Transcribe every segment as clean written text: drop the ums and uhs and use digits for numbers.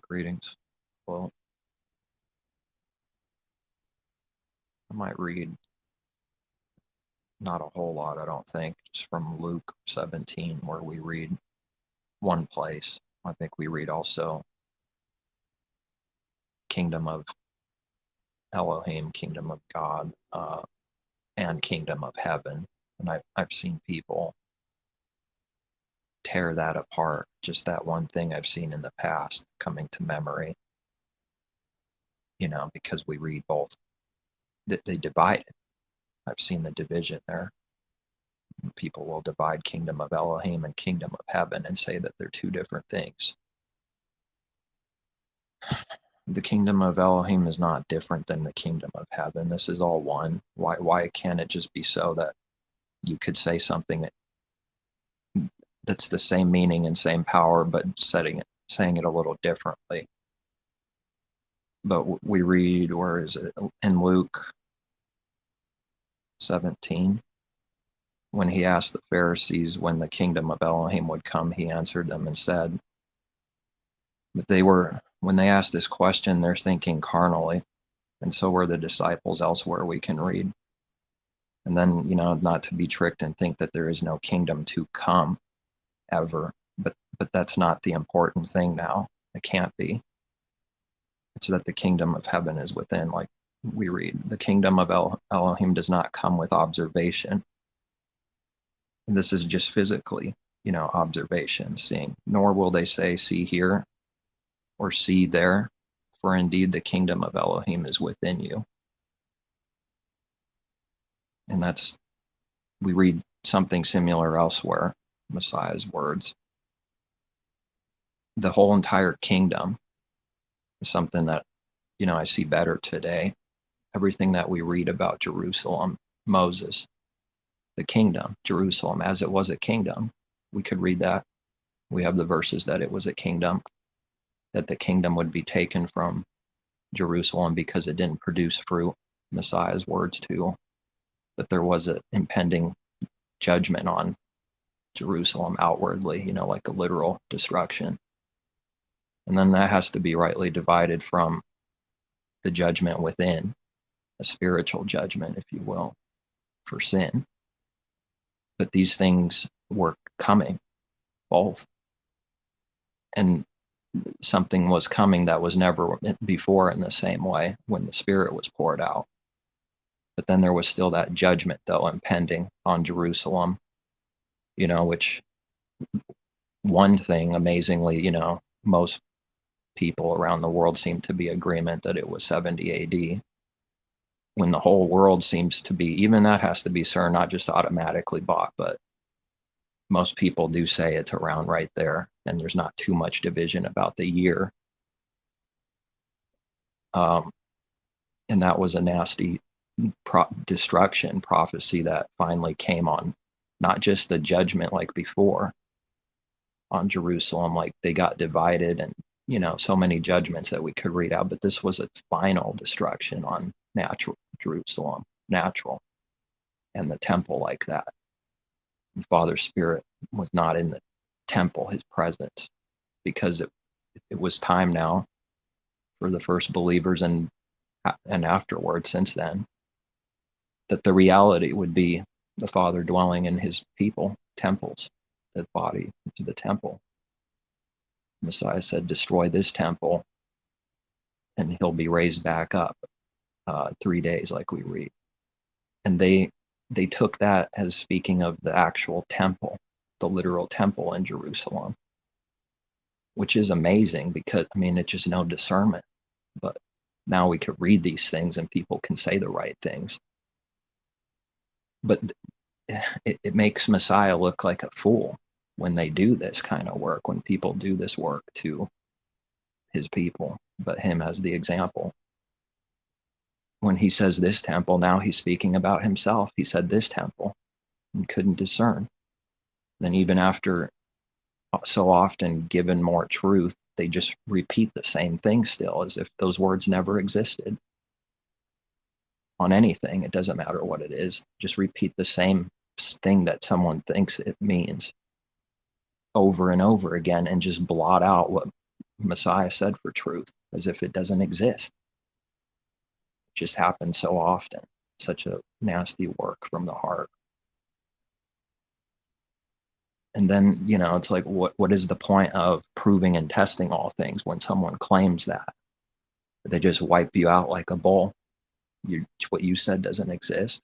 Greetings. Well, I might read not a whole lot, I don't think, just from Luke 17, where we read one place. I think we read also kingdom of Elohim, kingdom of God, and kingdom of heaven. And I've seen people tear that apart, just that one thing I've seen in the past coming to memory, because we read both, that they divide it. I've seen the division there. People will divide kingdom of Elohim and kingdom of heaven and say that they're two different things. The kingdom of Elohim is not different than the kingdom of heaven. This is all one. Why can't it just be so that you could say something that's the same meaning and same power, but saying it a little differently? But we read, where is it? In Luke 17, when he asked the Pharisees when the kingdom of Elohim would come, he answered them and said, but when they asked this question, they're thinking carnally, and so were the disciples elsewhere we can read. And then, not to be tricked and think that there is no kingdom to come ever, but that's not the important thing now. It can't be. It's that the kingdom of heaven is within, like we read. The kingdom of Elohim does not come with observation. And this is just physically, observation, seeing. Nor will they say, see here, or see there, for indeed the kingdom of Elohim is within you. And we read something similar elsewhere, Messiah's words. The whole entire kingdom is something that, I see better today. Everything that we read about Jerusalem, Moses, the kingdom, Jerusalem, as it was a kingdom, we could read that. We have the verses that it was a kingdom, that the kingdom would be taken from Jerusalem because it didn't produce fruit. Messiah's words too, that there was an impending judgment on Jerusalem outwardly, like a literal destruction. And then that has to be rightly divided from the judgment within, a spiritual judgment, if you will, for sin. But these things were coming, both. And something was coming that was never before in the same way when the Spirit was poured out. But then there was still that judgment, though, impending on Jerusalem, which one thing, amazingly, most people around the world seem to be agreement that it was 70 AD, when the whole world seems to be, even that has to be, sir, not just automatically bought, but most people do say it's around right there, and there's not too much division about the year. And that was a nasty destruction prophecy that finally came on, not just the judgment like before on Jerusalem, like they got divided and, so many judgments that we could read out, but this was a final destruction on natural Jerusalem, natural, and the temple like that. The Father's Spirit was not in the temple, his presence, because it was time now for the first believers and afterwards, since then, that the reality would be the Father dwelling in his people, temples, the body into the temple. Messiah said, destroy this temple and he'll be raised back up 3 days, like we read. And they took that as speaking of the actual temple, the literal temple in Jerusalem, which is amazing because, it's just no discernment. But now we could read these things and people can say the right things. But it makes Messiah look like a fool when they do this kind of work, when people do this work to his people, but him as the example. When he says this temple, now he's speaking about himself. He said this temple and couldn't discern. Then even after so often given more truth, they just repeat the same thing still, as if those words never existed. On anything, it doesn't matter what it is, just repeat the same thing that someone thinks it means over and over again and just blot out what Messiah said for truth, as if it doesn't exist. It just happens so often. Such a nasty work from the heart. And then, it's like, what is the point of proving and testing all things when someone claims that? They just wipe you out like a bull. What you said doesn't exist.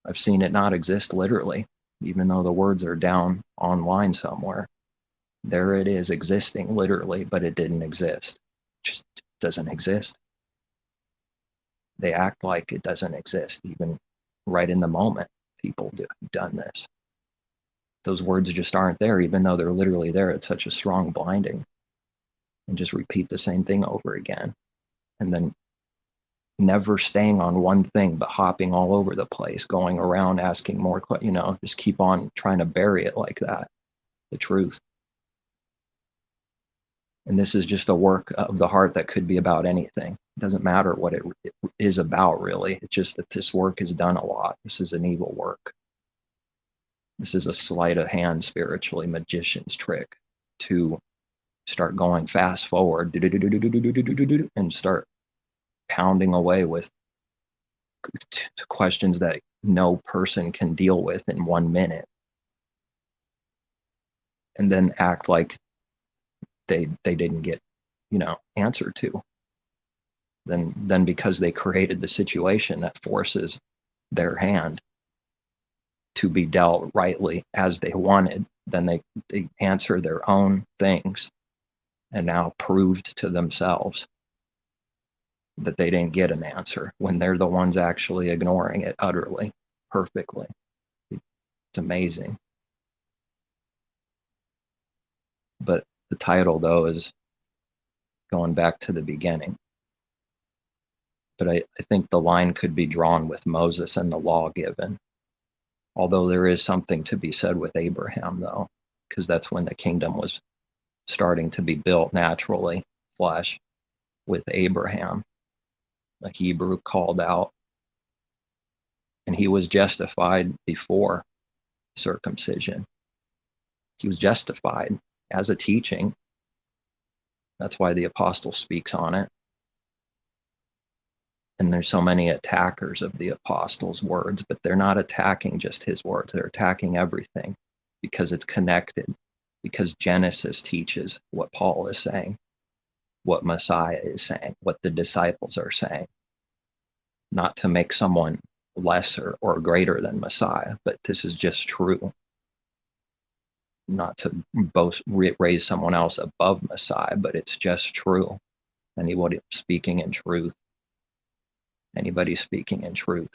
I've seen it not exist literally, even though the words are down online somewhere. There it is existing literally, but it didn't exist. It just doesn't exist. They act like it doesn't exist, even right in the moment. People have done this. Those words just aren't there, even though they're literally there. It's such a strong blinding. And just repeat the same thing over again. And then never staying on one thing, but hopping all over the place, going around asking more, just keep on trying to bury it like that, the truth. And this is just a work of the heart that could be about anything. It doesn't matter what it is about, really. It's just that this work is done a lot. This is an evil work. This is a sleight of hand, spiritually, magician's trick to start going fast forward and start pounding away with questions that no person can deal with in 1 minute, and then act like they didn't get answered to. Then because they created the situation that forces their hand to be dealt rightly as they wanted, then they answer their own things and now proved to themselves that they didn't get an answer when they're the ones actually ignoring it utterly, perfectly. It's amazing. But the title, though, is going back to the beginning. But I think the line could be drawn with Moses and the law given. Although there is something to be said with Abraham, though, because that's when the kingdom was starting to be built naturally, flesh, with Abraham, a Hebrew called out. And he was justified before circumcision. He was justified as a teaching. That's why the apostle speaks on it. And there's so many attackers of the apostles' words, but they're not attacking just his words. They're attacking everything because it's connected, because Genesis teaches what Paul is saying, what Messiah is saying, what the disciples are saying. Not to make someone lesser or greater than Messiah, but this is just true. Not to raise someone else above Messiah, but it's just true. Anybody speaking in truth. Anybody speaking in truth.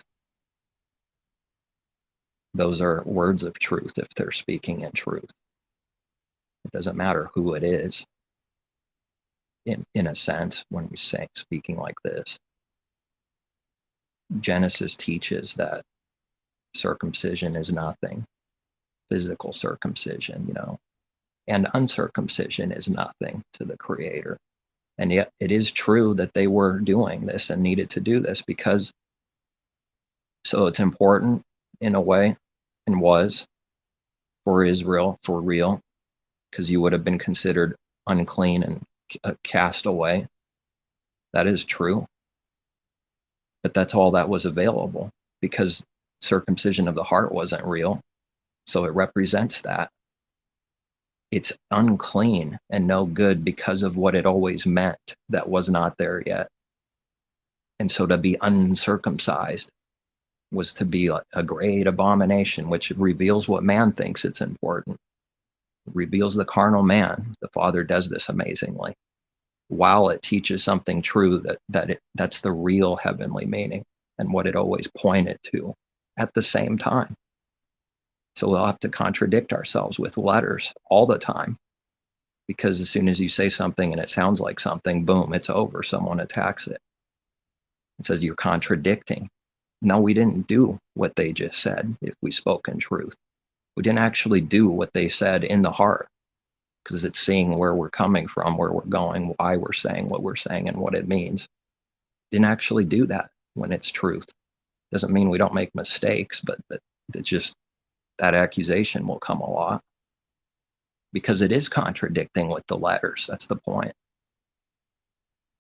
Those are words of truth if they're speaking in truth. It doesn't matter who it is, in a sense, when we say speaking like this. Genesis teaches that circumcision is nothing. Physical circumcision, and uncircumcision is nothing to the Creator. And yet it is true that they were doing this and needed to do this so it's important in a way, and was, for Israel, for real, because you would have been considered unclean and cast away. That is true. But that's all that was available, because circumcision of the heart wasn't real. So it represents that. It's unclean and no good because of what it always meant that was not there yet. And so to be uncircumcised was to be a great abomination, which reveals what man thinks it's important. It reveals the carnal man. The Father does this amazingly, while it teaches something true that's the real heavenly meaning and what it always pointed to at the same time. So we'll have to contradict ourselves with letters all the time, because as soon as you say something and it sounds like something, boom, it's over. Someone attacks it. It says you're contradicting. No, we didn't do what they just said if we spoke in truth. We didn't actually do what they said in the heart, because it's seeing where we're coming from, where we're going, why we're saying what we're saying, and what it means. Didn't actually do that when it's truth. Doesn't mean we don't make mistakes, but that accusation will come a lot. because it is contradicting with the letters. That's the point.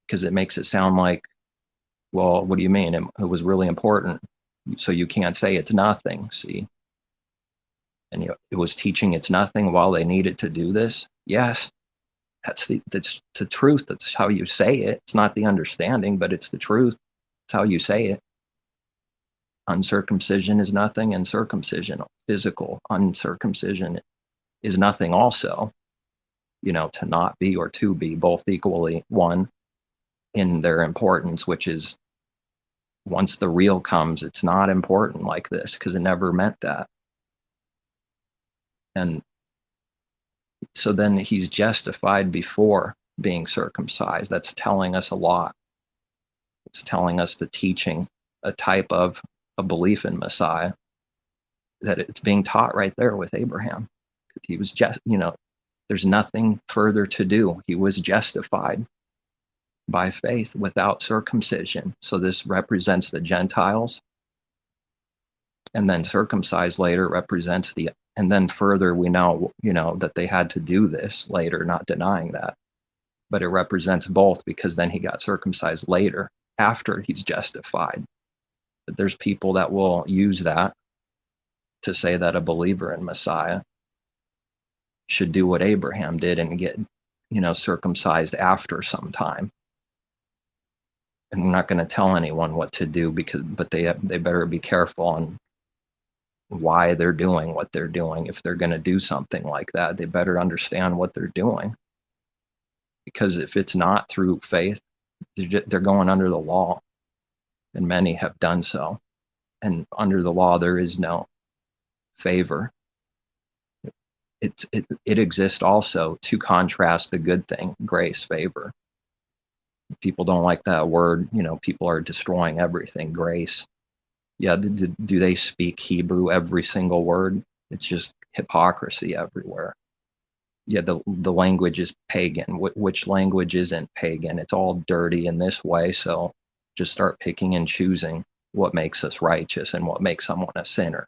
Because it makes it sound like, well, what do you mean? It was really important, so you can't say it's nothing, see? And it was teaching it's nothing while they needed to do this? Yes, that's the truth. That's how you say it. It's not the understanding, but it's the truth. It's how you say it. Uncircumcision is nothing, and circumcision, physical uncircumcision, is nothing also. To not be or to be, both equally one in their importance, which is, once the real comes, it's not important like this, because it never meant that. And so then he's justified before being circumcised. That's telling us a lot. It's telling us the teaching, a type of a belief in Messiah, that it's being taught right there with Abraham. He was just, there's nothing further to do. He was justified by faith without circumcision. So this represents the Gentiles. And then circumcised later represents and then further we know, that they had to do this later, not denying that. But it represents both, because then he got circumcised later, after he's justified. But there's people that will use that to say that a believer in Messiah should do what Abraham did and get, circumcised after some time. And we're not going to tell anyone what to do, but they better be careful on why they're doing what they're doing. If they're going to do something like that, they better understand what they're doing. Because if it's not through faith, they're going under the law, and many have done so. And under the law, there is no favor. It exists also to contrast the good thing, grace, favor. People don't like that word. People are destroying everything. Grace. Yeah, do they speak Hebrew every single word? It's just hypocrisy everywhere. Yeah, the language is pagan. Which language isn't pagan? It's all dirty in this way. So just start picking and choosing what makes us righteous and what makes someone a sinner.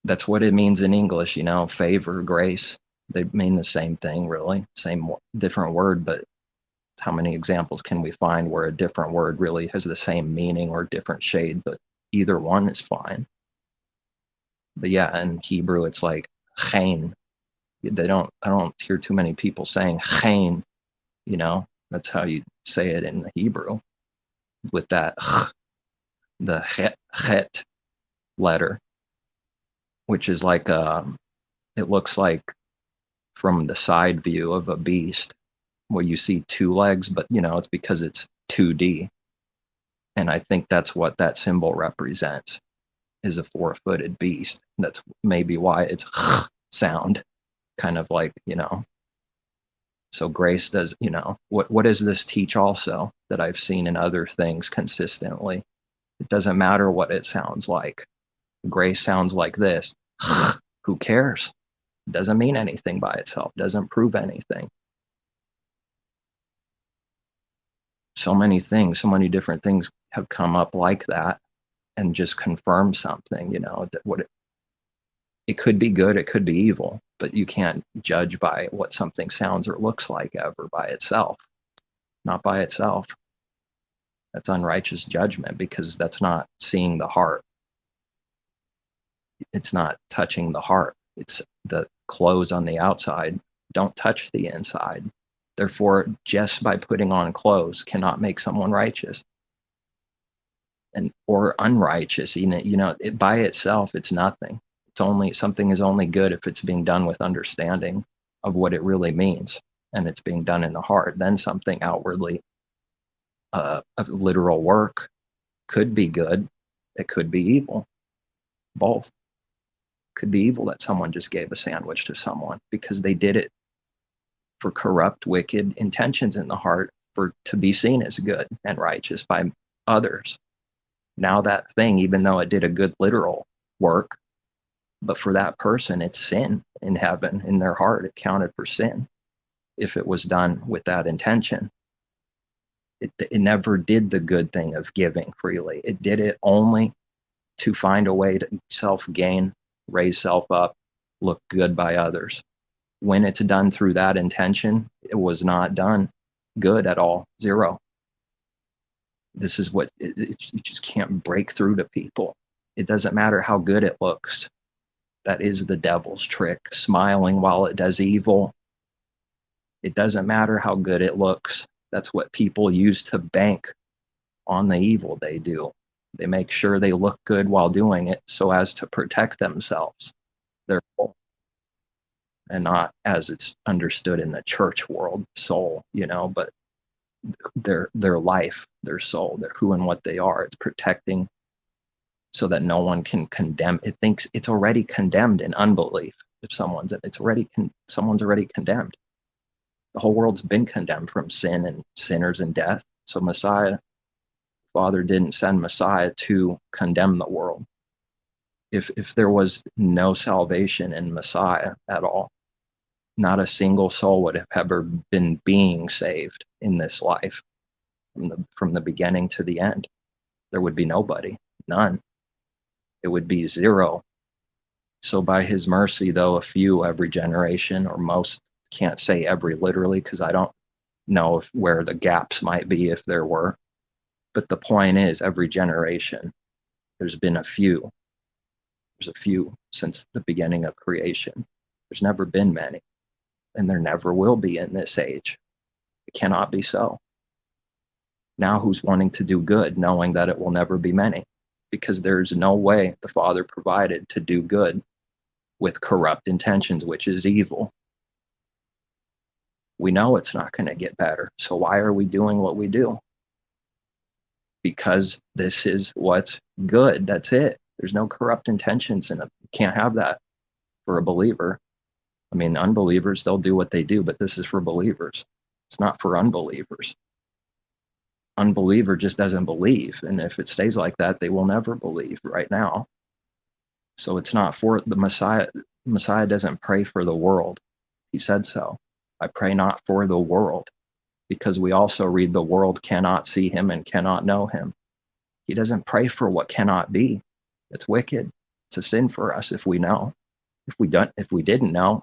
That's what it means in English, favor, grace. They mean the same thing, really. Same, different word, but how many examples can we find where a different word really has the same meaning or different shade, but either one is fine. But yeah, in Hebrew, it's like Cain. I don't hear too many people saying Cain, that's how you say it in the Hebrew, with that the chet letter, which is like it looks like from the side view of a beast where you see two legs, but it's because it's 2D. And I think that's what that symbol represents, is a 4-footed beast. That's maybe why it's sound, kind of like, so grace does, what does this teach also that I've seen in other things consistently? It doesn't matter what it sounds like. Grace sounds like this. Who cares? It doesn't mean anything by itself. Doesn't prove anything. So many things, so many different things have come up like that and just confirm something, that it could be good, it could be evil, but you can't judge by what something sounds or looks like ever by itself. Not by itself. That's unrighteous judgment, because that's not seeing the heart. It's not touching the heart. It's the clothes on the outside don't touch the inside. Therefore, just by putting on clothes cannot make someone righteous or unrighteous. By itself, it's nothing. Something is only good if it's being done with understanding of what it really means, and it's being done in the heart. Then something outwardly, a literal work, could be good. It could be evil. Both. Could be evil that someone just gave a sandwich to someone because they did it for corrupt, wicked intentions in the heart, to be seen as good and righteous by others. Now that thing, even though it did a good literal work, but for that person, it's sin in heaven. In their heart, it counted for sin if it was done with that intention. It never did the good thing of giving freely. It did it only to find a way to self-gain, raise self up, look good by others. When it's done through that intention, it was not done good at all. Zero. This is what you just can't break through to people. It doesn't matter how good it looks. That is the devil's trick, smiling while it does evil. It doesn't matter how good it looks. That's what people use to bank on the evil they do. They make sure they look good while doing it so as to protect themselves, their soul, and not as it's understood in the church world, soul, but their life, their soul, their who and what they are. It's protecting so that no one can condemn. It thinks it's already condemned in unbelief. If someone's already condemned. The whole world's been condemned from sin and sinners and death. So Messiah, Father didn't send Messiah to condemn the world. If there was no salvation in Messiah at all, not a single soul would have ever been being saved in this life from the beginning to the end. There would be nobody, none. It would be zero. So by his mercy, though, a few every generation, or most, can't say every literally because I don't know where the gaps might be if there were. But the point is, every generation, there's been a few. There's a few since the beginning of creation. There's never been many, and there never will be in this age. It cannot be so. Now who's wanting to do good, knowing that it will never be many? Because there's no way the Father provided to do good with corrupt intentions, which is evil. We know it's not going to get better. So why are we doing what we do? Because this is what's good. That's it. There's no corrupt intentions in it. You can't have that for a believer. I mean, unbelievers, they'll do what they do, but this is for believers. It's not for unbelievers. Unbeliever just doesn't believe. And if it stays like that, they will never believe right now. So it's not for the Messiah. Messiah doesn't pray for the world. He said so. I pray not for the world, because we also read the world cannot see him and cannot know him. He doesn't pray for what cannot be. It's wicked. It's a sin for us if we know. If we didn't know,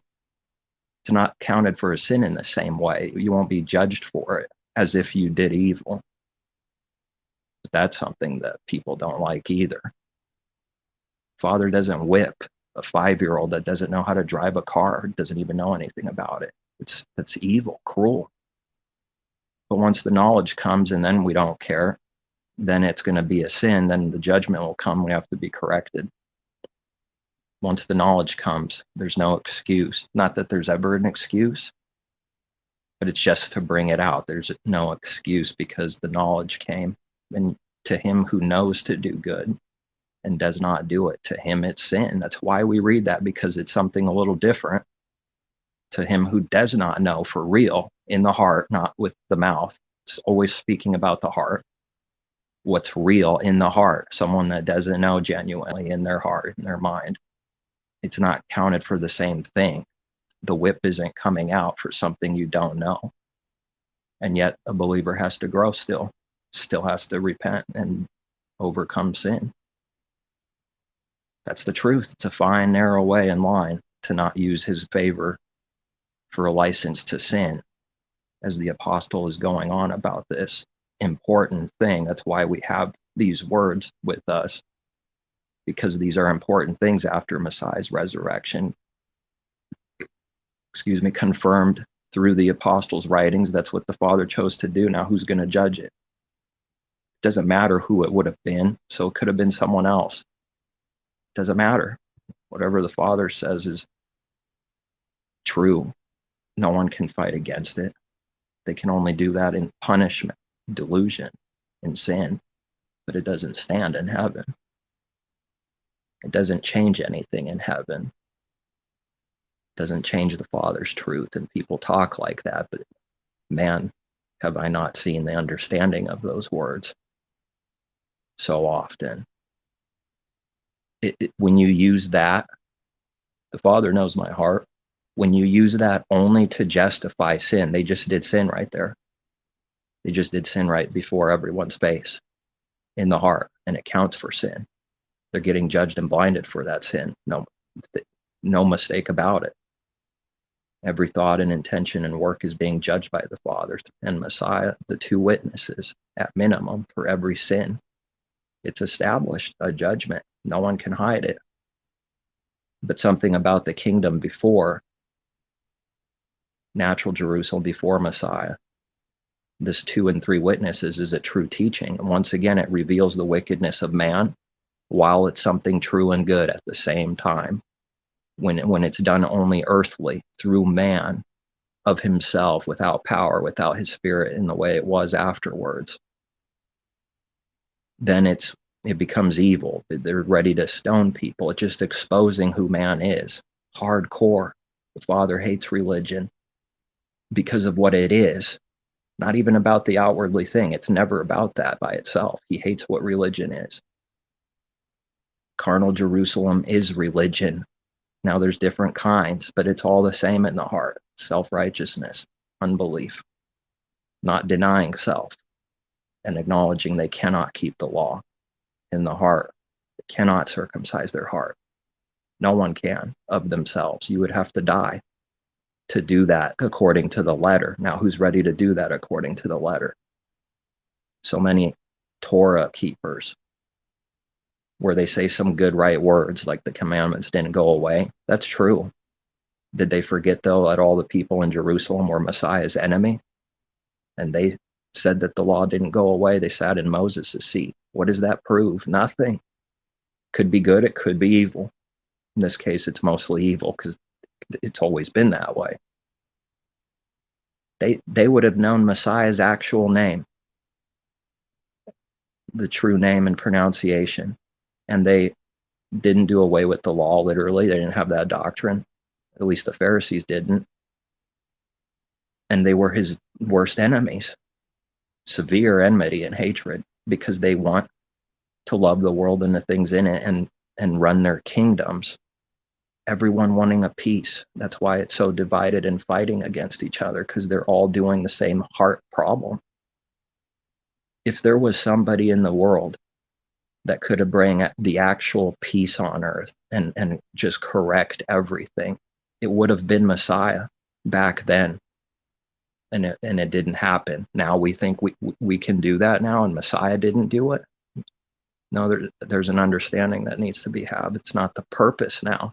it's not counted for a sin in the same way. You won't be judged for it as if you did evil. But that's something that people don't like either. Father doesn't whip a 5-year-old that doesn't know how to drive a car, doesn't even know anything about it. That's evil, cruel. But once the knowledge comes and then we don't care, then it's going to be a sin. Then the judgment will come. We have to be corrected. Once the knowledge comes, there's no excuse. Not that there's ever an excuse, but it's just to bring it out. There's no excuse because the knowledge came. And to him who knows to do good and does not do it, to him it's sin. That's why we read that, because it's something a little different. To him who does not know for real, in the heart, not with the mouth. It's always speaking about the heart. What's real in the heart, someone that doesn't know genuinely in their heart, in their mind. It's not counted for the same thing. The whip isn't coming out for something you don't know. And yet a believer has to grow still has to repent and overcome sin. That's the truth. It's a fine, narrow way and line to not use his favor for a license to sin, as the apostle is going on about this important thing. That's why we have these words with us, because these are important things after Messiah's resurrection. Confirmed through the apostles' writings. That's what the Father chose to do. Now who's going to judge it? It doesn't matter who it would have been. So it could have been someone else. It doesn't matter. Whatever the Father says is true. No one can fight against it. They can only do that in punishment, delusion, and sin. But it doesn't stand in heaven. It doesn't change anything in heaven. It doesn't change the Father's truth. And people talk like that, but man, have I not seen the understanding of those words so often. When you use that, the Father knows my heart. When you use that only to justify sin, they just did sin right there. They just did sin right before everyone's face in the heart, and it counts for sin. They're getting judged and blinded for that sin. No, No mistake about it. Every thought and intention and work is being judged by the Father and Messiah, the two witnesses, at minimum, for every sin. It's established, a judgment. No one can hide it. But something about the kingdom before natural Jerusalem, before Messiah, this 2 and 3 witnesses is a true teaching. And once again, it reveals the wickedness of man while it's something true and good at the same time. When it's done only earthly, through man, of himself, without power, without his spirit in the way it was afterwards, then it becomes evil. They're ready to stone people. It's just exposing who man is. Hardcore. The Father hates religion because of what it is. Not even about the outwardly thing. It's never about that by itself. He hates what religion is. Carnal Jerusalem is religion. Now there's different kinds, but it's all the same in the heart. Self-righteousness, unbelief, not denying self, and acknowledging they cannot keep the law in the heart. They cannot circumcise their heart. No one can of themselves. You would have to die to do that according to the letter. Now, who's ready to do that according to the letter? So many Torah keepers, where they say some good right words, like the commandments didn't go away. That's true. Did they forget, though, that all the people in Jerusalem were Messiah's enemy? And they said that the law didn't go away. They sat in Moses' seat. What does that prove? Nothing. Could be good, it could be evil. In this case, it's mostly evil because it's always been that way. They would have known Messiah's actual name, the true name and pronunciation. And they didn't do away with the law, literally. They didn't have that doctrine. At least the Pharisees didn't. And they were his worst enemies. Severe enmity and hatred, because they want to love the world and the things in it and run their kingdoms. Everyone wanting a peace. That's why it's so divided and fighting against each other, because they're all doing the same heart problem. If there was somebody in the world that could have bring the actual peace on earth and just correct everything, it would have been Messiah back then. And it didn't happen. Now we think we can do that now, and Messiah didn't do it. No, there's an understanding that needs to be had. It's not the purpose now.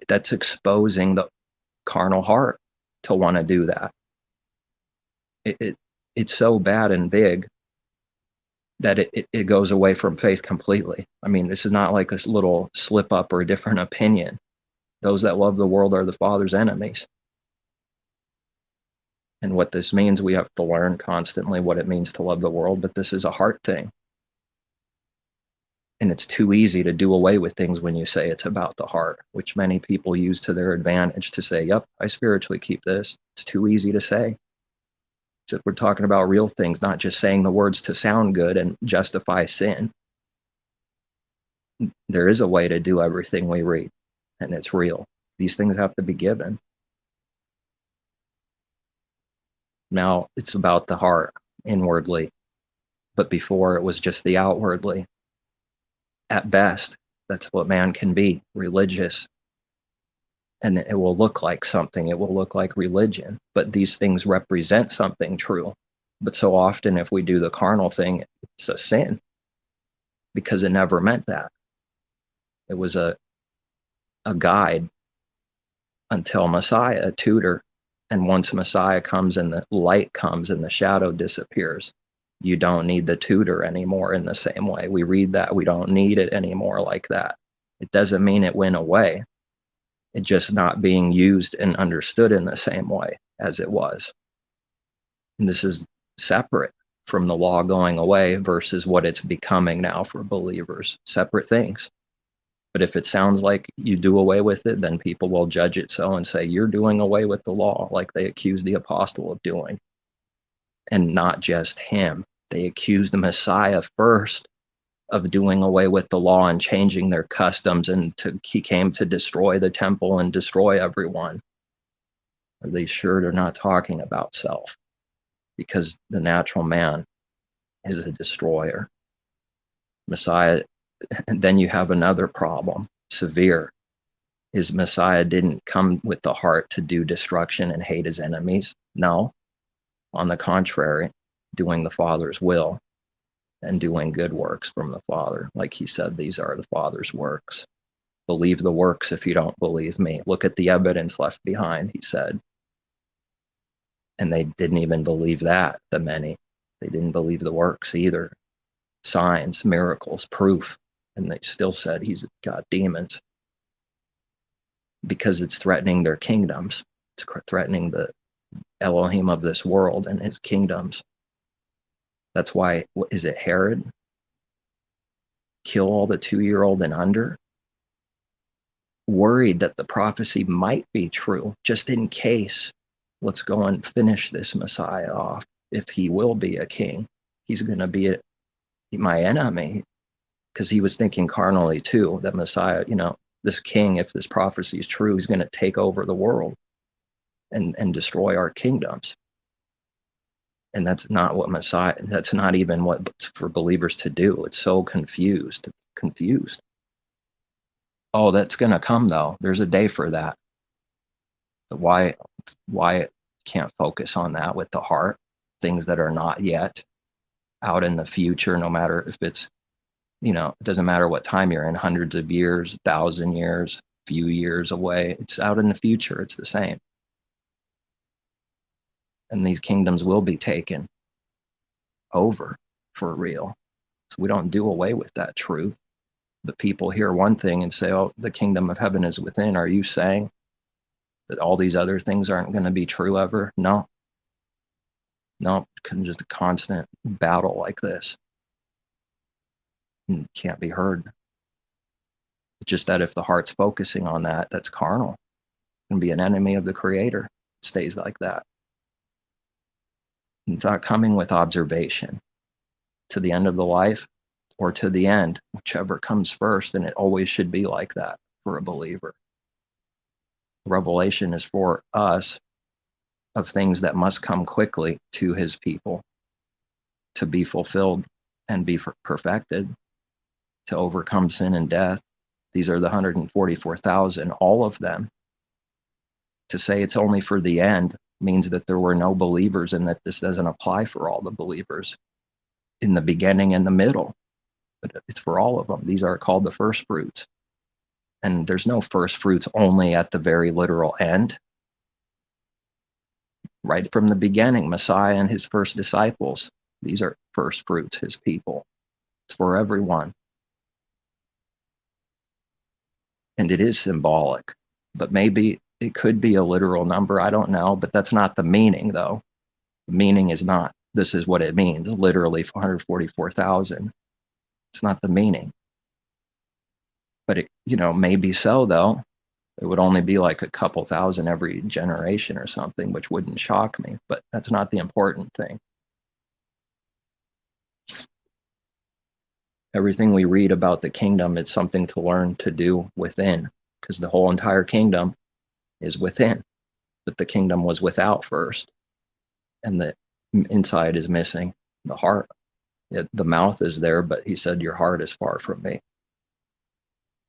That's exposing the carnal heart to want to do that. It's so bad and big that it goes away from faith completely. I mean, this is not like a little slip up or a different opinion. Those that love the world are the Father's enemies. And what this means, we have to learn constantly what it means to love the world, but this is a heart thing. And it's too easy to do away with things when you say it's about the heart, which many people use to their advantage to say, yep, I spiritually keep this. It's too easy to say. So we're talking about real things, not just saying the words to sound good and justify sin. There is a way to do everything we read, and it's real. These things have to be given. Now it's about the heart inwardly, but before it was just the outwardly. At best, that's what man can be, religious. And it will look like something. It will look like religion. But these things represent something true. But so often if we do the carnal thing, it's a sin. Because it never meant that. It was a guide until Messiah, a tutor. And once Messiah comes and the light comes and the shadow disappears, you don't need the tutor anymore in the same way. We read that. We don't need it anymore like that. It doesn't mean it went away. It's just not being used and understood in the same way as it was. And this is separate from the law going away versus what it's becoming now for believers. Separate things. But if it sounds like you do away with it, then people will judge it so and say, you're doing away with the law, like they accused the apostle of doing. And not just him. They accused the Messiah first of doing away with the law and changing their customs, and he came to destroy the temple and destroy everyone. Are they sure they're not talking about self? Because the natural man is a destroyer. Messiah, and then you have another problem, severe. His Messiah didn't come with the heart to do destruction and hate his enemies. No, on the contrary, doing the Father's will and doing good works from the Father. Like he said, these are the Father's works. Believe the works if you don't believe me. Look at the evidence left behind, he said. And they didn't even believe that, the many. They didn't believe the works either. Signs, miracles, proof. And they still said he's got demons. Because it's threatening their kingdoms. It's threatening the Elohim of this world and his kingdoms. That's why, is it Herod? Kill all the 2-year-old and under? Worried that the prophecy might be true, just in case. Let's go and finish this Messiah off. If he will be a king, he's going to be my enemy. Because he was thinking carnally too, that Messiah, this king, if this prophecy is true, he's going to take over the world and destroy our kingdoms. And that's not what Messiah, that's not even what for believers to do. It's so confused. Oh, that's going to come though. There's a day for that. Why can't focus on that with the heart? Things that are not yet out in the future, no matter if it's, it doesn't matter what time you're in, hundreds of years, 1,000 years, few years away. It's out in the future. It's the same. And these kingdoms will be taken over for real. So we don't do away with that truth. But people hear one thing and say, oh, the kingdom of heaven is within. Are you saying that all these other things aren't going to be true ever? No. Just a constant battle like this. And can't be heard. It's just that if the heart's focusing on that, that's carnal. It can be an enemy of the Creator. It stays like that. It's not coming with observation to the end of the life or to the end, whichever comes first, and it always should be like that for a believer. Revelation is for us of things that must come quickly to his people to be fulfilled and be perfected, to overcome sin and death. These are the 144,000, all of them. To say it's only for the end means that there were no believers and that this doesn't apply for all the believers in the beginning and the middle. But it's for all of them. These are called the first fruits. And there's no first fruits only at the very literal end. Right from the beginning, Messiah and his first disciples, these are first fruits, his people. It's for everyone. And it is symbolic, but maybe it could be a literal number. I don't know, but that's not the meaning, though. The meaning is not, this is what it means, literally 144,000. It's not the meaning. But it, maybe so, though. It would only be like a couple thousand every generation or something, which wouldn't shock me, but that's not the important thing. Everything we read about the kingdom, it's something to learn to do within, because the whole entire kingdom is within, but the kingdom was without first, and the inside is missing, the heart. The mouth is there, but he said, your heart is far from me.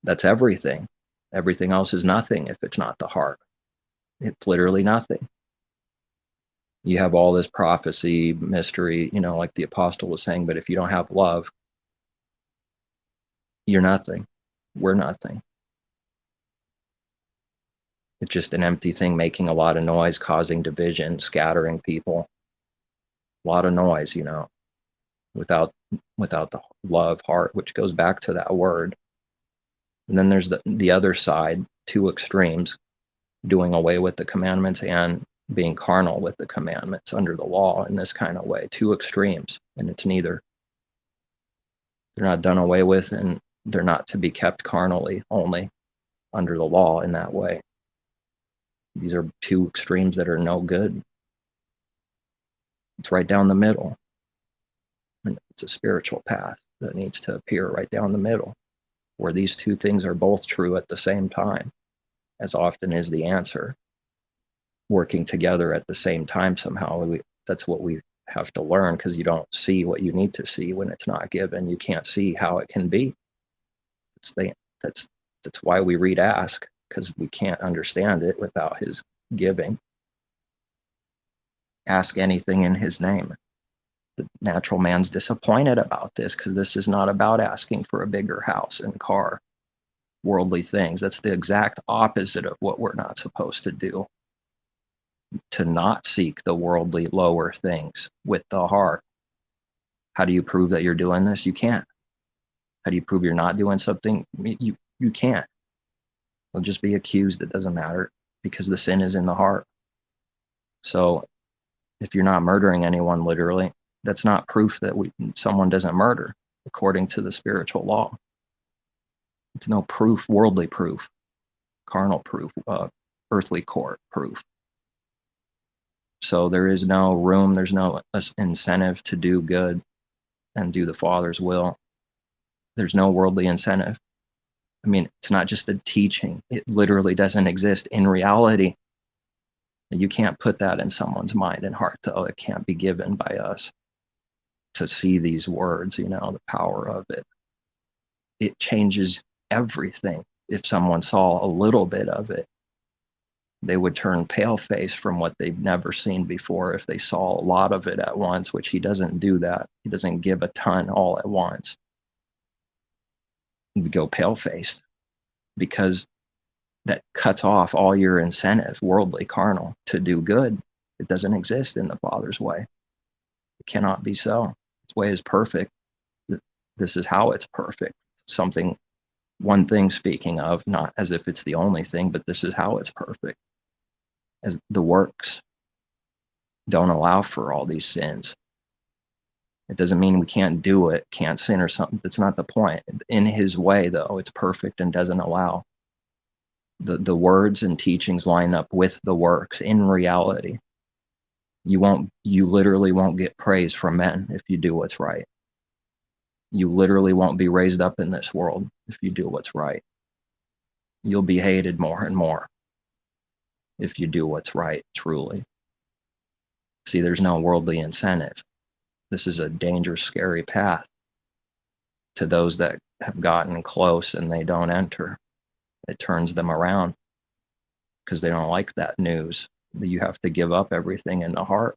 That's everything. Everything else is nothing if it's not the heart. It's literally nothing. You have all this prophecy, mystery, like the apostle was saying, but if you don't have love, you're nothing. We're nothing. It's just an empty thing making a lot of noise, causing division, scattering people. A lot of noise, without the love, heart, which goes back to that word. And then there's the other side, two extremes, doing away with the commandments and being carnal with the commandments under the law in this kind of way. Two extremes, and it's neither. They're not done away with, and they're not to be kept carnally only under the law in that way. These are two extremes that are no good. It's right down the middle. And it's a spiritual path that needs to appear right down the middle, where these two things are both true at the same time, as often is the answer. Working together at the same time somehow. That's what we have to learn, because you don't see what you need to see when it's not given. You can't see how it can be. That's why we read Ask, because we can't understand it without his giving. Ask anything in his name. The natural man's disappointed about this because this is not about asking for a bigger house and car, worldly things. That's the exact opposite of what we're not supposed to do. To not seek the worldly lower things with the heart. How do you prove that you're doing this? You can't. How do you prove you're not doing something? You can't. You'll just be accused. It doesn't matter because the sin is in the heart. So if you're not murdering anyone literally, that's not proof that someone doesn't murder according to the spiritual law. It's no proof, worldly proof, carnal proof, earthly court proof. So there is no room, there's no incentive to do good and do the Father's will. There's no worldly incentive. I mean, it's not just a teaching. It literally doesn't exist in reality. You can't put that in someone's mind and heart, though. It can't be given by us to see these words, the power of it. It changes everything. If someone saw a little bit of it, they would turn pale-faced from what they've never seen before if they saw a lot of it at once, which he doesn't do that. He doesn't give a ton all at once. You go pale-faced because that cuts off all your incentive, worldly, carnal, to do good. It doesn't exist in the Father's way. It cannot be so. Its way is perfect. This is how it's perfect. One thing speaking of, not as if it's the only thing, but this is how it's perfect. As the works don't allow for all these sins. It doesn't mean we can't do it, can't sin or something. That's not the point. In his way, though, it's perfect and doesn't allow. The words and teachings line up with the works in reality. You literally won't get praise from men if you do what's right. You literally won't be raised up in this world if you do what's right. You'll be hated more and more if you do what's right, truly. See, there's no worldly incentive. This is a dangerous, scary path to those that have gotten close and they don't enter. It turns them around because they don't like that news. You have to give up everything in the heart.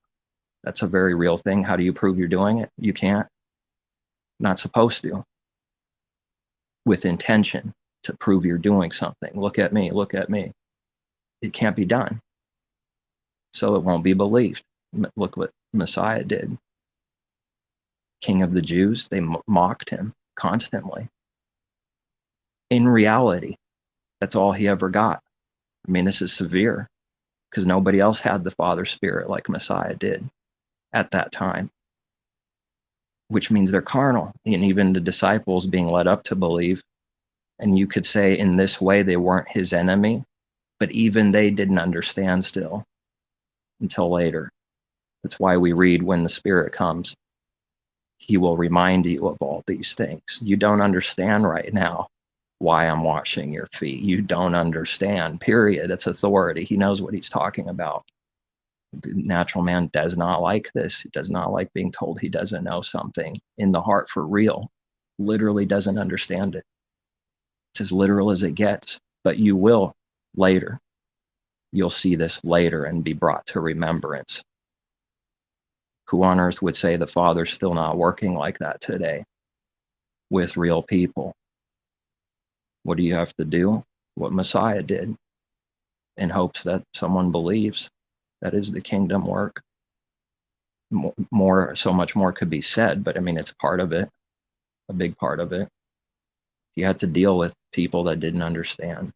That's a very real thing. How do you prove you're doing it? You can't. Not supposed to. With intention to prove you're doing something. Look at me, look at me. It can't be done. So it won't be believed. Look what Messiah did. King of the Jews, they mocked him constantly. In reality, that's all he ever got. I mean, this is severe because nobody else had the Father's Spirit like Messiah did at that time, which means they're carnal. And even the disciples being led up to believe, and you could say in this way they weren't his enemy, but even they didn't understand still until later. That's why we read when the Spirit comes, he will remind you of all these things. You don't understand right now why I'm washing your feet. You don't understand, period. It's authority. He knows what he's talking about. The natural man does not like this. He does not like being told he doesn't know something in the heart for real. Literally doesn't understand it. It's as literal as it gets, but you will later. You'll see this later and be brought to remembrance. Who on earth would say the Father's still not working like that today with real people? What do you have to do? What Messiah did, in hopes that someone believes. That is the kingdom work. So much more could be said, but I mean, it's part of it, a big part of it. You had to deal with people that didn't understand.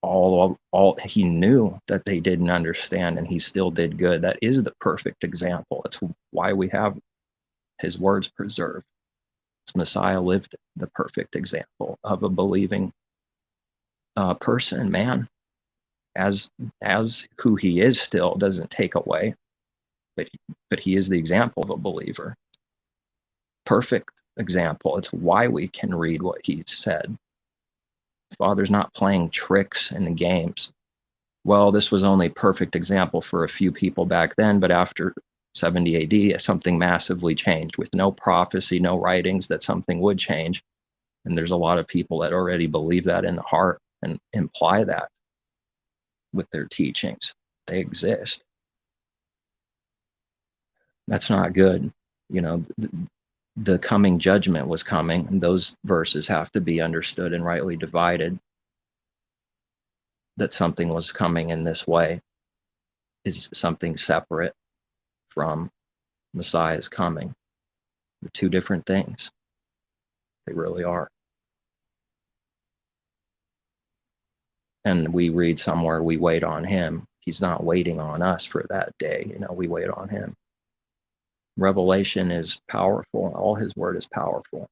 All he knew that they didn't understand, and he still did good. That is the perfect example. That's why we have his words preserved. Messiah lived the perfect example of a believing person, man, as who he is still doesn't take away, but he is the example of a believer. Perfect example. It's why we can read what he said. The Father's not playing tricks and games. Well, this was only a perfect example for a few people back then, but after 70 AD, something massively changed with no prophecy, no writings that something would change. And there's a lot of people that already believe that in the heart. and imply that with their teachings. They exist. That's not good. The coming judgment was coming, and those verses have to be understood and rightly divided, that something was coming in this way is something separate from Messiah's coming. They're two different things. They really are. And we read somewhere we wait on him. He's not waiting on us for that day. We wait on him. Revelation is powerful. All his word is powerful.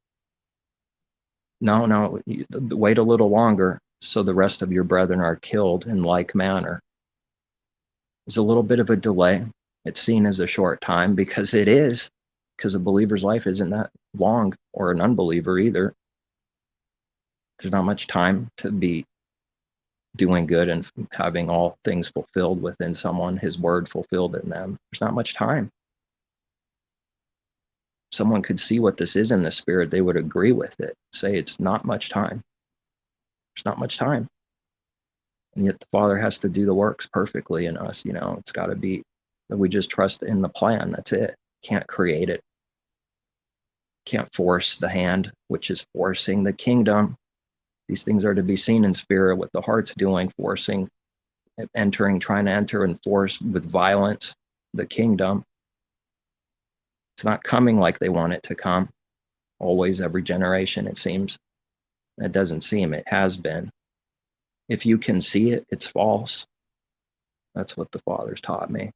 No, wait a little longer so the rest of your brethren are killed in like manner. There's a little bit of a delay. It's seen as a short time because it is, because a believer's life isn't that long, or an unbeliever either. There's not much time to be doing good and having all things fulfilled within someone, his word fulfilled in them. There's not much time. Someone could see what this is in the spirit, they would agree with it, say it's not much time. There's not much time. And yet the Father has to do the works perfectly in us. It's got to be that we just trust in the plan. That's it. Can't create it. Can't force the hand, which is forcing the kingdom. These things are to be seen in spirit, what the heart's doing, forcing, trying to enter and force with violence the kingdom. It's not coming like they want it to come. Always, every generation, it seems. It doesn't seem, it has been. If you can see it, it's false. That's what the Father's taught me.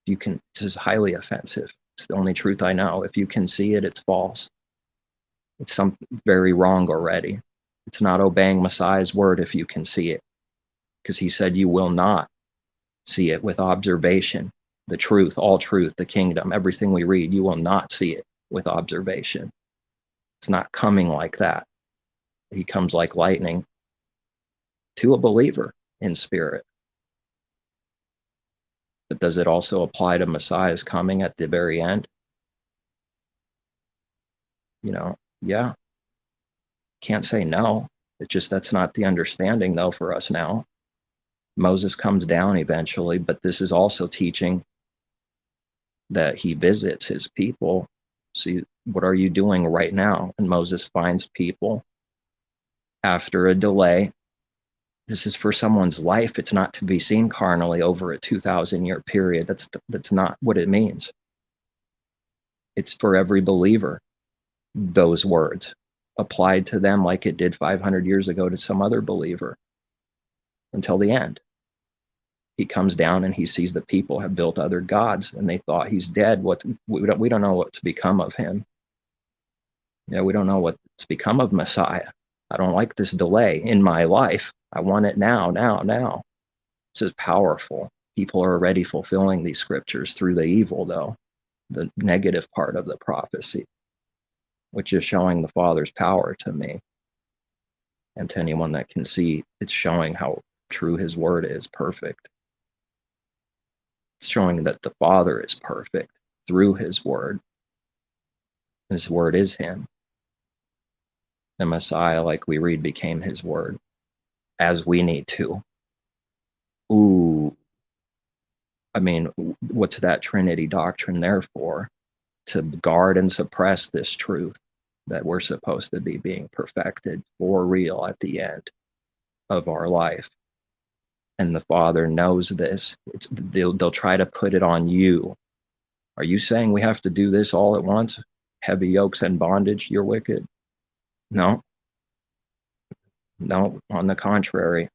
This is highly offensive. It's the only truth I know. If you can see it, it's false. It's something very wrong already. It's not obeying Messiah's word if you can see it. Because he said you will not see it with observation. The truth, all truth, the kingdom, everything we read, you will not see it with observation. It's not coming like that. He comes like lightning to a believer in spirit. But does it also apply to Messiah's coming at the very end? Yeah. Can't say no. It's just that's not the understanding, though, for us now. Moses comes down eventually, but this is also teaching that he visits his people. See, what are you doing right now? And Moses finds people after a delay. This is for someone's life. It's not to be seen carnally over a 2,000-year period. That's not what it means. It's for every believer. Those words applied to them like it did 500 years ago to some other believer until the end. He comes down and he sees that people have built other gods and they thought he's dead. We don't know what's become of him. We don't know what's become of Messiah. I don't like this delay in my life. I want it now. This is powerful. People are already fulfilling these scriptures through the evil, though, the negative part of the prophecy, which is showing the Father's power to me and to anyone that can see. It's showing how true his word is, perfect. It's showing that the Father is perfect through his word. His word is him. The Messiah, like we read, became his word, as we need to. What's that Trinity doctrine there for? To guard and suppress this truth that we're supposed to be being perfected for real at the end of our life. And the Father knows this. They'll try to put it on you. Are you saying we have to do this all at once? Heavy yokes and bondage, you're wicked? No, on the contrary.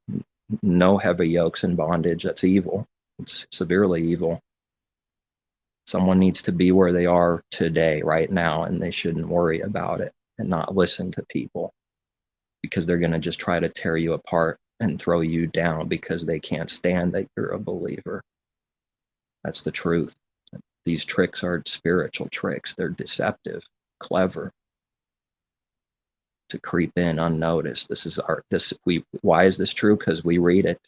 No heavy yokes and bondage. That's evil. It's severely evil. Someone needs to be where they are today, right now, and they shouldn't worry about it and not listen to people because they're going to just try to tear you apart and throw you down because they can't stand that you're a believer. That's the truth. These tricks are spiritual tricks. They're deceptive, clever, to creep in unnoticed. Why is this true? Because we read it.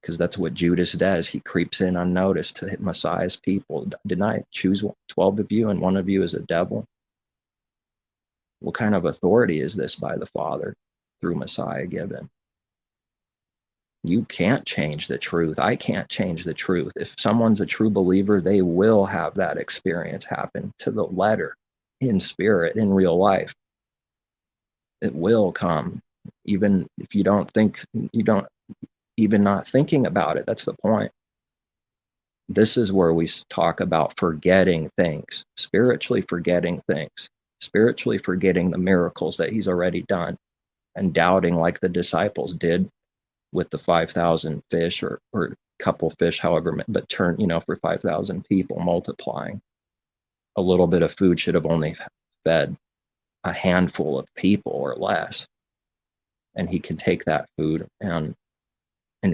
Because that's what Judas does. He creeps in unnoticed to hit Messiah's people. Didn't I choose 12 of you and one of you is a devil? What kind of authority is this by the Father through Messiah given? You can't change the truth. I can't change the truth. If someone's a true believer, they will have that experience happen to the letter, in spirit, in real life. It will come, even if you don't even not thinking about it. That's the point. This is where we talk about forgetting things, spiritually forgetting things, spiritually forgetting the miracles that he's already done, and doubting like the disciples did with the 5,000 fish or couple fish, however, but for 5,000 people, multiplying. A little bit of food should have only fed a handful of people or less. And he can take that food and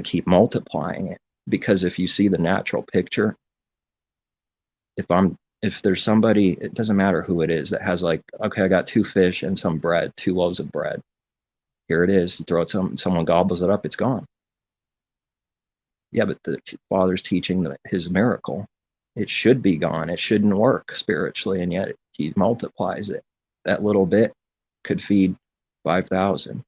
keep multiplying it. Because if you see the natural picture, if there's somebody, it doesn't matter who it is, that has like, okay, I got 2 fish and some bread, 2 loaves of bread. Here it is. You throw it, someone gobbles it up, it's gone. Yeah, but the Father's teaching his miracle. It should be gone. It shouldn't work spiritually, and yet he multiplies it. That little bit could feed 5,000.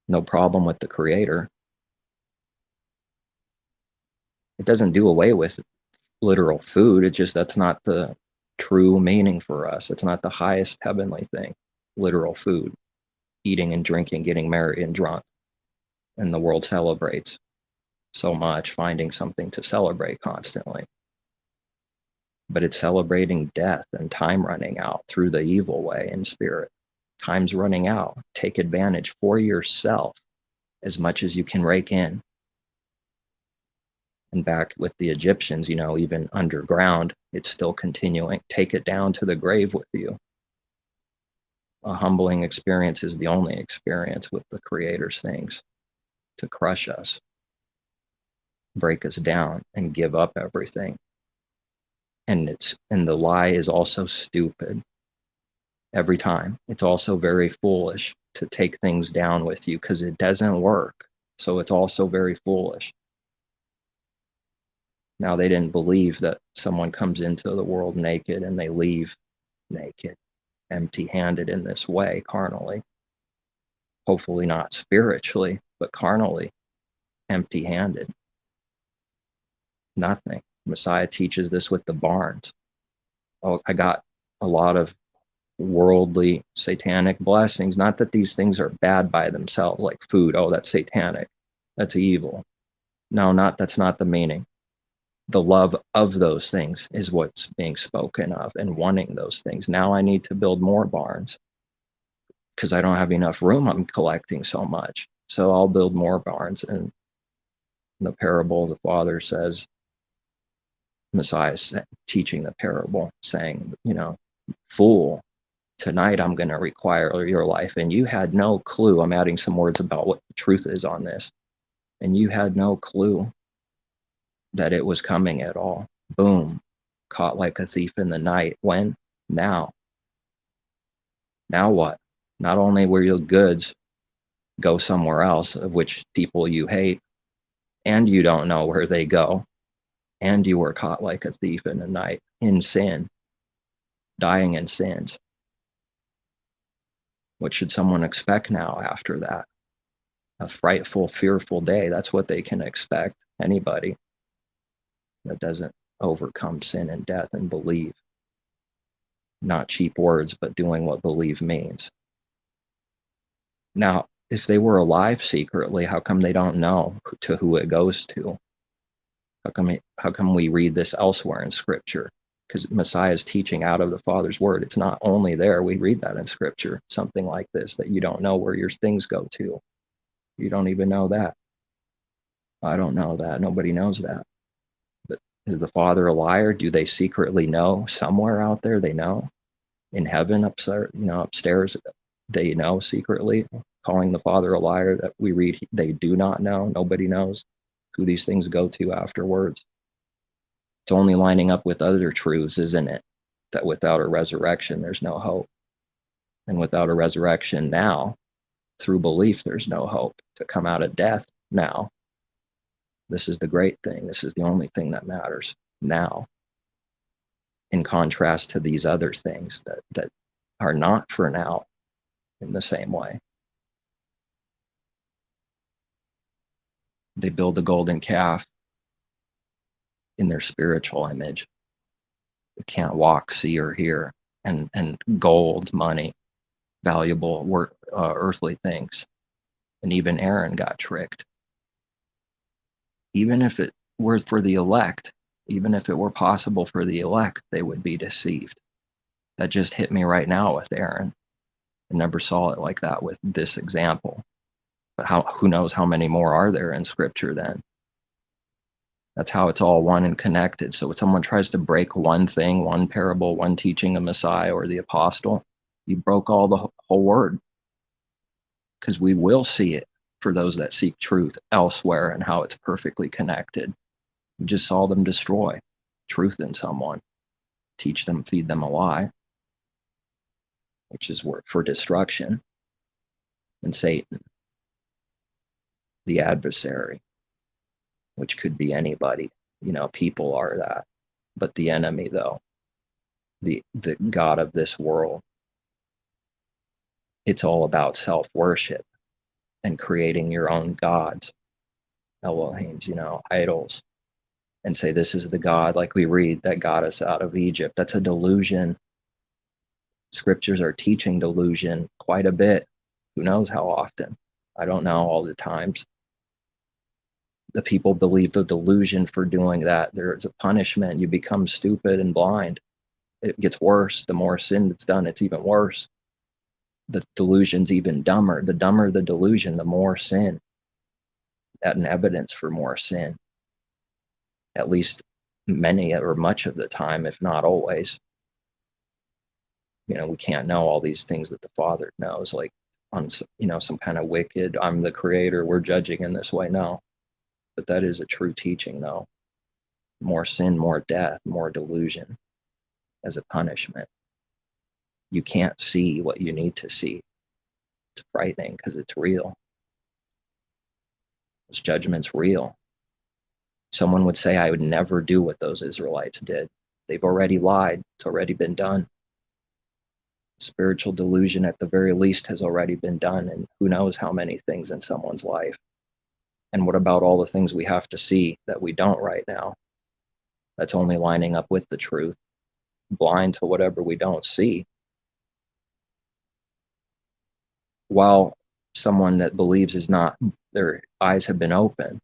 No problem with the Creator. It doesn't do away with literal food. It's just that's not the true meaning for us. It's not the highest heavenly thing, literal food, eating and drinking, getting merry and drunk. And the world celebrates so much, finding something to celebrate constantly. But it's celebrating death and time running out through the evil way in spirit. Time's running out. Take advantage for yourself as much as you can rake in. And back with the Egyptians, even underground, it's still continuing. Take it down to the grave with you. A humbling experience is the only experience with the Creator's things, to crush us, break us down, and give up everything. And the lie is also stupid. Every time. It's also very foolish to take things down with you because it doesn't work. So it's also very foolish. Now, they didn't believe that someone comes into the world naked and they leave naked, empty-handed in this way, carnally. Hopefully not spiritually, but carnally, empty-handed. Nothing. Messiah teaches this with the barns. Oh, I got a lot of worldly satanic blessings. Not that these things are bad by themselves, like food. Oh, that's satanic. That's evil. No, that's not the meaning. The love of those things is what's being spoken of, and wanting those things. Now I need to build more barns because I don't have enough room. I'm collecting so much. So I'll build more barns. And in the parable, the father says, Messiah is teaching the parable, saying, fool, tonight I'm going to require your life. And you had no clue. I'm adding some words about what the truth is on this. And you had no clue that it was coming at all. Boom. Caught like a thief in the night. When? Now. Now what? Not only will your goods go somewhere else, of which people you hate, and you don't know where they go, and you were caught like a thief in the night, in sin, dying in sins. What should someone expect now after that? A frightful, fearful day. That's what they can expect. Anybody that doesn't overcome sin and death and believe. Not cheap words, but doing what believe means. Now, if they were alive secretly, how come they don't know to who it goes to? How come we read this elsewhere in Scripture? Because Messiah is teaching out of the Father's Word. It's not only there. We read that in Scripture, something like this, that you don't know where your things go to. You don't even know that. I don't know that. Nobody knows that. But is the Father a liar? Do they secretly know somewhere out there? They know in heaven, upstairs, they know secretly, calling the Father a liar, that we read they do not know. Nobody knows who these things go to afterwards. It's only lining up with other truths, isn't it? That without a resurrection, there's no hope. And without a resurrection now, through belief, there's no hope to come out of death now. This is the great thing. This is the only thing that matters now. In contrast to these other things that are not for now in the same way. They build the golden calf in their spiritual image. They can't walk, see, or hear. And gold, money, valuable earthly things. And even Aaron got tricked. Even if it were for the elect, even if it were possible for the elect, they would be deceived. That just hit me right now with Aaron. I never saw it like that with this example. But who knows how many more are there in Scripture then? That's how it's all one and connected. So when someone tries to break one thing, one parable, one teaching of Messiah or the apostle, you broke all the whole word. Because we will see it for those that seek truth elsewhere and how it's perfectly connected. You just saw them destroy truth in someone, teach them, feed them a lie, which is for destruction. And Satan, the adversary, which could be anybody. People are that. But the enemy, though, the God of this world, it's all about self-worship and creating your own gods, Elohim's, idols, and say this is the God, like we read, that got us out of Egypt. That's a delusion. Scriptures are teaching delusion quite a bit. Who knows how often? I don't know all the times. The people believe the delusion for doing that. There's a punishment. You become stupid and blind. It gets worse. The more sin that's done, it's even worse. The delusion's even dumber. The dumber the delusion, the more sin. That's an evidence for more sin. At least many or much of the time, if not always. We can't know all these things that the Father knows, like on some kind of wicked, I'm the creator, we're judging in this way. No. But that is a true teaching, though. More sin, more death, more delusion as a punishment. You can't see what you need to see. It's frightening because it's real. This judgment's real. Someone would say, I would never do what those Israelites did. They've already lied. It's already been done. Spiritual delusion, at the very least, has already been done, and who knows how many things in someone's life. And what about all the things we have to see that we don't right now? That's only lining up with the truth, blind to whatever we don't see. While someone that believes is not, their eyes have been open,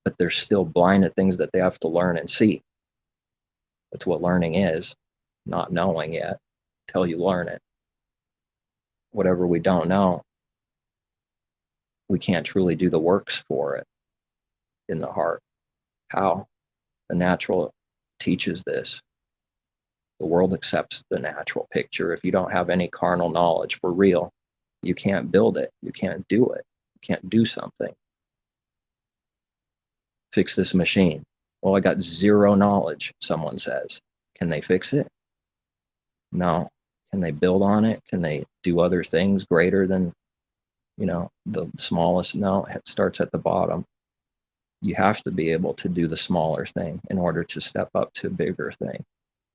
but they're still blind to things that they have to learn and see. That's what learning is, not knowing yet, till you learn it. Whatever we don't know, we can't truly do the works for it in the heart. How? The natural teaches this. The world accepts the natural picture. If you don't have any carnal knowledge for real, you can't build it. You can't do it. You can't do something. Fix this machine. Well, I got zero knowledge, someone says. Can they fix it? No. Can they build on it? Can they do other things greater than, the smallest? No, it starts at the bottom. You have to be able to do the smaller thing in order to step up to a bigger thing.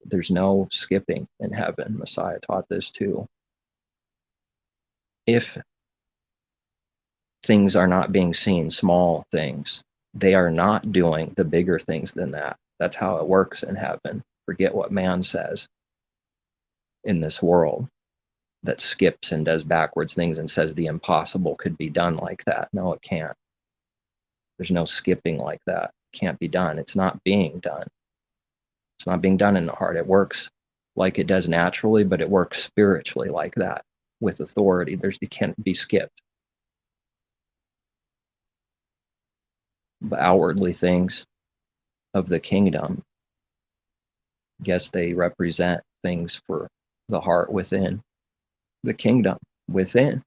There's no skipping in heaven. Messiah taught this too. If things are not being seen, small things, they are not doing the bigger things than that. That's how it works in heaven. Forget what man says in this world that skips and does backwards things and says the impossible could be done like that. No, it can't. There's no skipping like that. It can't be done. It's not being done. It's not being done in the heart. It works like it does naturally, but it works spiritually like that with authority. It can't be skipped. But outwardly things of the kingdom, yes, they represent things for the heart within. The kingdom within.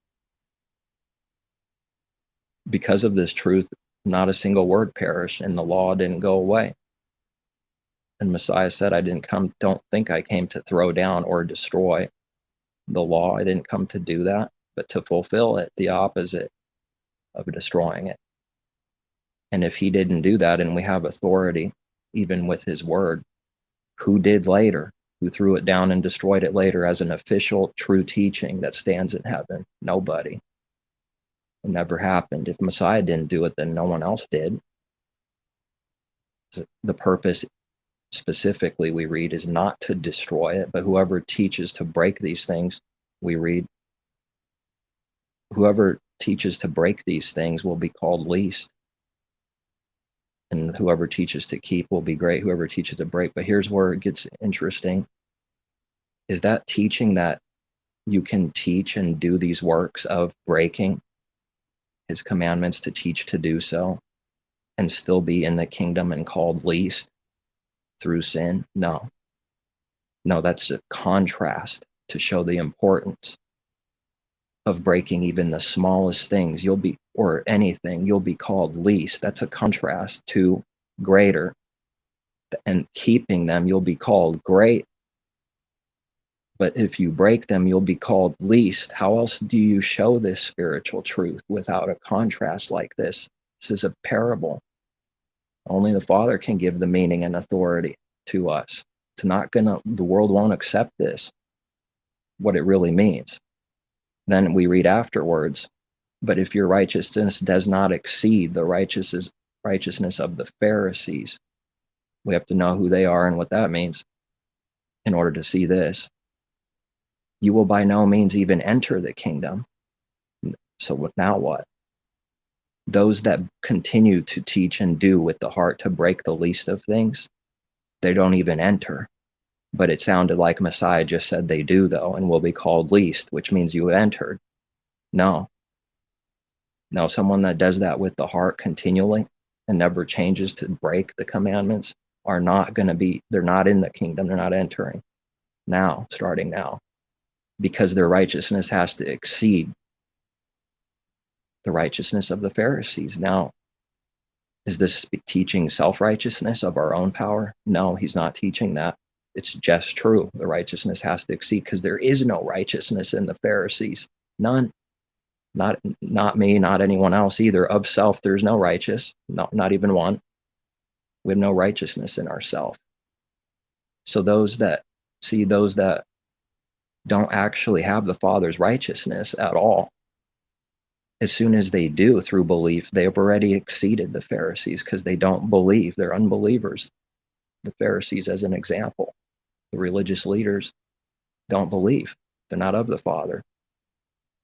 Because of this truth, not a single word perished, and the law didn't go away. And Messiah said, don't think I came to throw down or destroy the law. I didn't come to do that, but to fulfill it, the opposite of destroying it. And if he didn't do that, and we have authority, even with his word, who did later? Who threw it down and destroyed it later as an official true teaching that stands in heaven? Nobody. It never happened. If Messiah didn't do it, then no one else did. The purpose specifically we read is not to destroy it, but whoever teaches to break these things, we read, whoever teaches to break these things will be called least, and whoever teaches to keep will be great. Whoever teaches to break. But here's where it gets interesting, is that teaching that you can teach and do these works of breaking his commandments, to teach to do so and still be in the kingdom and called least through sin? No, that's a contrast to show the importance of breaking even the smallest things. Or anything, you'll be called least. That's a contrast to greater. And keeping them, you'll be called great. But if you break them, you'll be called least. How else do you show this spiritual truth without a contrast like this? This is a parable. Only the Father can give the meaning and authority to us. The world won't accept this, what it really means. Then we read afterwards, but if your righteousness does not exceed the righteousness of the Pharisees, we have to know who they are and what that means in order to see this. You will by no means even enter the kingdom. So now what? Those that continue to teach and do with the heart to break the least of things, they don't even enter. But it sounded like Messiah just said they do, though, and will be called least, which means you entered. No, someone that does that with the heart continually and never changes to break the commandments they're not in the kingdom. They're not entering now, starting now, because their righteousness has to exceed the righteousness of the Pharisees. Now, is this teaching self-righteousness of our own power? No, he's not teaching that. It's just true. The righteousness has to exceed, because there is no righteousness in the Pharisees. None. Not me, not anyone else either. Of self, there's no righteous, not even one. We have no righteousness in ourselves. So those that don't actually have the Father's righteousness at all, as soon as they do through belief, they have already exceeded the Pharisees, because they don't believe. They're unbelievers. The Pharisees, as an example, the religious leaders don't believe. They're not of the Father.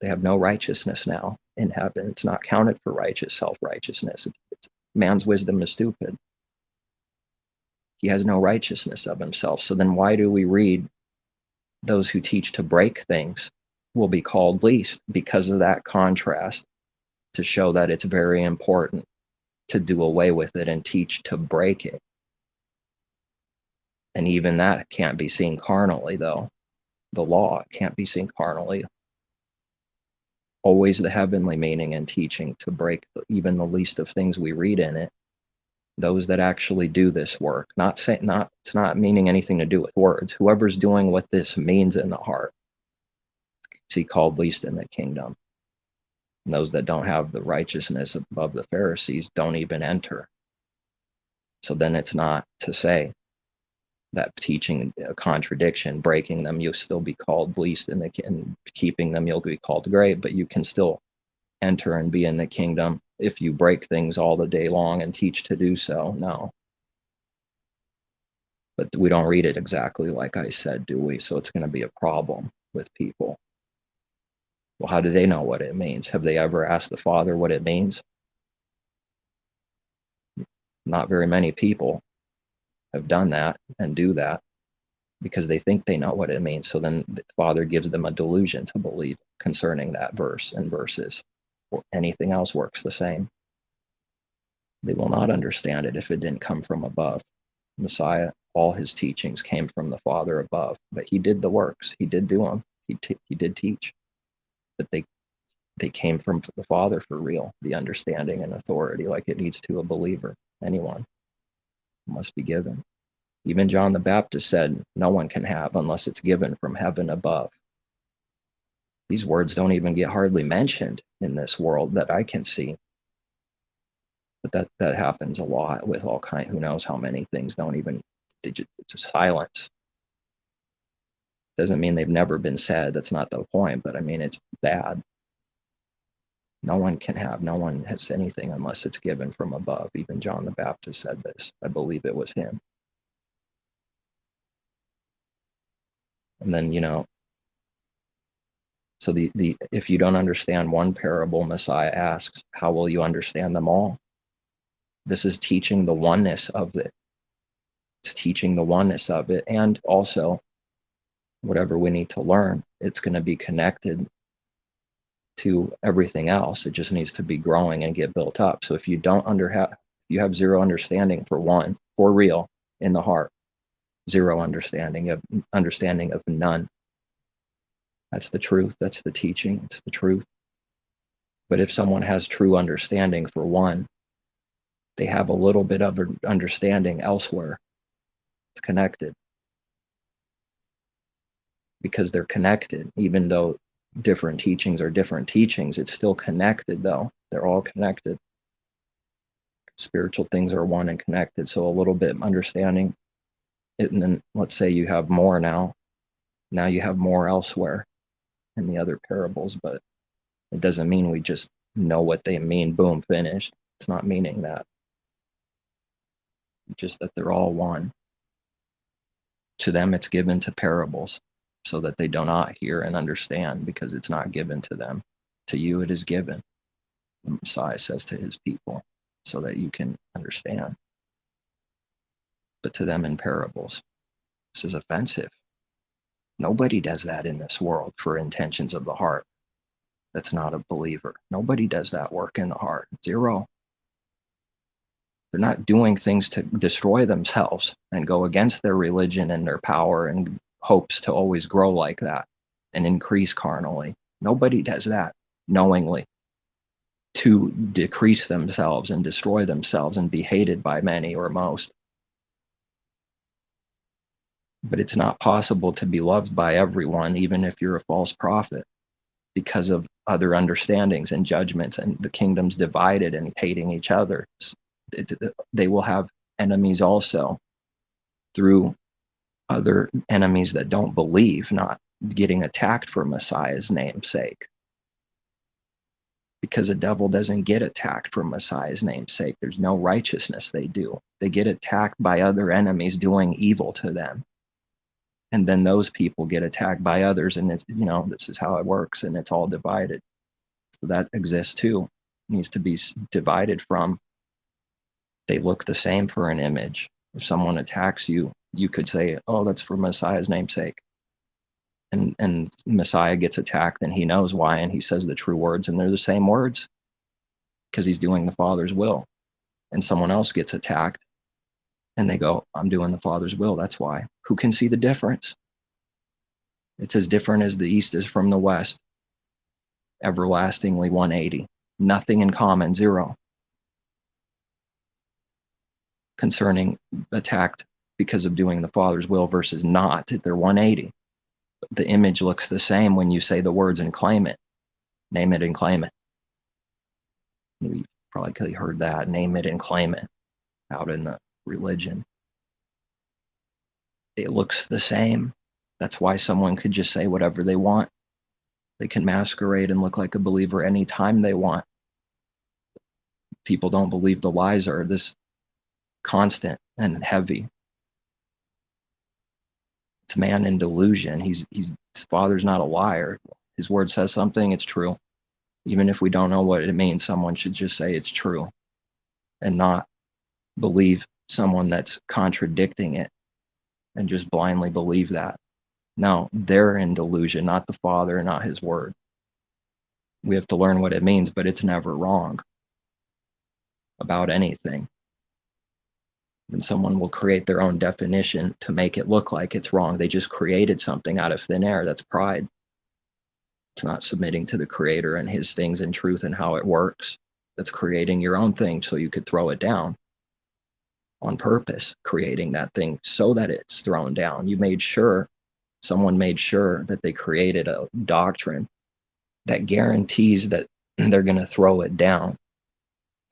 They have no righteousness now in heaven. It's not counted for righteous self-righteousness. Man's wisdom is stupid. He has no righteousness of himself. So then why do we read those who teach to break things will be called least? Because of that contrast, to show that it's very important to do away with it and teach to break it. And even that can't be seen carnally, though. The law can't be seen carnally. Always the heavenly meaning and teaching to break even the least of things we read in it. Those that actually do this work, it's not meaning anything to do with words. Whoever's doing what this means in the heart, is called least in the kingdom. And those that don't have the righteousness above the Pharisees don't even enter. So then it's not to say that teaching a contradiction, breaking them, you'll still be called least and keeping them, you'll be called great, but you can still enter and be in the kingdom if you break things all the day long and teach to do so. No. But we don't read it exactly like I said, do we? So it's going to be a problem with people. Well, how do they know what it means? Have they ever asked the Father what it means? Not very many people have done that and do that, because they think they know what it means. So then the Father gives them a delusion to believe concerning that verse and verses, or anything else works the same. They will not understand it if it didn't come from above. Messiah, all his teachings came from the Father above, but he did the works. He did do them. He did teach, but they came from the Father for real. The understanding and authority, like it needs to a believer, anyone, must be given. Even John the Baptist said, no one can have unless it's given from heaven above. These words don't even get hardly mentioned in this world that I can see. But that happens a lot with all kinds, who knows how many things it's a silence. Doesn't mean they've never been said. That's not the point, but I mean, it's bad. No one has anything unless it's given from above. Even John the Baptist said this. I believe it was him. And then, so the if you don't understand one parable, Messiah asks, how will you understand them all? This is teaching the oneness of it. It's teaching the oneness of it. And also, whatever we need to learn, it's going to be connected to everything else. It just needs to be growing and get built up. So if you you have zero understanding for real in the heart, zero understanding of none. That's the truth. That's the teaching. It's the truth. But if someone has true understanding for one, they have a little bit of understanding elsewhere. It's connected. Because they're connected, even though different teachings are different teachings, it's still connected though. They're all connected. Spiritual things are one and connected. So a little bit understanding it, and then let's say you have more now you have more elsewhere in the other parables, but it doesn't mean we just know what they mean, boom, finished. It's not meaning that. Just that they're all one. To them it's given to parables, so that they do not hear and understand, because it's not given to them. To you it is given, the Messiah says to his people, so that you can understand. But to them in parables. This is offensive. Nobody does that in this world for intentions of the heart. That's not a believer. Nobody does that work in the heart. Zero. They're not doing things to destroy themselves and go against their religion and their power and hopes to always grow like that and increase carnally. Nobody does that knowingly to decrease themselves and destroy themselves and be hated by many or most. But it's not possible to be loved by everyone, even if you're a false prophet, because of other understandings and judgments, and the kingdom's divided and hating each other. They will have enemies also through other enemies that don't believe, not getting attacked for Messiah's name's sake. Because the devil doesn't get attacked for Messiah's name's sake. There's no righteousness they do. They get attacked by other enemies doing evil to them. And then those people get attacked by others, and it's, this is how it works, and it's all divided. So that exists too. It needs to be divided from. They look the same for an image. If someone attacks you, you could say, oh, that's for Messiah's name's sake. And Messiah gets attacked, and he knows why, and he says the true words, and they're the same words, because he's doing the Father's will. And someone else gets attacked, and they go, I'm doing the Father's will, that's why. Who can see the difference? It's as different as the East is from the West. Everlastingly 180. Nothing in common, zero. Concerning attacked because of doing the Father's will versus not, they're 180. The image looks the same when you say the words and claim it. Name it and claim it. You've probably heard that. Name it and claim it out in the religion. It looks the same. That's why someone could just say whatever they want. They can masquerade and look like a believer anytime they want. People don't believe the lies are this constant and heavy. It's man in delusion. His Father's not a liar. His word says something, it's true. Even if we don't know what it means, someone should just say it's true and not believe someone that's contradicting it and just blindly believe that. No, they're in delusion, not the Father, not his word. We have to learn what it means, but it's never wrong about anything. And someone will create their own definition to make it look like it's wrong. They just created something out of thin air. That's pride. It's not submitting to the Creator and his things in truth and how it works. That's creating your own thing so you could throw it down on purpose, creating that thing so that it's thrown down. Someone made sure that they created a doctrine that guarantees that they're going to throw it down.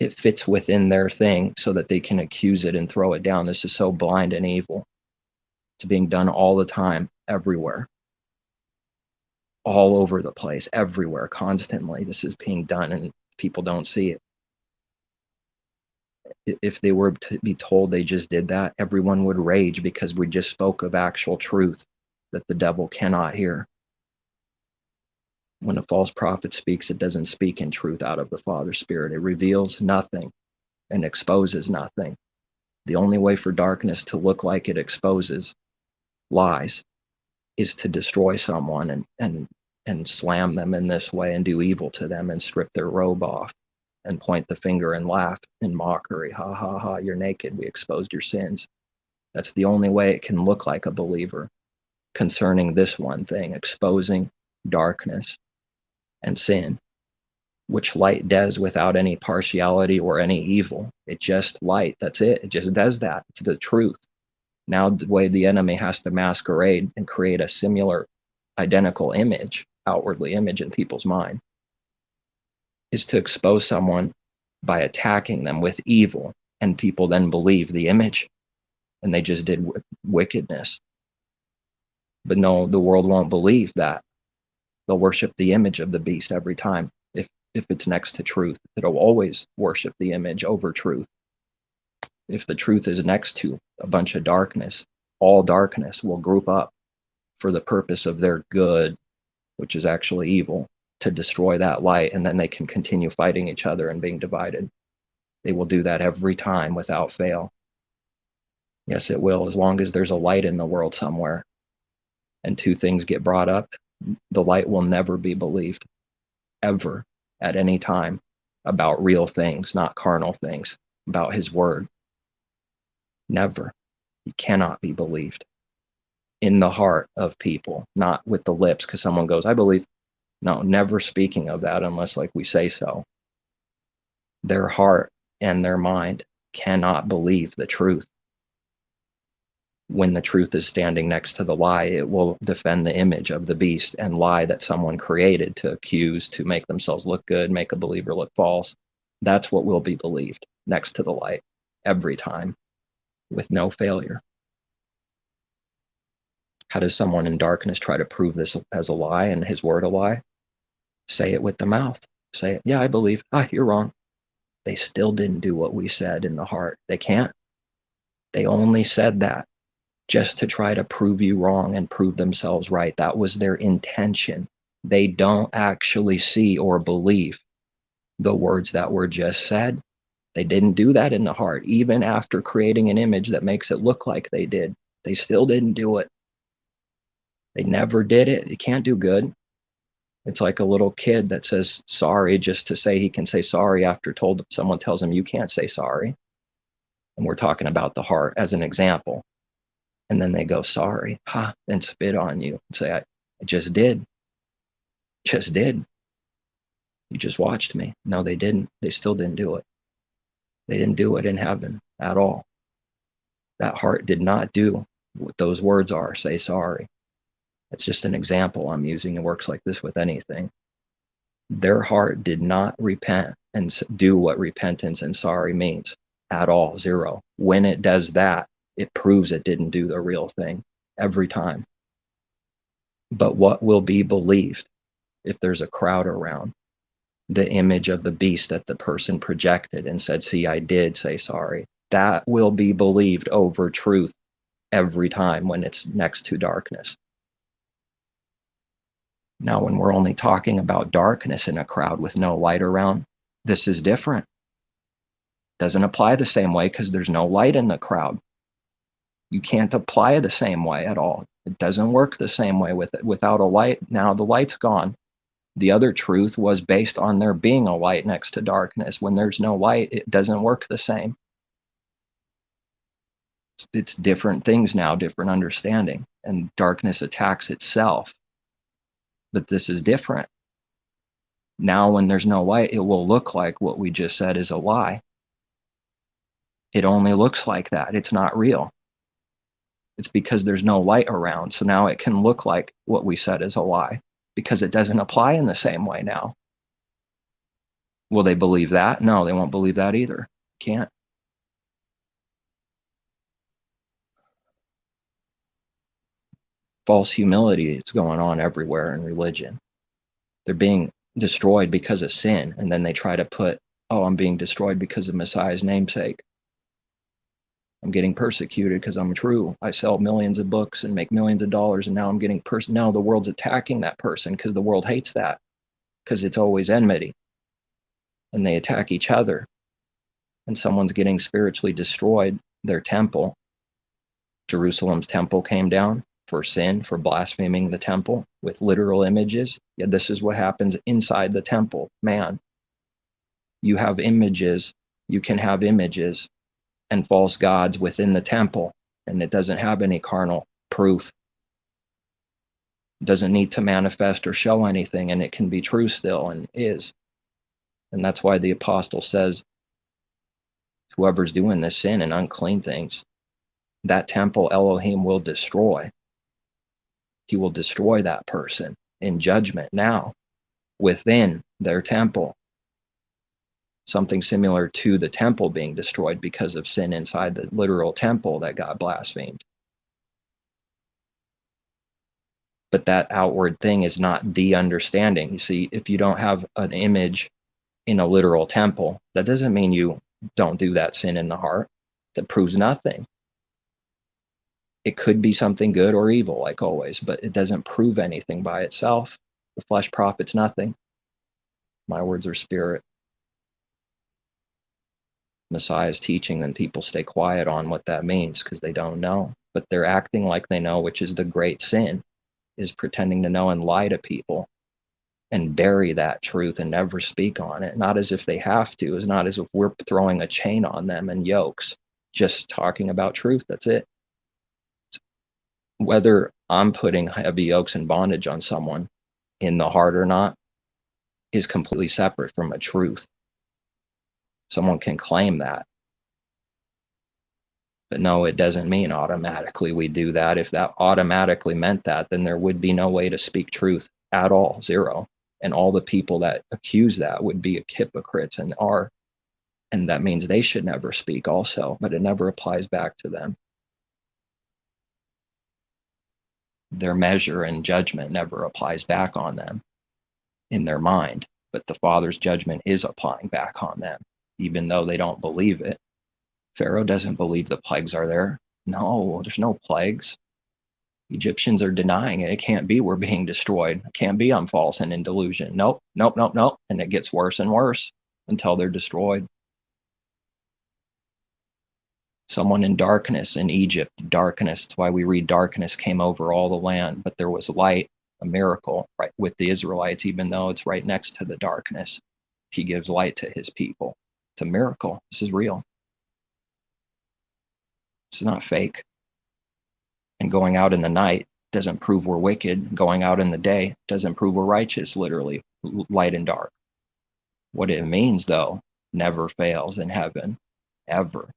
It fits within their thing so that they can accuse it and throw it down. This is so blind and evil. It's being done all the time, everywhere. All over the place, everywhere, constantly. This is being done, and people don't see it. If they were to be told they just did that, everyone would rage because we just spoke of actual truth that the devil cannot hear. When a false prophet speaks, it doesn't speak in truth out of the Father's Spirit. It reveals nothing and exposes nothing. The only way for darkness to look like it exposes lies is to destroy someone and slam them in this way and do evil to them and strip their robe off and point the finger and laugh in mockery. Ha ha ha, you're naked. We exposed your sins. That's the only way it can look like a believer concerning this one thing, exposing darkness and sin, which light does without any partiality or any evil. It's just light. That's it. It just does that. It's the truth. Now the way the enemy has to masquerade and create a similar, identical image, outwardly image in people's mind, is to expose someone by attacking them with evil, and people then believe the image, and they just did wickedness. But no, the world won't believe that. They'll worship the image of the beast every time. If it's next to truth, it'll always worship the image over truth. If the truth is next to a bunch of darkness, all darkness will group up for the purpose of their good, which is actually evil, to destroy that light, and then they can continue fighting each other and being divided. They will do that every time without fail. Yes, it will, as long as there's a light in the world somewhere and two things get brought up, the light will never be believed, ever, at any time, about real things, not carnal things, about his word. Never. He cannot be believed in the heart of people, not with the lips, because someone goes, I believe. No, never speaking of that unless like we say so. Their heart and their mind cannot believe the truth. When the truth is standing next to the lie, it will defend the image of the beast and lie that someone created to accuse, to make themselves look good, make a believer look false. That's what will be believed next to the light every time with no failure. How does someone in darkness try to prove this as a lie and his word a lie? Say it with the mouth. Say it. Yeah, I believe. You're wrong. They still didn't do what we said in the heart. They can't. They only said that just to try to prove you wrong and prove themselves right. That was their intention. They don't actually see or believe the words that were just said. They didn't do that in the heart. Even after creating an image that makes it look like they did, they still didn't do it. They never did it. You can't do good. It's like a little kid that says sorry just to say he can say sorry after someone tells him you can't say sorry. And we're talking about the heart as an example. And then they go, sorry, and spit on you and say, I just did. Just did. You just watched me. No, they didn't. They still didn't do it. They didn't do it in heaven at all. That heart did not do what those words are, say sorry. It's just an example I'm using. It works like this with anything. Their heart did not repent and do what repentance and sorry means at all, zero. When it does that, it proves it didn't do the real thing every time. But what will be believed if there's a crowd around? The image of the beast that the person projected and said, see, I did say sorry. That will be believed over truth every time when it's next to darkness. Now, when we're only talking about darkness in a crowd with no light around, this is different. Doesn't apply the same way because there's no light in the crowd. You can't apply it the same way at all. It doesn't work the same way without a light. Now the light's gone. The other truth was based on there being a light next to darkness. When there's no light, it doesn't work the same. It's different things now, different understanding, and darkness attacks itself. But this is different. Now when there's no light, it will look like what we just said is a lie. It only looks like that. It's not real. It's because there's no light around. So now it can look like what we said is a lie because it doesn't apply in the same way now. Will they believe that? No, they won't believe that either. Can't. False humility is going on everywhere in religion. They're being destroyed because of sin, and then they try to put, oh, I'm being destroyed because of Messiah's namesake. I'm getting persecuted because I'm true. I sell millions of books and make millions of dollars, and now I'm getting now the world's attacking that person because the world hates that, because it's always enmity. And they attack each other. And someone's getting spiritually destroyed, their temple. Jerusalem's temple came down for sin, for blaspheming the temple with literal images. Yeah, this is what happens inside the temple. Man, you have images, you can have images and false gods within the temple, and it doesn't have any carnal proof. It doesn't need to manifest or show anything, and it can be true still, and is. And that's why the apostle says, whoever's doing this sin and unclean things, that temple Elohim will destroy. He will destroy that person in judgment now within their temple. Something similar to the temple being destroyed because of sin inside the literal temple that got blasphemed. But that outward thing is not the understanding. You see, if you don't have an image in a literal temple, that doesn't mean you don't do that sin in the heart. That proves nothing. It could be something good or evil, like always, but it doesn't prove anything by itself. The flesh profits nothing. My words are spirit. Messiah's teaching, then people stay quiet on what that means because they don't know. But they're acting like they know, which is the great sin, is pretending to know and lie to people and bury that truth and never speak on it. Not as if they have to. It's not as if we're throwing a chain on them and yokes, just talking about truth. That's it. Whether I'm putting heavy yokes and bondage on someone in the heart or not is completely separate from a truth. Someone can claim that. But no, it doesn't mean automatically we do that. If that automatically meant that, then there would be no way to speak truth at all, zero. And all the people that accuse that would be hypocrites and are. And that means they should never speak also, but it never applies back to them. Their measure and judgment never applies back on them in their mind, but the Father's judgment is applying back on them, even though they don't believe it. Pharaoh doesn't believe the plagues are there. No, there's no plagues. Egyptians are denying it. It can't be we're being destroyed. It can't be I'm false and in delusion. Nope. And it gets worse and worse until they're destroyed. Someone in darkness in Egypt, darkness. That's why we read darkness came over all the land, but there was light, a miracle, right, with the Israelites, even though it's right next to the darkness. He gives light to his people. It's a miracle. This is real. It's not fake. And going out in the night doesn't prove we're wicked. Going out in the day doesn't prove we're righteous, literally, light and dark. What it means, though, never fails in heaven, ever.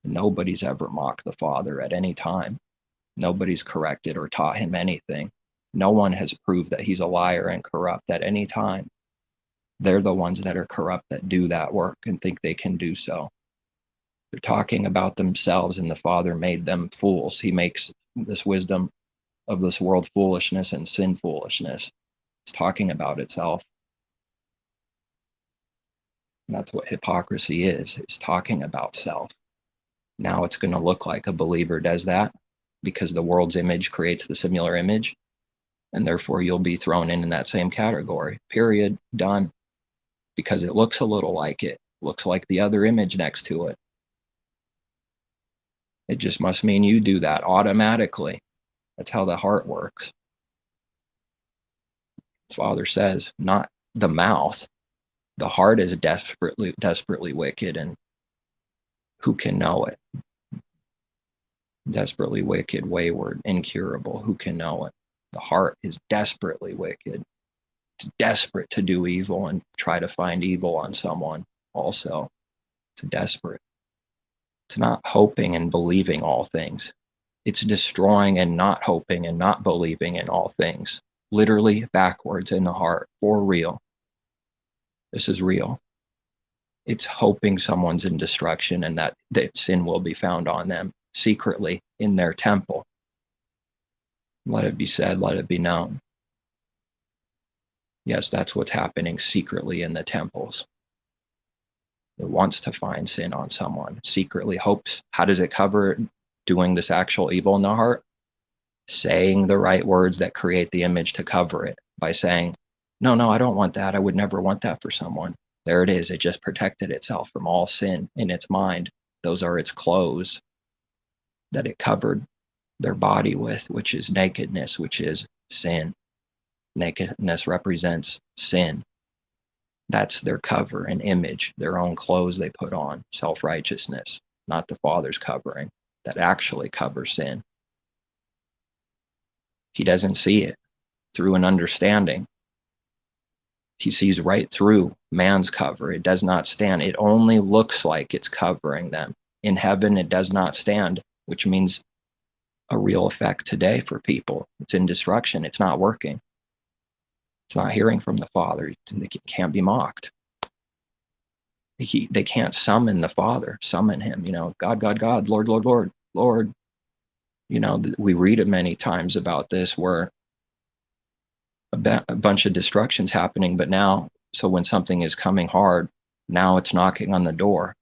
Nobody's ever mocked the Father at any time. Nobody's corrected or taught him anything. No one has proved that he's a liar and corrupt at any time. They're the ones that are corrupt that do that work and think they can do so. They're talking about themselves, and the Father made them fools. He makes this wisdom of this world foolishness and sin foolishness. It's talking about itself. And that's what hypocrisy is. It's talking about self. Now it's going to look like a believer does that because the world's image creates the similar image, and therefore you'll be thrown in that same category. Period. Done. Because it looks a little like it. Looks like the other image next to it. It just must mean you do that automatically. That's how the heart works. Father says, not the mouth. The heart is desperately wicked, and who can know it? Desperately wicked, wayward, incurable. Who can know it? The heart is desperately wicked. It's desperate to do evil and try to find evil on someone also. It's desperate. It's not hoping and believing all things. It's destroying and not hoping and not believing in all things. Literally backwards in the heart, for real. This is real. It's hoping someone's in destruction and that sin will be found on them secretly in their temple. Let it be said, let it be known. Yes, that's what's happening secretly in the temples. It wants to find sin on someone, secretly hopes. How does it cover it? Doing this actual evil in the heart? Saying the right words that create the image to cover it by saying, no, no, I don't want that. I would never want that for someone. There it is. It just protected itself from all sin in its mind. Those are its clothes that it covered their body with, which is nakedness, which is sin. Nakedness represents sin. That's their cover and image, their own clothes they put on, self-righteousness, not the Father's covering that actually covers sin. He doesn't see it through an understanding. He sees right through man's cover. It does not stand. It only looks like it's covering them. In heaven, it does not stand, which means a real effect today for people. It's in destruction. It's not working. It's not hearing from the Father. It can't be mocked. They can't summon the Father, summon him, God, God, God, Lord, Lord, Lord, Lord. We read it many times about this where a bunch of destruction's happening, but now, so when something is coming hard, now it's knocking on the door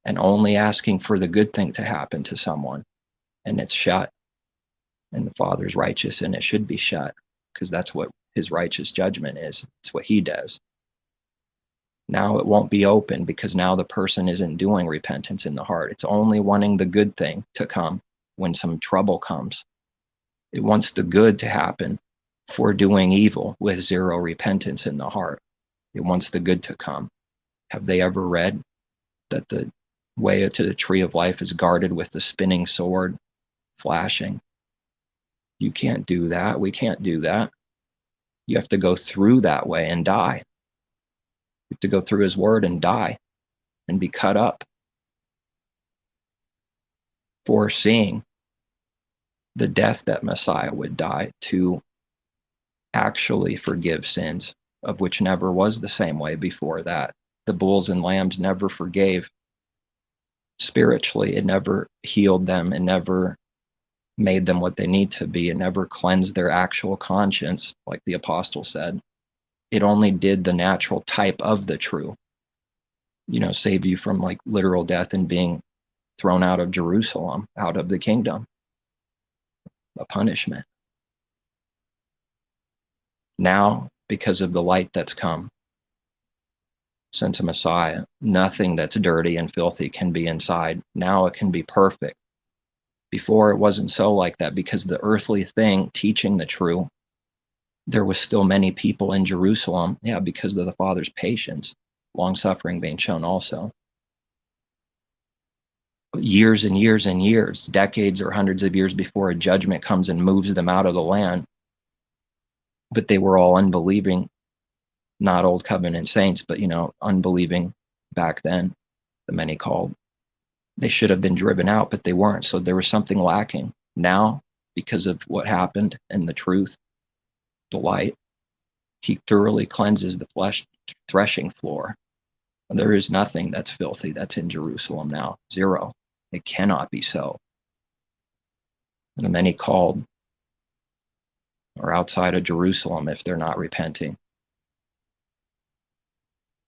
and only asking for the good thing to happen to someone, and it's shut. And the Father's righteous, and it should be shut, because that's what his righteous judgment is. It's what he does. Now it won't be open, because now the person isn't doing repentance in the heart. It's only wanting the good thing to come when some trouble comes. It wants the good to happen for doing evil with zero repentance in the heart. It wants the good to come. Have they ever read that the way to the tree of life is guarded with the spinning sword flashing? You can't do that. We can't do that. You have to go through that way and die. You have to go through his word and die and be cut up, foreseeing the death that Messiah would die to actually forgive sins, of which never was the same way before that. The bulls and lambs never forgave spiritually. It never healed them. It never made them what they need to be. It never cleansed their actual conscience, like the apostle said. It only did the natural type of the true, save you from like literal death and being thrown out of Jerusalem, out of the kingdom, a punishment. Now, because of the light that's come since a Messiah, nothing that's dirty and filthy can be inside. Now it can be perfect. Before it wasn't so like that, because the earthly thing teaching the true, there was still many people in Jerusalem, because of the Father's patience, long suffering being shown also. Years and years and years, decades or hundreds of years before a judgment comes and moves them out of the land. But they were all unbelieving, not old covenant saints, but, unbelieving back then, the many called. They should have been driven out, but they weren't. So there was something lacking. Now, because of what happened and the truth, the light, he thoroughly cleanses the flesh threshing floor. And there is nothing that's filthy that's in Jerusalem now. Zero. It cannot be so. And the many called are outside of Jerusalem if they're not repenting.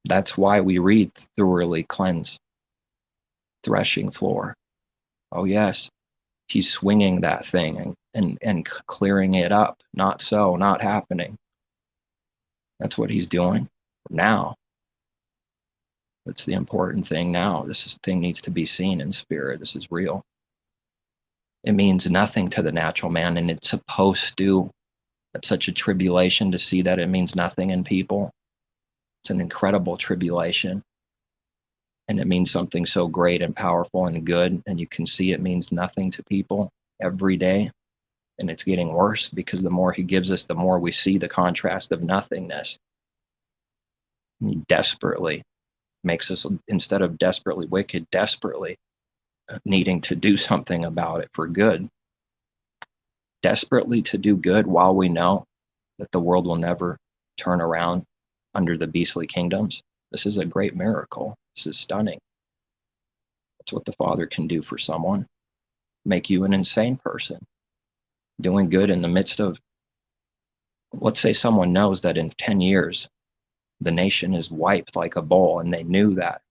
That's why we read thoroughly cleanse threshing floor. Oh yes, he's swinging that thing and clearing it up. Not so, not happening. That's what he's doing now. That's the important thing now. This thing needs to be seen in spirit. This is real. It means nothing to the natural man, and it's supposed to. That's such a tribulation to see that it means nothing in people. It's an incredible tribulation. And it means something so great and powerful and good, and you can see it means nothing to people every day. And it's getting worse, because the more he gives us, the more we see the contrast of nothingness. And he desperately makes us, instead of desperately wicked, desperately needing to do something about it for good. Desperately to do good while we know that the world will never turn around under the beastly kingdoms. This is a great miracle. This is stunning. That's what the Father can do for someone. Make you an insane person, doing good in the midst of let's say someone knows that in 10 years, the nation is wiped like a bowl, and they knew that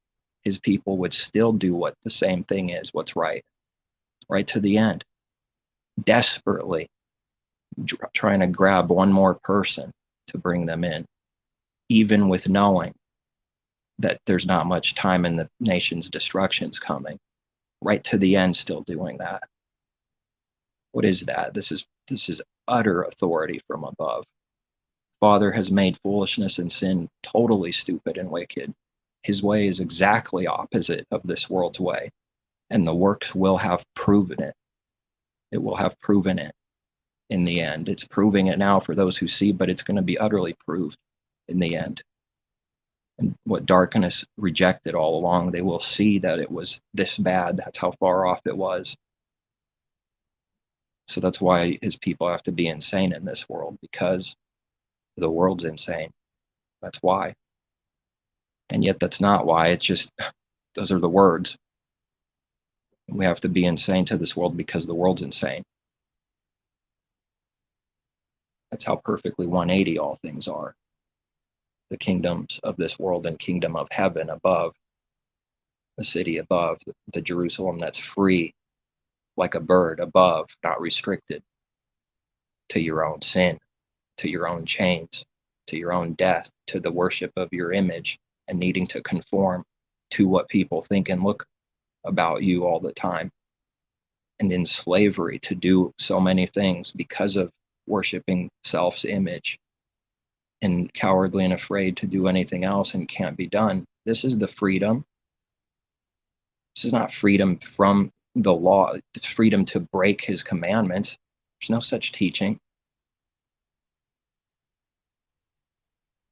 his people would still do what the same thing is, what's right to the end, desperately trying to grab one more person to bring them in, even with knowing that there's not much time and the nation's destruction's coming, right to the end, still doing that. What is that? This is utter authority from above. Father has made foolishness and sin totally stupid and wicked. His way is exactly opposite of this world's way, and the works will have proven it. It will have proven it in the end. It's proving it now for those who see, but it's going to be utterly proved in the end. And what darkness rejected all along, they will see that it was this bad. That's how far off it was. So that's why his people have to be insane in this world, because the world's insane. That's why. And yet that's not why. It's just, those are the words. We have to be insane to this world because the world's insane. That's how perfectly 180 all things are. The kingdoms of this world and kingdom of heaven above, the city above, the Jerusalem that's free like a bird above, not restricted to your own sin, to your own chains, to your own death, to the worship of your image, and needing to conform to what people think and look about you all the time, and in slavery to do so many things because of worshiping self's image, and cowardly and afraid to do anything else and can't be done. This is the freedom. This is not freedom from the law. It's freedom to break his commandments. There's no such teaching.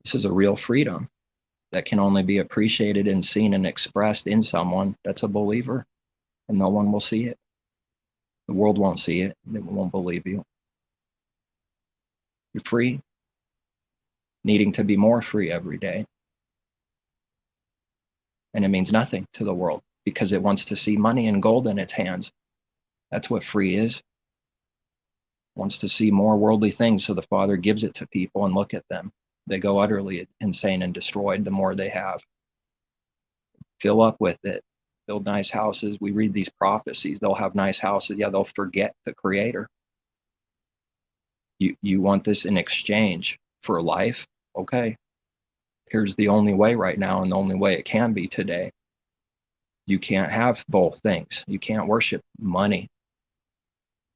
This is a real freedom that can only be appreciated and seen and expressed in someone that's a believer, and no one will see it. The world won't see it. They won't believe you. You're free, needing to be more free every day. And it means nothing to the world because it wants to see money and gold in its hands. That's what free is. It wants to see more worldly things, so the Father gives it to people, and look at them. They go utterly insane and destroyed the more they have. Fill up with it. Build nice houses. We read these prophecies. They'll have nice houses. Yeah, they'll forget the Creator. You want this in exchange for life? Okay. Here's the only way right now, and the only way it can be today. You can't have both things. You can't worship money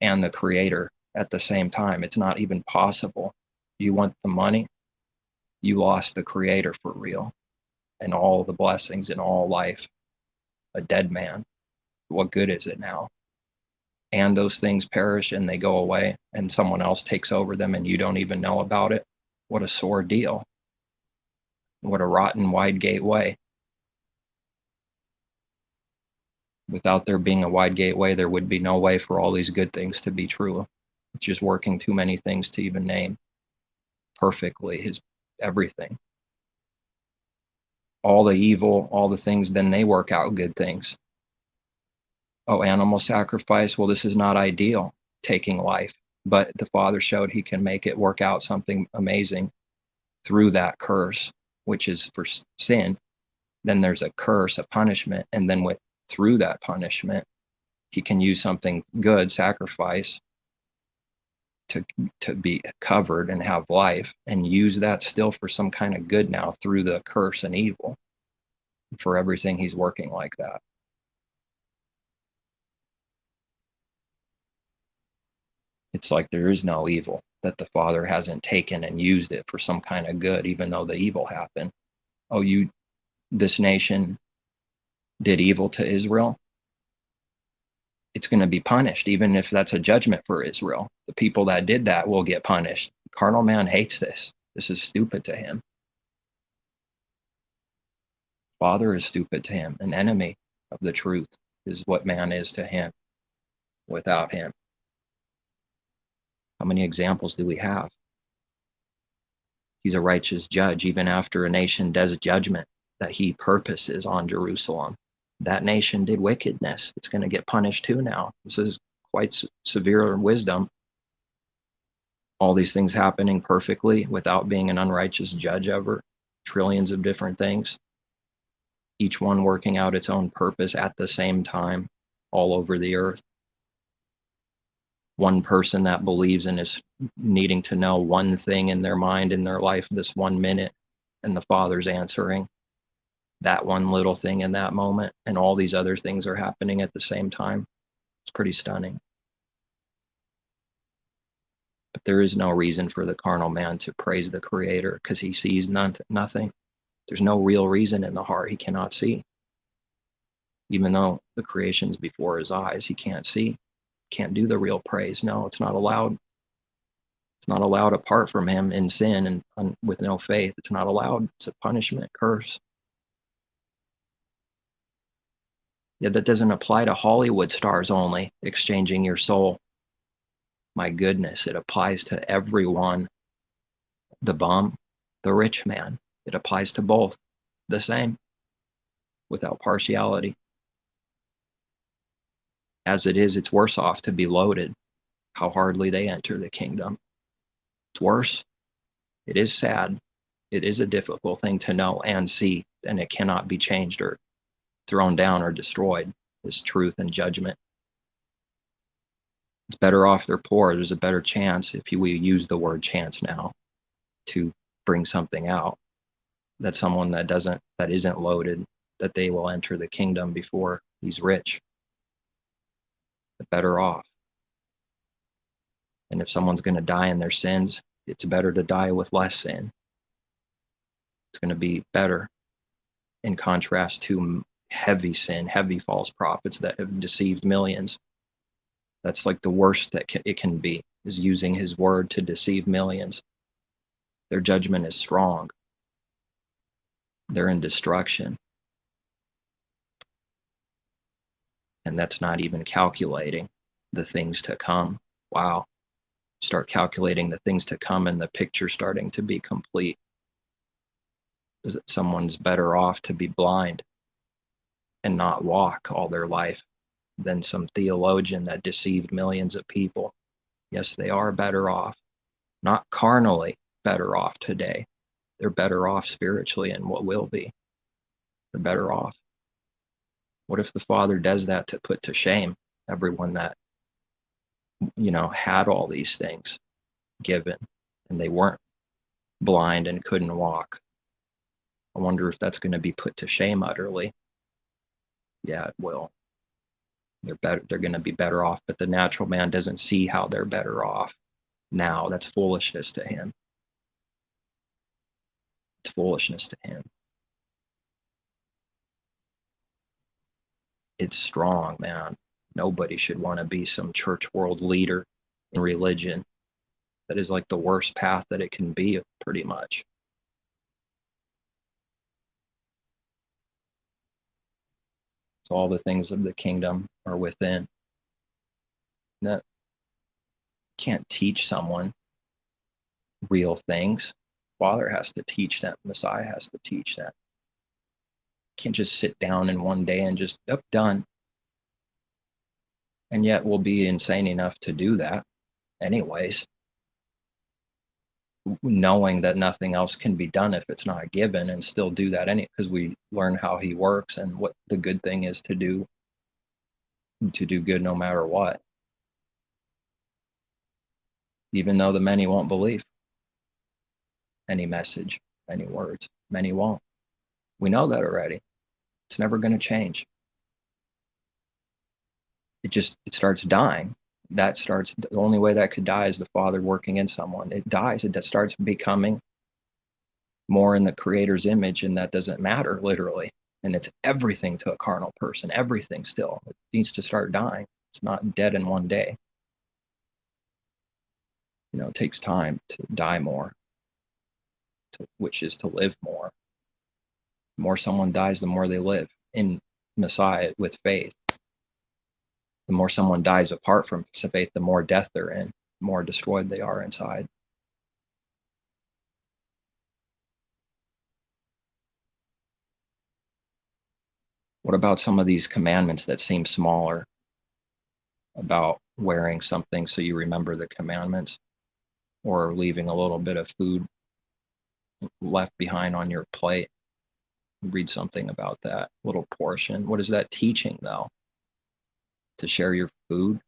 and the Creator at the same time. It's not even possible. You want the money? You lost the Creator for real, and all the blessings in all life. A dead man. What good is it now? And those things perish and they go away, and someone else takes over them and you don't even know about it. What a sore deal. What a rotten wide gateway. Without there being a wide gateway, there would be no way for all these good things to be true. It's just working too many things to even name perfectly his everything. All the evil, all the things, then they work out good things. Oh, animal sacrifice. Well, this is not ideal, taking life, but the Father showed he can make it work out something amazing through that curse, which is for sin. Then there's a curse, a punishment, and then through that punishment, he can use something good, sacrifice, to be covered and have life, and use that still for some kind of good now through the curse and evil. For everything, he's working like that. It's like there is no evil that the Father hasn't taken and used it for some kind of good, even though the evil happened. Oh, this nation did evil to Israel. It's going to be punished, even if that's a judgment for Israel. The people that did that will get punished. Carnal man hates this. This is stupid to him. Father is stupid to him. An enemy of the truth is what man is to him without him. How many examples do we have? He's a righteous judge, even after a nation does judgment that he purposes on Jerusalem. That nation did wickedness. It's going to get punished too now. This is quite severe wisdom. all these things happening perfectly without being an unrighteous judge ever, trillions of different things, each one working out its own purpose at the same time all over the earth. One person that believes and is needing to know one thing in their mind, in their life, this 1 minute, and the Father's answering that one little thing in that moment, and all these other things are happening at the same time. It's pretty stunning. But there is no reason for the carnal man to praise the Creator because he sees nothing. There's no real reason in the heart he cannot see. Even though the creation's before his eyes, he can't see, can't do the real praise. No, it's not allowed. It's not allowed apart from him in sin and with no faith. It's not allowed. It's a punishment, curse. Yet that doesn't apply to Hollywood stars only, exchanging your soul. My goodness, it applies to everyone. The bum, the rich man. It applies to both the same, without partiality. As it is, it's worse off to be loaded. How hardly they enter the kingdom. It's worse. It is sad. It is a difficult thing to know and see, and it cannot be changed or thrown down or destroyed. This truth and judgment. It's better off they're poor. There's a better chance, if we use the word chance now, to bring something out, that someone that isn't loaded, that they will enter the kingdom before he's rich. The better off. And if someone's going to die in their sins, it's better to die with less sin. It's going to be better, in contrast to heavy sin, heavy false prophets that have deceived millions. That's like the worst that it can be, is using his word to deceive millions. Their judgment is strong. They're in destruction. And that's not even calculating the things to come. Wow. Start calculating the things to come and the picture starting to be complete. Is that someone's better off to be blind and not walk all their life than some theologian that deceived millions of people. Yes, they are better off. Not carnally better off today. They're better off spiritually and what will be. They're better off. What if the Father does that to put to shame everyone that, had all these things given and they weren't blind and couldn't walk? I wonder if that's going to be put to shame utterly. Yeah, it will. They're going to be better off, but the natural man doesn't see how they're better off now. That's foolishness to him. It's foolishness to him. It's strong, man. Nobody should want to be some church world leader in religion. That is like the worst path that it can be, pretty much. So all the things of the kingdom are within. That can't teach someone real things. Father has to teach them. Messiah has to teach them. Can't just sit down in one day and just, done. And yet we'll be insane enough to do that anyways, knowing that nothing else can be done if it's not given, and still do that because we learn how he works and what the good thing is to do good no matter what. Even though the many won't believe any message, any words, many won't. We know that already. It's never going to change. It starts dying. The only way that could die is the Father working in someone. It dies. It starts becoming more in the Creator's image, and that doesn't matter, literally. And it's everything to a carnal person, everything still. It needs to start dying. It's not dead in one day. It takes time to die more, which is to live more. The more someone dies, the more they live in Messiah with faith. The more someone dies apart from faith, the more death they're in, the more destroyed they are inside. What about some of these commandments that seem smaller, about wearing something so you remember the commandments? or leaving a little bit of food left behind on your plate. Read something about that little portion. What is that teaching, though? To share your food?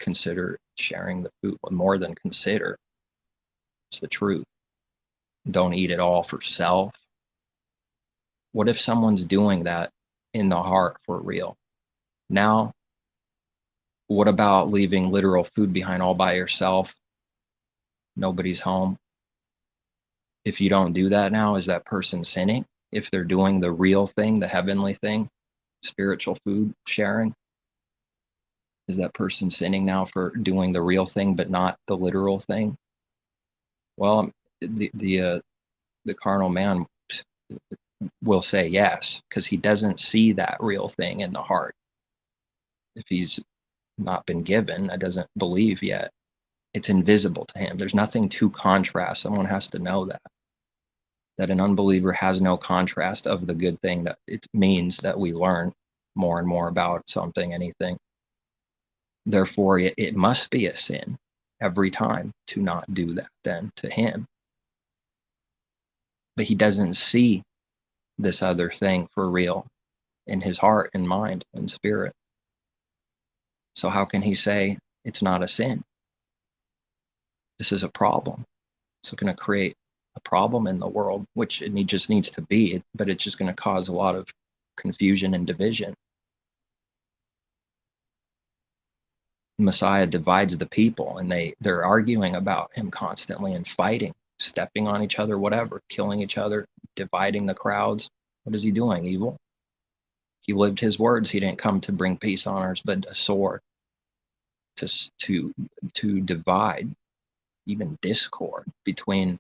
Consider sharing the food. More than consider. It's the truth. Don't eat it all for self. What if someone's doing that in the heart for real? Now, what about leaving literal food behind all by yourself? Nobody's home. If you don't do that now, is that person sinning? If they're doing the real thing, the heavenly thing, spiritual food sharing, is that person sinning now for doing the real thing but not the literal thing? Well, the carnal man will say yes, because he doesn't see that real thing in the heart. If he's not been given, that doesn't believe yet, it's invisible to him. There's nothing to contrast. Someone has to know that an unbeliever has no contrast of the good thing that it means that we learn more and more about something, anything. Therefore, it must be a sin every time to not do that then to him. But he doesn't see this other thing for real in his heart and mind and spirit. So how can he say it's not a sin? This is a problem. It's going to create a problem in the world, which it just needs to be, but it's just going to cause a lot of confusion and division. Messiah divides the people, and they're arguing about him constantly and fighting, stepping on each other, whatever, killing each other, dividing the crowds. What is he doing? Evil. He lived his words. He didn't come to bring peace on earth, but a sword to divide, even discord between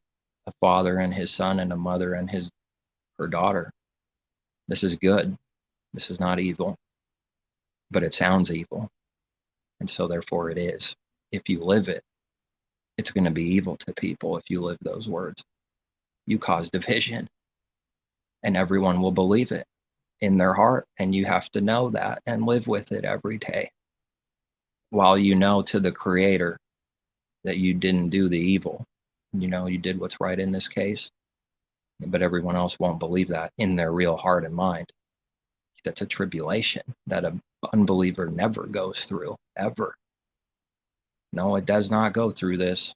a father and his son and a mother and her daughter. This is good. This is not evil, but it sounds evil. And so therefore it is. If you live it, it's going to be evil to people if you live those words. You cause division, and everyone will believe it in their heart, and you have to know that and live with it every day. While you know to the Creator that you didn't do the evil, you did what's right in this case, but everyone else won't believe that in their real heart and mind. That's a tribulation that an unbeliever never goes through, ever. No, it does not go through this.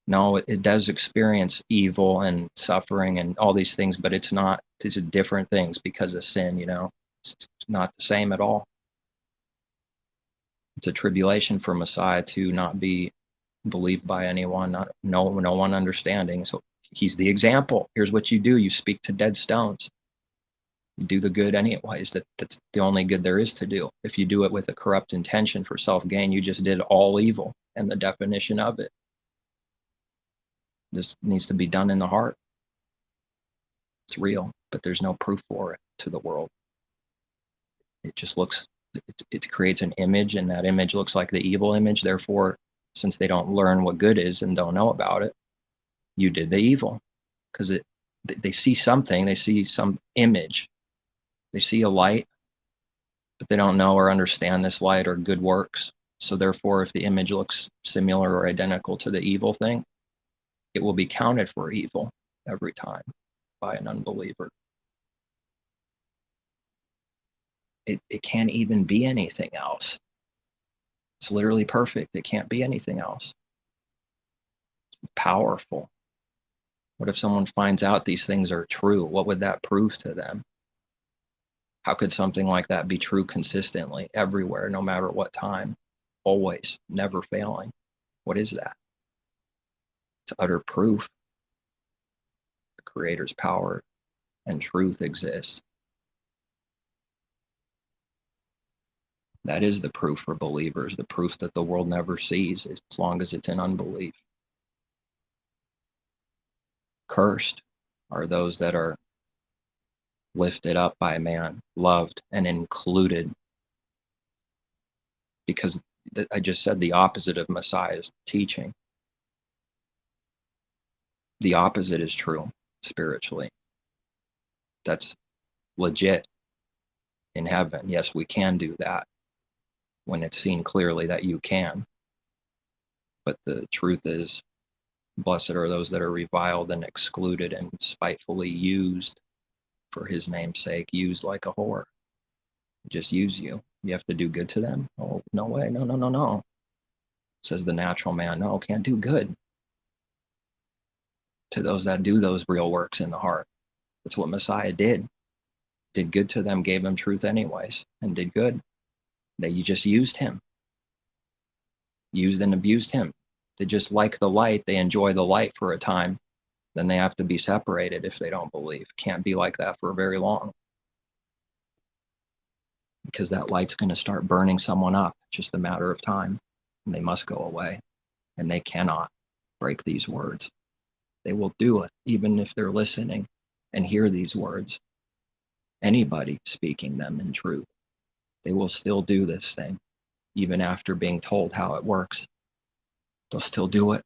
No, it does experience evil and suffering and all these things, but it's different things because of sin, It's not the same at all. It's a tribulation for Messiah to not be believed by anyone, no one understanding. So he's the example. Here's what you do. You speak to dead stones. You do the good anyways. That's the only good there is to do. If you do it with a corrupt intention for self-gain, you just did all evil, and the definition of it. This needs to be done in the heart. It's real, but there's no proof for it to the world. It just it creates an image, and that image looks like the evil image. Therefore, since they don't learn what good is and don't know about it, you did the evil, because they see something, they see some image, they see a light, but they don't know or understand this light or good works. So therefore, if the image looks similar or identical to the evil thing, it will be counted for evil every time by an unbeliever. It can't even be anything else. It's literally perfect. It can't be anything else. It's powerful. What if someone finds out these things are true? What would that prove to them? How could something like that be true consistently, everywhere, no matter what time? Always, never failing. What is that? It's utter proof. The Creator's power and truth exists. That is the proof for believers, the proof that the world never sees as long as it's in unbelief. Cursed are those that are lifted up by man, loved and included. Because I just said the opposite of Messiah's teaching. The opposite is true spiritually. That's legit in heaven. Yes, we can do that when it's seen clearly that you can. But the truth is, blessed are those that are reviled and excluded and spitefully used for his name's sake, used like a whore. Just use you. You have to do good to them? Oh, no way. No, no, no, no. Says the natural man, no, can't do good to those that do those real works in the heart. That's what Messiah did. Did good to them, gave them truth anyways, and did good. You just used him. Used and abused him. They just like the light. They enjoy the light for a time. Then they have to be separated if they don't believe. Can't be like that for very long. Because that light's going to start burning someone up. Just a matter of time. And they must go away. And they cannot break these words. They will do it, even if they're listening and hear these words. Anybody speaking them in truth, they will still do this thing, even after being told how it works. They'll still do it.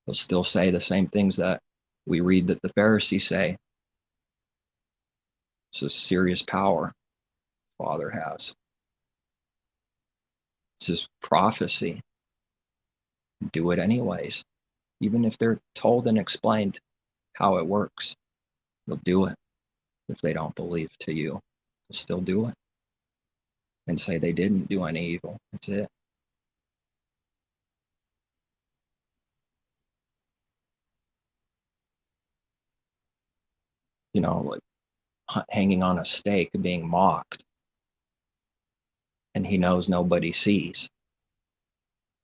They'll still say the same things that we read that the Pharisees say. It's a serious power the Father has. It's just prophecy. Do it anyways. Even if they're told and explained how it works, they'll do it. If they don't believe to you, they'll still do it. And say they didn't do any evil. That's it. You know, like hanging on a stake, being mocked. And he knows nobody sees.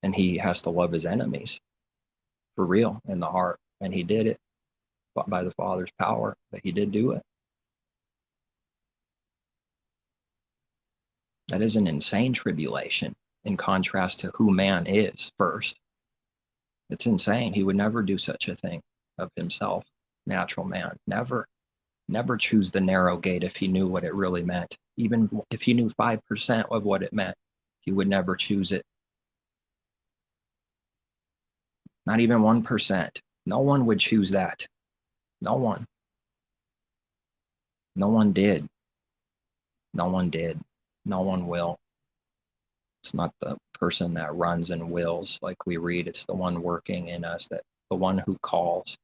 And he has to love his enemies. For real, in the heart. And he did it by the Father's power. But he did do it. That is an insane tribulation in contrast to who man is first. It's insane. He would never do such a thing of himself, natural man. Never choose the narrow gate if he knew what it really meant. Even if he knew 5% of what it meant, he would never choose it. Not even 1%. No one would choose that. No one. No one did. No one did. No one will. It's not the person that runs and wills like we read. It's the one working in us, that the one who calls.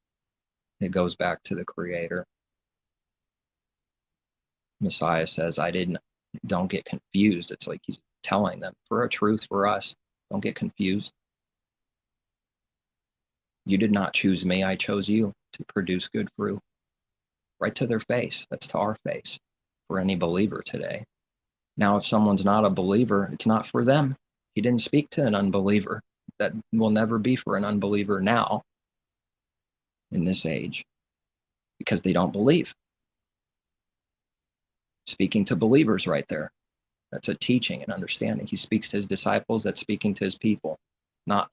It goes back to the Creator. Messiah says, don't get confused. It's like he's telling them, for a truth for us, don't get confused. You did not choose me, I chose you to produce good fruit. Right to their face. That's to our face for any believer today. Now, if someone's not a believer, it's not for them. He didn't speak to an unbeliever. That will never be for an unbeliever now in this age because they don't believe. Speaking to believers right there. That's a teaching and understanding. He speaks to his disciples, that's speaking to his people, not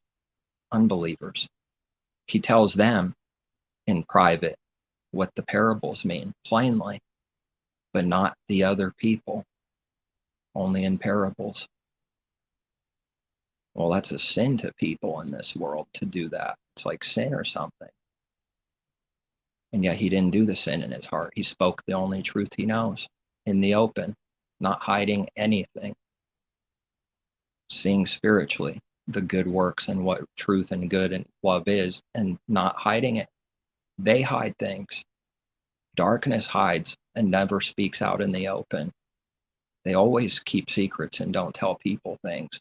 unbelievers. He tells them in private what the parables mean, plainly, but not the other people, only in parables. Well, that's a sin to people in this world to do that. It's like sin or something. And yet he didn't do the sin in his heart. He spoke the only truth he knows in the open, not hiding anything. Seeing spiritually the good works and what truth and good and love is, and not hiding it. They hide things. Darkness hides and never speaks out in the open. They always keep secrets and don't tell people things.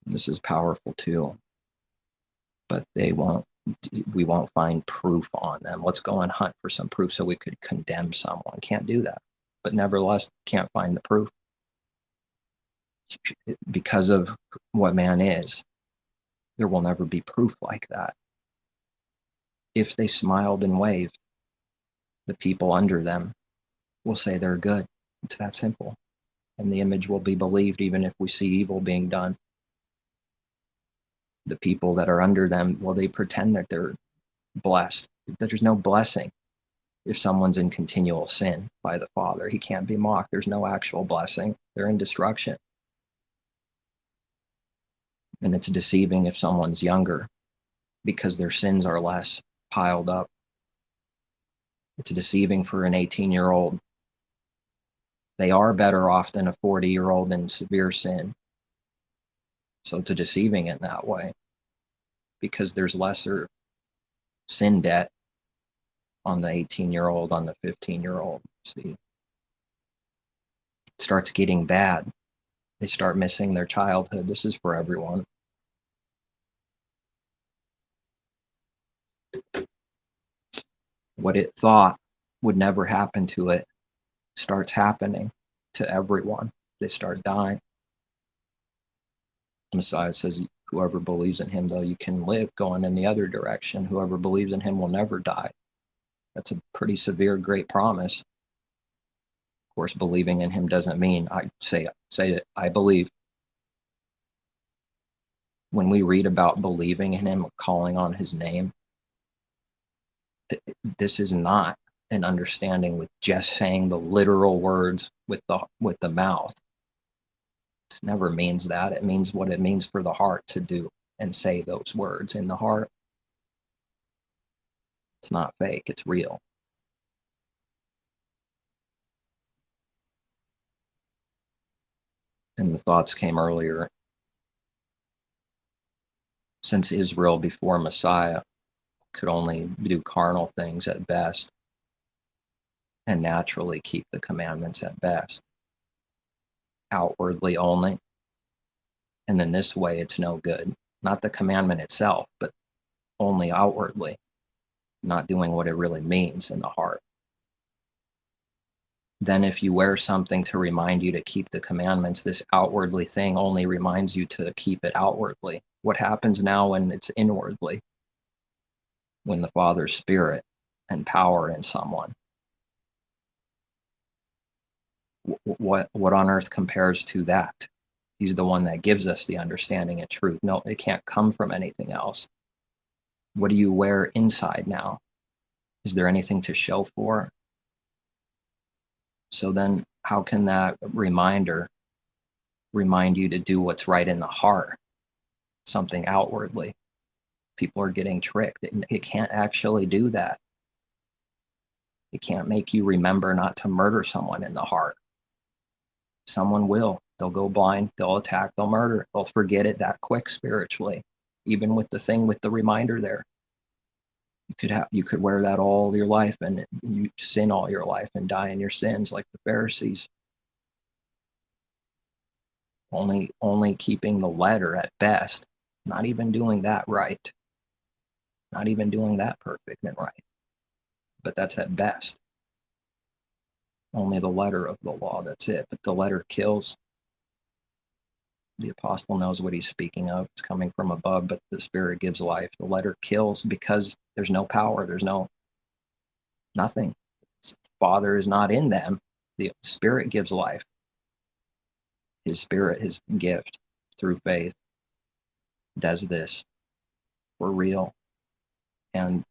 This is powerful too. But we won't find proof on them. Let's go and hunt for some proof so we could condemn someone. Can't do that. But nevertheless, can't find the proof. Because of what man is, there will never be proof like that. If they smiled and waved, the people under them will say they're good. It's that simple. And the image will be believed even if we see evil being done. The people that are under them, well, they pretend that they're blessed. There's no blessing if someone's in continual sin by the Father. He can't be mocked. There's no actual blessing. They're in destruction. And it's deceiving if someone's younger because their sins are less piled up. It's deceiving for an 18-year-old. They are better off than a 40-year-old in severe sin. So it's deceiving in that way, because there's lesser sin debt on the 18-year-old, on the 15-year-old. See, it starts getting bad. They start missing their childhood. This is for everyone. What it thought would never happen to it starts happening to everyone. They start dying. Messiah says, whoever believes in him, though you can live, going in the other direction. Whoever believes in him will never die. That's a pretty severe, great promise. Of course, believing in him doesn't mean I say it, I believe. When we read about believing in him, calling on his name, this is not an understanding with just saying the literal words with the mouth. It never means that. It means what it means for the heart to do and say those words in the heart. It's not fake, it's real. And the thoughts came earlier. Since Israel before Messiah could only do carnal things at best and naturally keep the commandments at best, outwardly only, and in this way it's no good. Not the commandment itself, but only outwardly, not doing what it really means in the heart. Then if you wear something to remind you to keep the commandments, this outwardly thing only reminds you to keep it outwardly. What happens now when it's inwardly? When the Father's Spirit and power in someone. What on earth compares to that? He's the one that gives us the understanding and truth. No, it can't come from anything else. What do you wear inside now? Is there anything to show for? So then how can that reminder remind you to do what's right in the heart, something outwardly? People are getting tricked. It can't actually do that. It can't make you remember not to murder someone in the heart. Someone will. They'll go blind, they'll attack, they'll murder. They'll forget it that quick spiritually, even with the thing with the reminder there. You could wear that all your life and you sin all your life and die in your sins like the Pharisees. Only keeping the letter at best, not even doing that right, not even doing that perfect and right, but that's at best. Only the letter of the law, that's it. But the letter kills. The apostle knows what he's speaking of. It's coming from above, but the Spirit gives life. The letter kills because there's no power. There's nothing. The Father is not in them. The Spirit gives life. His Spirit, his gift through faith, does this for real. And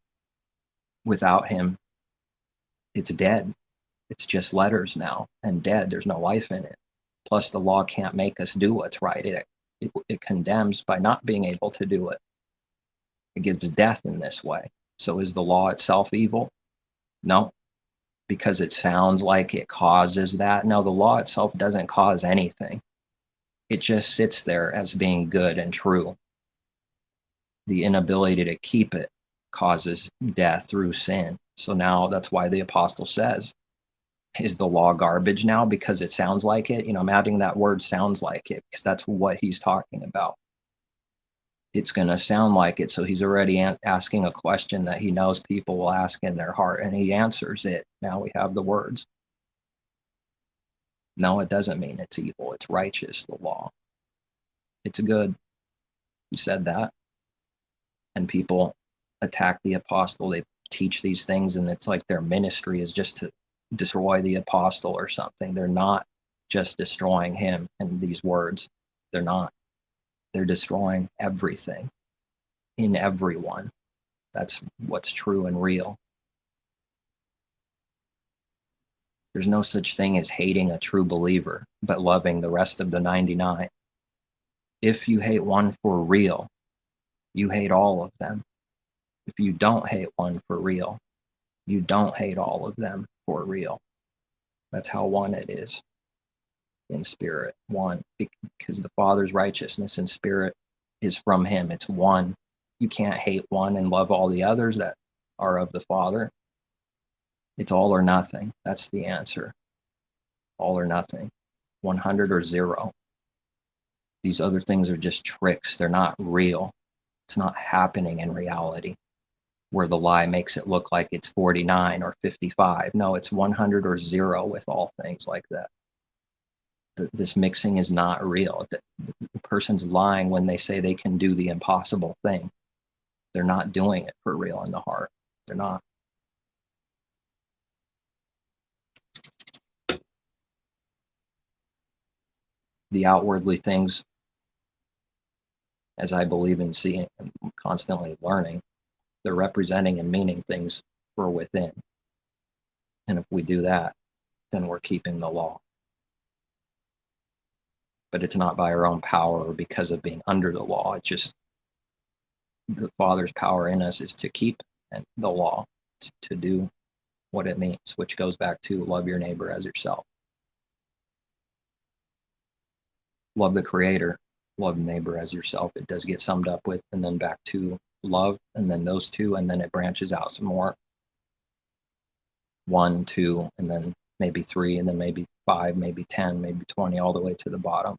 without him, it's dead. It's just letters now and dead. There's no life in it. Plus, the law can't make us do what's right. It condemns by not being able to do it. It gives death in this way. So is the law itself evil? No, because it sounds like it causes that. No, the law itself doesn't cause anything. It just sits there as being good and true. The inability to keep it causes death through sin. So now that's why the apostle says, is the law garbage now because it sounds like it? I'm adding that word sounds like it because that's what he's talking about. It's going to sound like it. So he's already asking a question that he knows people will ask in their heart, and he answers it. Now we have the words. No, it doesn't mean it's evil. It's righteous, the law. It's good. He said that. And people attack the apostle. They teach these things, and it's like their ministry is just to destroy the apostle or something. They're not just destroying him and these words. They're not. They're destroying everything in everyone. That's what's true and real. There's no such thing as hating a true believer, but loving the rest of the 99. If you hate one for real, you hate all of them. If you don't hate one for real, you don't hate all of them for real. That's how one it is. in spirit, one, because the Father's righteousness in spirit is from him. It's one. You can't hate one and love all the others that are of the Father. It's all or nothing. That's the answer. All or nothing. 100 or 0. These other things are just tricks. They're not real. It's not happening in reality, where the lie makes it look like it's 49 or 55. No, it's 100 or 0 with all things like that. This mixing is not real. The person's lying when they say they can do the impossible thing. They're not doing it for real in the heart. They're not. The outwardly things, as I believe in seeing and constantly learning, they're representing and meaning things for within. And if we do that, then we're keeping the law. But it's not by our own power or because of being under the law. It's just the Father's power in us is to keep the law, to do what it means, which goes back to love your neighbor as yourself. Love the Creator, love neighbor as yourself. It does get summed up with, and then back to love, and then those two, and then it branches out some more. 1, 2, and then maybe 3, and then maybe 5, maybe 10, maybe 20, all the way to the bottom.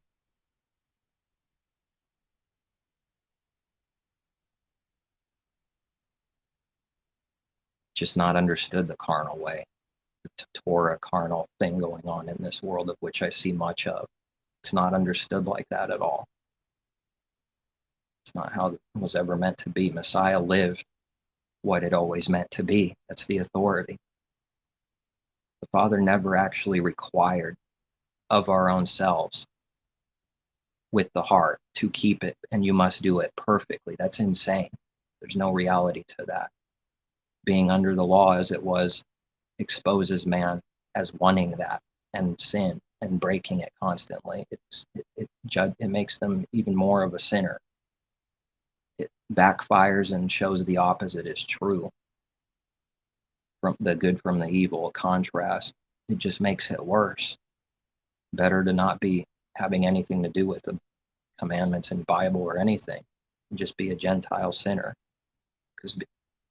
Just not understood the carnal way, the Torah carnal thing going on in this world, of which I see much of. It's not understood like that at all. It's not how it was ever meant to be. Messiah lived what it always meant to be. That's the authority. The Father never actually required of our own selves with the heart to keep it, and you must do it perfectly. That's insane. There's no reality to that. Being under the law as it was exposes man as wanting that and sin and breaking it constantly. It makes them even more of a sinner. It backfires and shows the opposite is true. From the good from the evil, a contrast. It just makes it worse. Better to not be having anything to do with the commandments in the Bible or anything. Just be a Gentile sinner. Because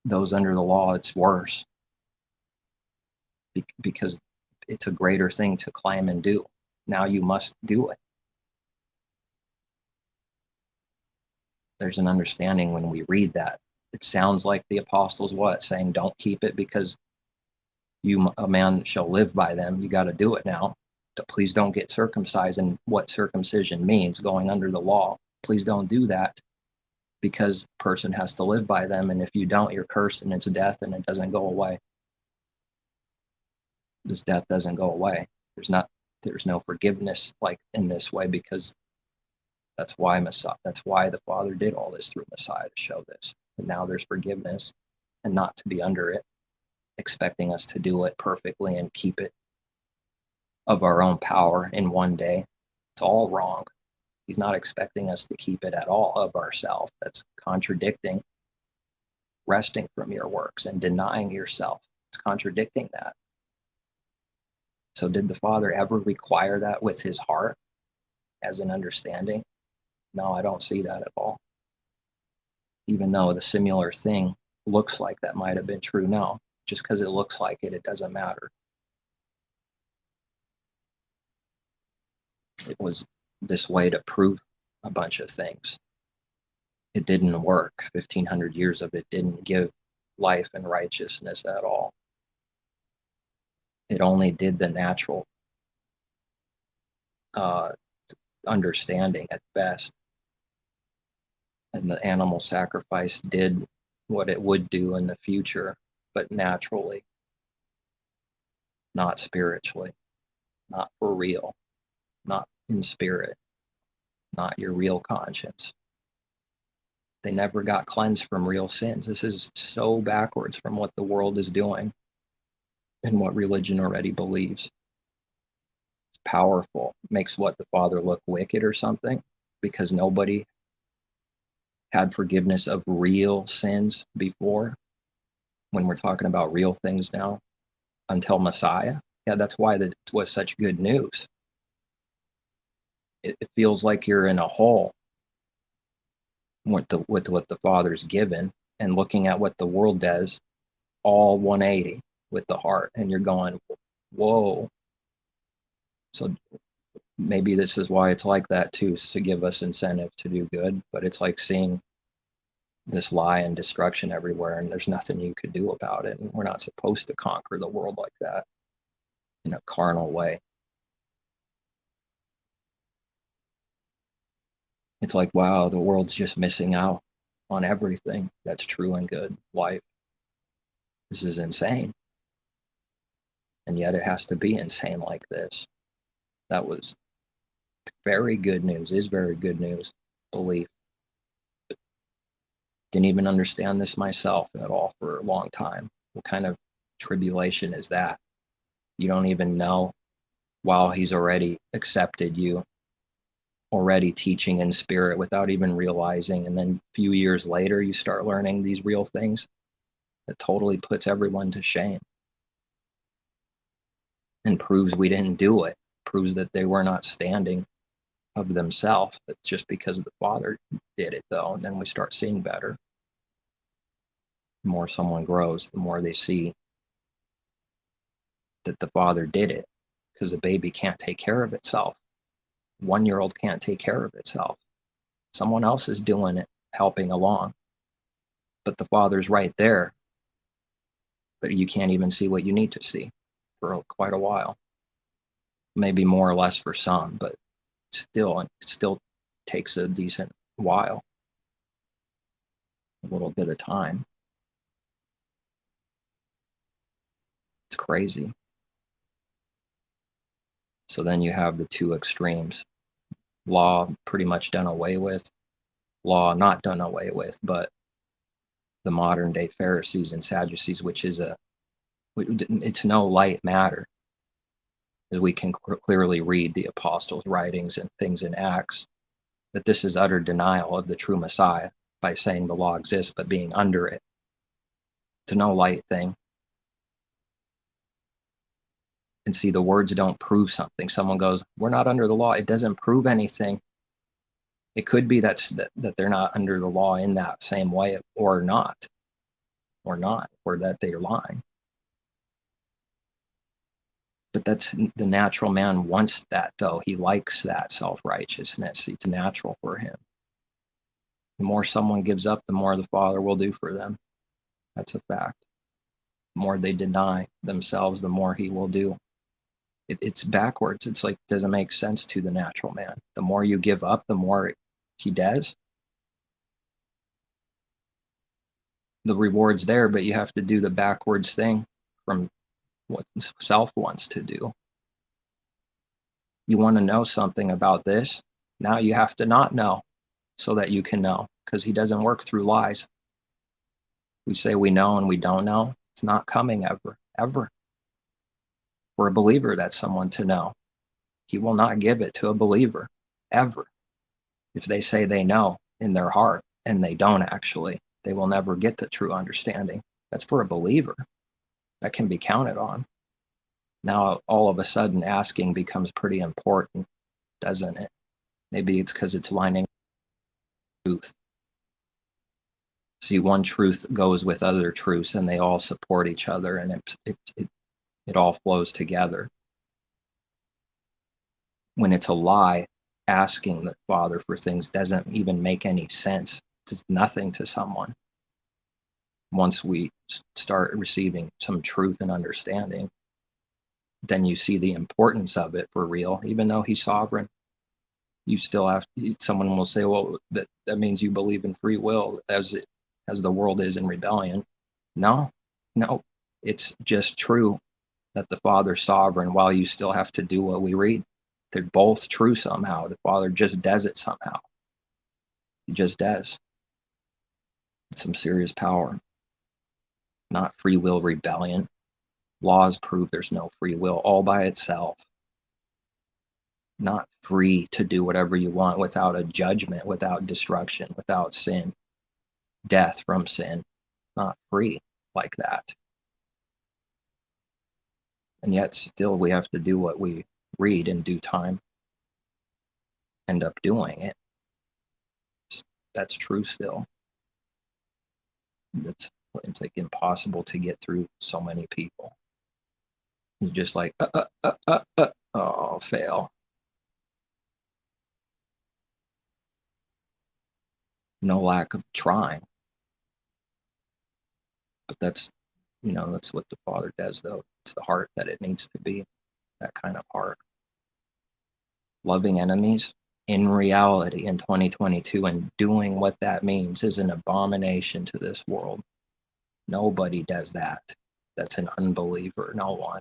those under the law, it's worse. Because it's a greater thing to claim and do. Now you must do it. There's an understanding when we read that. It sounds like the apostles saying don't keep it because a man shall live by them. You got to do it now. Please don't get circumcised, and what circumcision means, going under the law. Please don't do that because a person has to live by them, and if you don't, you're cursed and it's death and it doesn't go away. This death doesn't go away. There's no forgiveness like in this way, because that's why the Father did all this through Messiah, to show this. And now there's forgiveness, and not to be under it, expecting us to do it perfectly and keep it of our own power in one day. It's all wrong. He's not expecting us to keep it at all of ourselves. That's contradicting resting from your works and denying yourself. It's contradicting that. So did the Father ever require that with his heart as an understanding? No, I don't see that at all. Even though the similar thing looks like that might have been true, no. Just because it looks like it doesn't matter. It was this way to prove a bunch of things. It didn't work. 1,500 years of it didn't give life and righteousness at all. It only did the natural understanding at best. And the animal sacrifice did what it would do in the future, but naturally, not spiritually, not for real, not in spirit, not your real conscience. They never got cleansed from real sins. This is so backwards from what the world is doing and what religion already believes. It's powerful. Makes what the Father look wicked or something, because nobody had forgiveness of real sins before, when we're talking about real things now, until Messiah. Yeah, that's why that was such good news. it feels like you're in a hole with what the Father's given, and looking at what the world does, all 180 with the heart, and you're going, whoa. So maybe this is why it's like that too, to give us incentive to do good. But it's like seeing this lie and destruction everywhere, and there's nothing you could do about it. And we're not supposed to conquer the world like that in a carnal way. It's like, wow, the world's just missing out on everything that's true and good life. This is insane. And yet it has to be insane like this. That was very good news, is very good news, belief. Didn't even understand this myself at all for a long time. What kind of tribulation is that? You don't even know while he's already accepted you, already teaching in spirit without even realizing. And then a few years later, you start learning these real things. It totally puts everyone to shame and proves we didn't do it, proves that they were not standing of themselves. It's just because the Father did it, though. And then we start seeing better. The more someone grows, the more they see that the Father did it, because a baby can't take care of itself. 1-year-old can't take care of itself. Someone else is doing it, helping along. But the Father's right there. But you can't even see what you need to see for quite a while. Maybe more or less for some, but it still takes a decent while, a little bit of time. It's crazy. So then you have the two extremes. Law pretty much done away with. Law not done away with, but the modern day Pharisees and Sadducees, which is it's no light matter, as we can clearly read the apostles' writings and things in Acts, that this is utter denial of the true Messiah by saying the law exists but being under it. It's no light thing. And see, the words don't prove something. Someone goes, we're not under the law. It doesn't prove anything. It could be that they're not under the law in that same way, or not, or that they're lying. But that's the natural man wants that, though. He likes that self-righteousness. It's natural for him. The more someone gives up, the more the Father will do for them. That's a fact. The more they deny themselves, the more he will do. It's backwards. It's like, doesn't make sense to the natural man. The more you give up, the more he does. The reward's there, but you have to do the backwards thing from what self wants to do. You want to know something about this, now you have to not know so that you can know, because he doesn't work through lies. We say we know and we don't know. It's not coming ever. For a believer, that's someone to know. He will not give it to a believer, ever. If they say they know in their heart and they don't actually, they will never get the true understanding. That's for a believer. That can be counted on. Now, all of a sudden, asking becomes pretty important, doesn't it? Maybe it's because it's lining up with truth. See, one truth goes with other truths, and they all support each other, and it all flows together. When it's a lie, asking the Father for things doesn't even make any sense. It's nothing to someone. Once we start receiving some truth and understanding, then you see the importance of it for real. Even though he's sovereign, you still have, someone will say, well, that means you believe in free will as the world is in rebellion. No, it's just true that the Father's sovereign while you still have to do what we read. They're both true somehow. The Father just does it somehow. He just does. It's some serious power. Not free will rebellion. Laws prove there's no free will all by itself. Not free to do whatever you want without a judgment, without destruction, without sin, death from sin. Not free like that. And yet still we have to do what we read in due time. end up doing it. That's true still. It's like impossible to get through so many people. You just like, oh, fail. No lack of trying. But that's what the Father does, though. It's the heart that it needs to be, that kind of heart. Loving enemies, in reality, in 2022, and doing what that means is an abomination to this world. Nobody does that. That's an unbeliever. No one.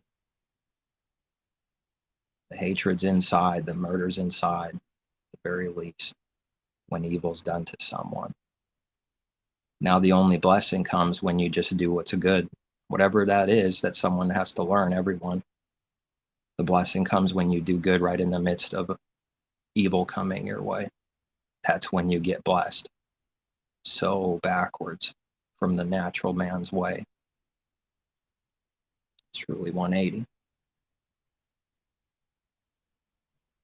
The hatred's inside, the murder's inside, at the very least, when evil's done to someone. Now the only blessing comes when you just do what's good, whatever that is that someone has to learn, everyone. The blessing comes when you do good right in the midst of evil coming your way. That's when you get blessed. So backwards from the natural man's way. It's truly 180.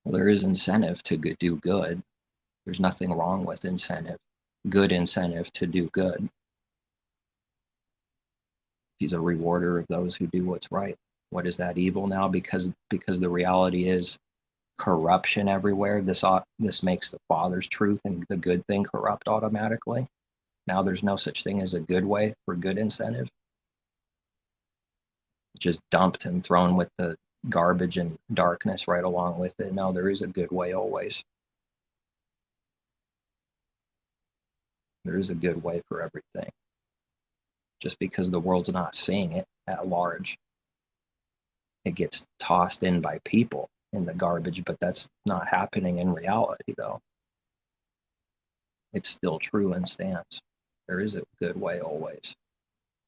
Well, there is incentive to do good. There's nothing wrong with incentive. Good incentive to do good. He's a rewarder of those who do what's right. What is that evil now? Because the reality is corruption everywhere. This makes the Father's truth and the good thing corrupt automatically. Now there's no such thing as a good way for good incentive. Just dumped and thrown with the garbage and darkness right along with it. No, there is a good way always. There is a good way for everything. Just because the world's not seeing it at large, it gets tossed in by people in the garbage, but that's not happening in reality, though. It's still true and stands. There is a good way always.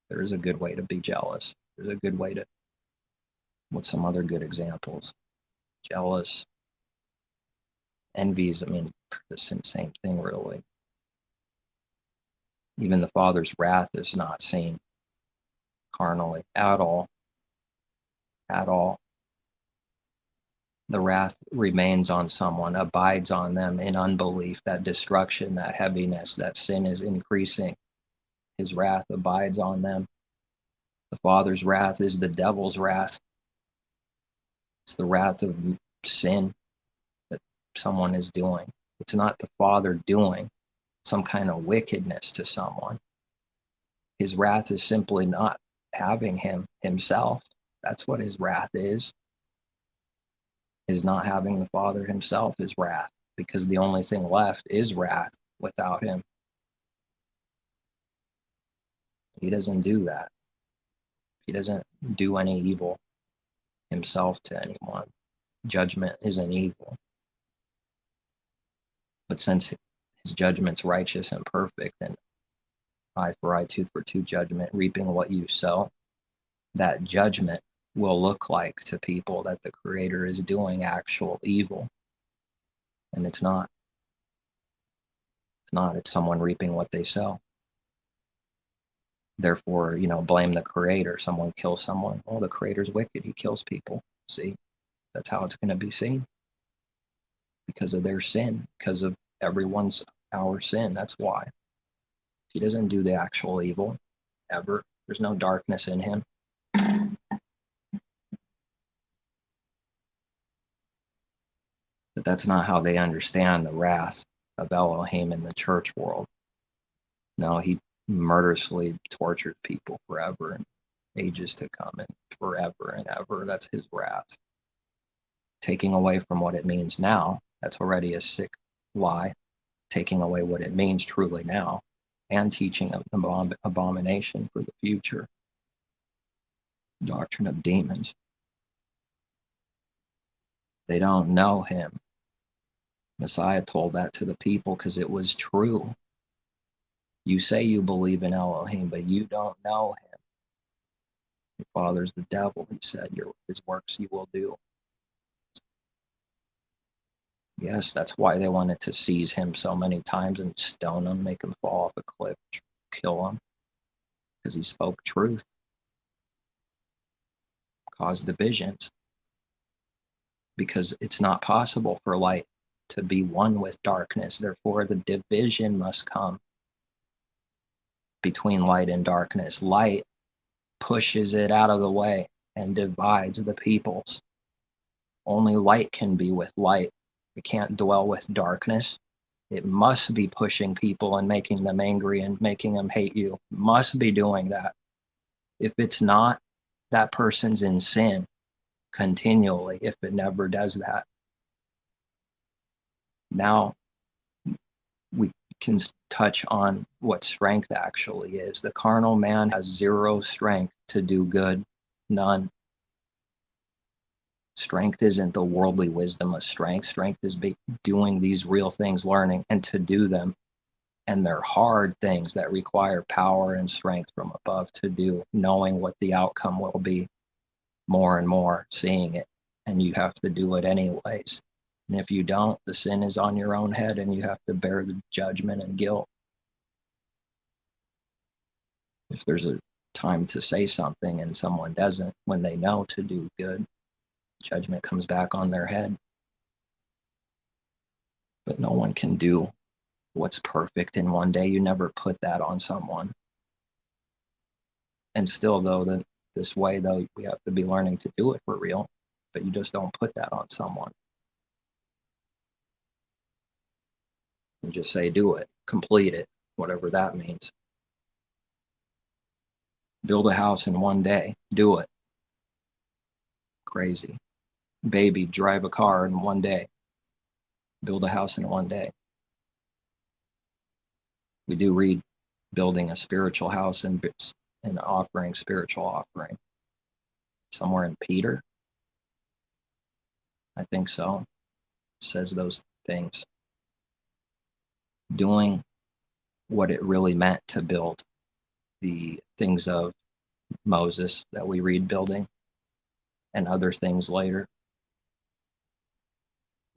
There is a good way to be jealous. There's a good way to, what's some other good examples? Jealous, envies, the same thing really. Even the Father's wrath is not seen carnally at all. At all. The wrath remains on someone, abides on them in unbelief, that destruction, that heaviness, that sin is increasing. His wrath abides on them. The Father's wrath is the devil's wrath. It's the wrath of sin that someone is doing. It's not the Father doing some kind of wickedness to someone. His wrath is simply not having himself. That's what his wrath is not having the Father himself is wrath, because the only thing left is wrath without him. He doesn't do that. He doesn't do any evil himself to anyone. Judgment isn't evil. But since his judgment's righteous and perfect, and eye for eye, tooth for tooth judgment, reaping what you sow, that judgment will look like to people that the Creator is doing actual evil. And it's not. It's not. It's someone reaping what they sow. Therefore, blame the Creator. Someone kills someone. Oh, the Creator's wicked. He kills people. See, that's how it's going to be seen. Because of their sin, because of our sin. That's why. He doesn't do the actual evil, ever. There's no darkness in him. But that's not how they understand the wrath of Elohim in the church world. No, he murderously tortured people forever and ages to come and forever and ever. That's his wrath. Taking away from what it means now, that's already a sick lie. Taking away what it means truly now, and teaching an abomination for the future. Doctrine of demons. They don't know him. Messiah told that to the people because it was true. You say you believe in Elohim, but you don't know him. Your father's the devil, he said. His works you will do. Yes, that's why they wanted to seize him so many times and stone him, make him fall off a cliff, kill him, because he spoke truth. Caused divisions. Because it's not possible for light to be one with darkness. Therefore, the division must come between light and darkness. Light pushes it out of the way and divides the peoples. Only light can be with light. It can't dwell with darkness. It must be pushing people and making them angry and making them hate you. It must be doing that. If it's not, that person's in sin continually if it never does that. Now we can touch on what strength actually is. The carnal man has zero strength to do good, none. Strength isn't the worldly wisdom of strength. Strength is doing these real things, learning, and to do them. And they're hard things that require power and strength from above to do, knowing what the outcome will be more and more, seeing it. And you have to do it anyways. And if you don't, the sin is on your own head and you have to bear the judgment and guilt. If there's a time to say something and someone doesn't, when they know to do good, judgment comes back on their head. But no one can do what's perfect in one day. You never put that on someone. And still, though, this way, though, we have to be learning to do it for real, but you just don't put that on someone. You just say, do it, complete it, whatever that means. Build a house in one day, do it. Crazy. Baby, drive a car in one day. Build a house in one day. We do read building a spiritual house and offering spiritual offering. Somewhere in Peter, I think so. It says those things. Doing what it really meant to build the things of Moses that we read building and other things later.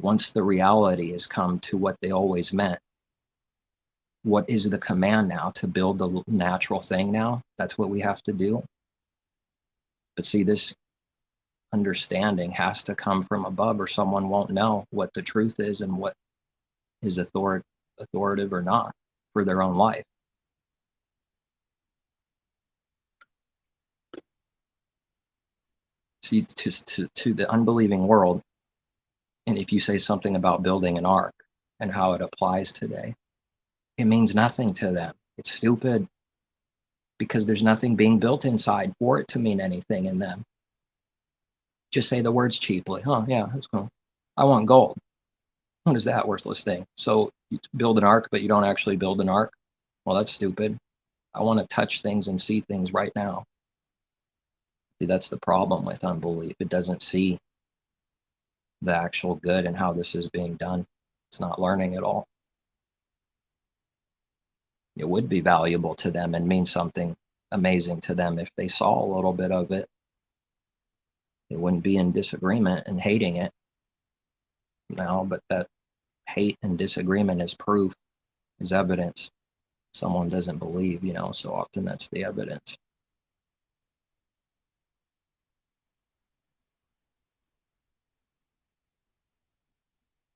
Once the reality has come to what they always meant, what is the command now? To build the natural thing now? That's what we have to do. But see, this understanding has to come from above or someone won't know what the truth is and what is authoritative or not for their own life. See, to the unbelieving world, and if you say something about building an ark and how it applies today, it means nothing to them. It's stupid because there's nothing being built inside for it to mean anything in them. Just say the words cheaply. Oh, yeah, that's cool. I want gold. What is that worthless thing? So you build an ark, but you don't actually build an ark? Well, that's stupid. I want to touch things and see things right now. See, that's the problem with unbelief. It doesn't see the actual good and how this is being done. It's not learning at all. It would be valuable to them and mean something amazing to them if they saw a little bit of it. They wouldn't be in disagreement and hating it now, but that hate and disagreement is proof, is evidence. Someone doesn't believe, so often that's the evidence.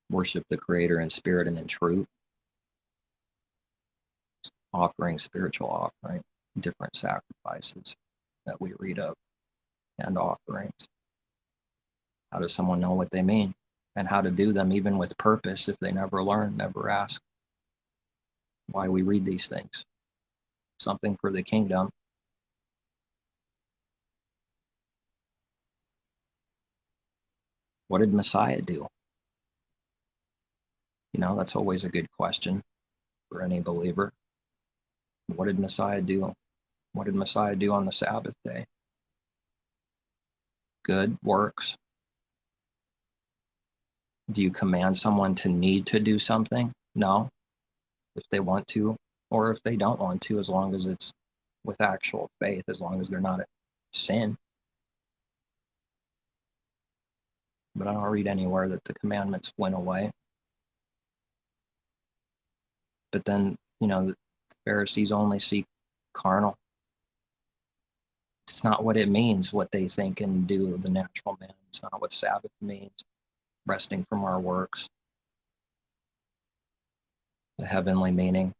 Worship the Creator in spirit and in truth. Offering spiritual offering, different sacrifices that we read of, and offerings. How does someone know what they mean and how to do them, even with purpose, if they never learn, never ask? Why we read these things? Something for the kingdom. What did Messiah do? That's always a good question for any believer. What did Messiah do? What did Messiah do on the Sabbath day? Good works. Do you command someone to need to do something? No. If they want to, or if they don't want to, as long as it's with actual faith, as long as they're not a sin. But I don't read anywhere that the commandments went away. But then, the Pharisees only seek carnal. It's not what it means, what they think and do of the natural man. It's not what Sabbath means, resting from our works. the heavenly meaning,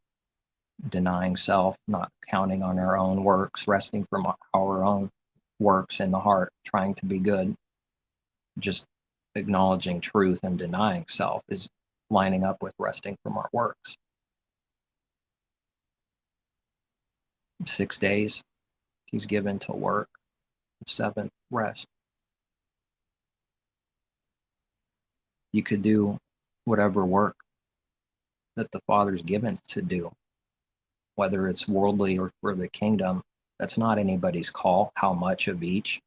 denying self, not counting on our own works, resting from our own works in the heart, trying to be good, just acknowledging truth and denying self is lining up with resting from our works. 6 days he's given to work, the seventh rest. You could do whatever work that the Father's given to do, whether it's worldly or for the kingdom. That's not anybody's call, how much of each.